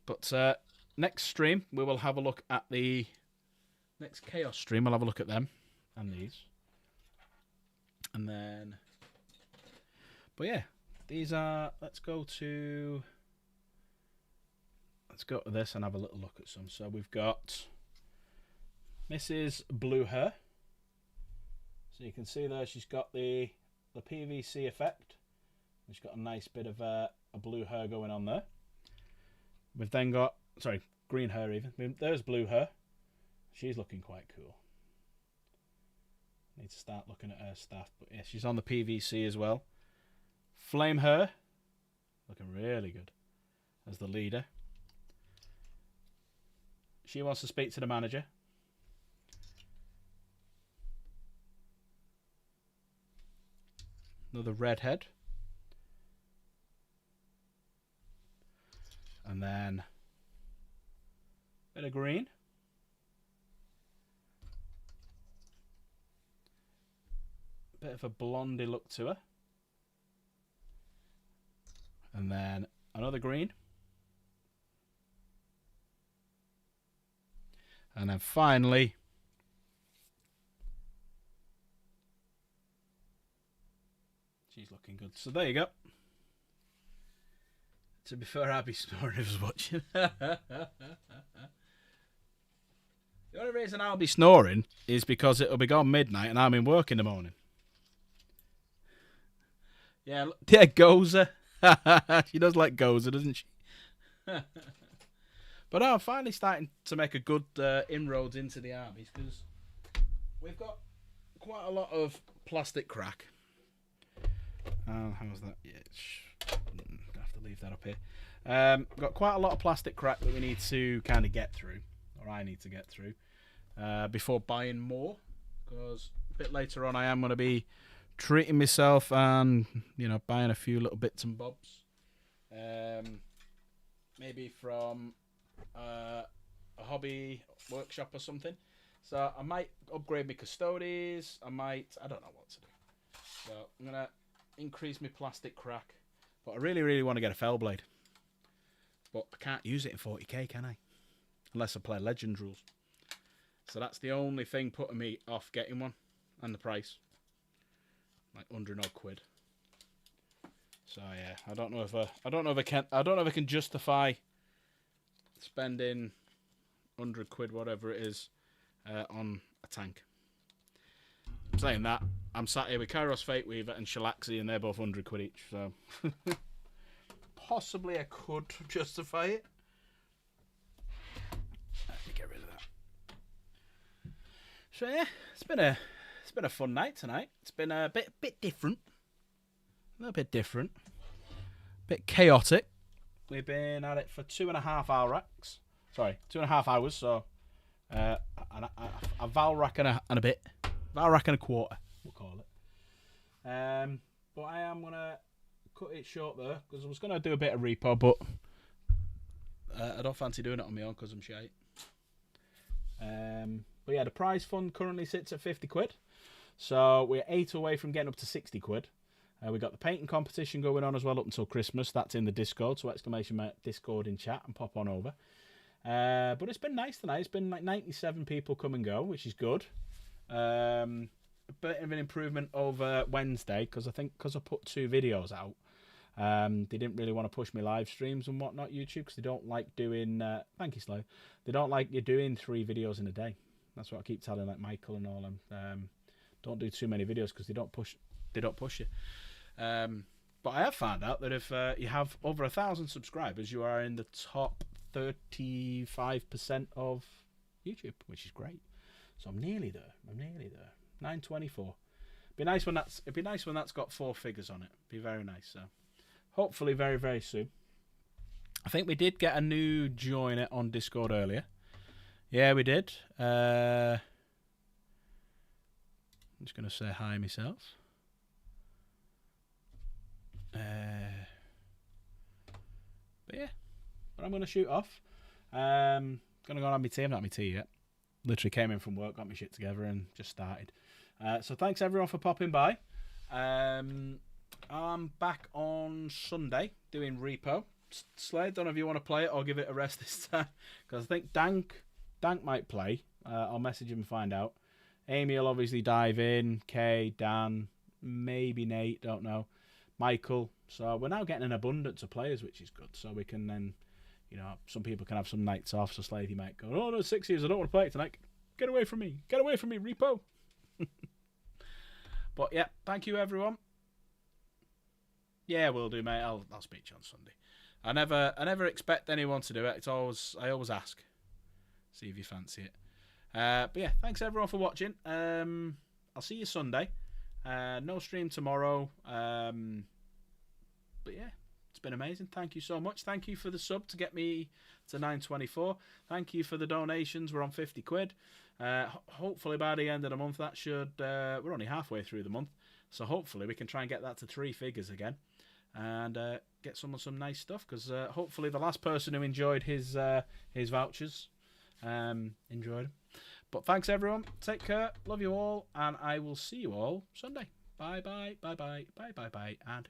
But next stream, we will have a look at the... Next Chaos stream, we'll have a look at them and these. And then... But yeah, these are... Let's go to this and have a little look at some. So we've got Mrs. Blue Hair. So you can see there she's got the PVC effect. She's got a nice bit of a blue hair going on there. We've then got... Sorry, green hair even. There's Blue Hair. She's looking quite cool. Need to start looking at her stuff. But yeah, she's on the PVC as well. Flame Hair. Looking really good. As the leader. She wants to speak to the manager. Another redhead. And then a bit of green. Bit of a blondie look to her. And then another green. And then finally, she's looking good. So there you go. To be fair, I'd be snoring if I was watching. The only reason I'll be snoring is because it'll be gone midnight and I'm in work in the morning. Yeah, Gozer. She does like Gozer, doesn't she? But I'm finally starting to make a good inroads into the armies because we've got quite a lot of plastic crack. How's that? Yeah, I have to leave that up here. Got quite a lot of plastic crack that we need to kind of get through, or I need to get through, before buying more. Because a bit later on, I am going to be treating myself and buying a few little bits and bobs. Maybe from a hobby workshop or something. So I might upgrade my custodies. I don't know what to do. So I'm gonna increase my plastic crack. But I really, really want to get a fell blade. But I can't use it in 40k, can I? Unless I play Legends rules. So that's the only thing putting me off getting one. And the price. Like 100 odd quid. So yeah, I don't know if I can justify spending 100 quid, whatever it is, on a tank. Saying that, I'm sat here with Kairos Fate Weaver and Shalaxi, and they're both 100 quid each, so possibly I could justify it. Let me get rid of that. So yeah, it's been a fun night tonight. It's been a bit different. A little bit different. Bit chaotic. We've been at it for 2.5 hours. Sorry, 2.5 hours. So, a Val rack and a bit. Val rack and a quarter, we'll call it. But I am going to cut it short there because I was going to do a bit of repo, but I don't fancy doing it on my own because I'm shite. But yeah, the prize fund currently sits at 50 quid. So we're 8 away from getting up to 60 quid. We got the painting competition going on as well up until Christmas. That's in the Discord, so exclamation mark Discord in chat and pop on over. But it's been nice tonight. It's been like 97 people come and go, which is good. A bit of an improvement over Wednesday because I put 2 videos out. They didn't really want to push me live streams and whatnot, YouTube, because they don't like doing. Thank you, Slow. They don't like you doing 3 videos in a day. That's what I keep telling like Michael and all them. Don't do too many videos because they don't push you. But I have found out that if you have over 1,000 subscribers, you are in the top 35% of YouTube, which is great. So I'm nearly there. 924. It'd be nice when that's got 4 figures on it. Be very nice. So hopefully very, very soon. I think we did get a new joiner on Discord earlier. Yeah, we did. I'm just going to say hi myself. But yeah, but I'm going to shoot off. Going to go and have my tea. I've not had my tea yet. Literally came in from work, got my shit together, and just started. So thanks everyone for popping by. I'm back on Sunday doing Repo. Slade, don't know if you want to play it or give it a rest this time, because I think Dank might play. I'll message him and find out. Amy will obviously dive in. Kay, Dan, maybe Nate, don't know. Michael. So we're now getting an abundance of players, which is good. So we can then, some people can have some nights off. So Slade might go, oh no, 6 years, I don't want to play it tonight. Get away from me, Repo. But yeah, thank you everyone. Yeah, will do, mate. I'll speak to you on Sunday. I never expect anyone to do it. I always ask, see if you fancy it. But yeah, thanks everyone for watching. I'll see you Sunday. No stream tomorrow. But yeah, it's been amazing. Thank you so much. Thank you for the sub to get me to 924. Thank you for the donations. We're on 50 quid. Hopefully by the end of the month, that should... we're only halfway through the month. So hopefully we can try and get that to 3 figures again. And get some nice stuff. Because hopefully the last person who enjoyed his vouchers enjoyed them. But thanks everyone. Take care. Love you all. And I will see you all Sunday. Bye bye. Bye bye. Bye bye bye. And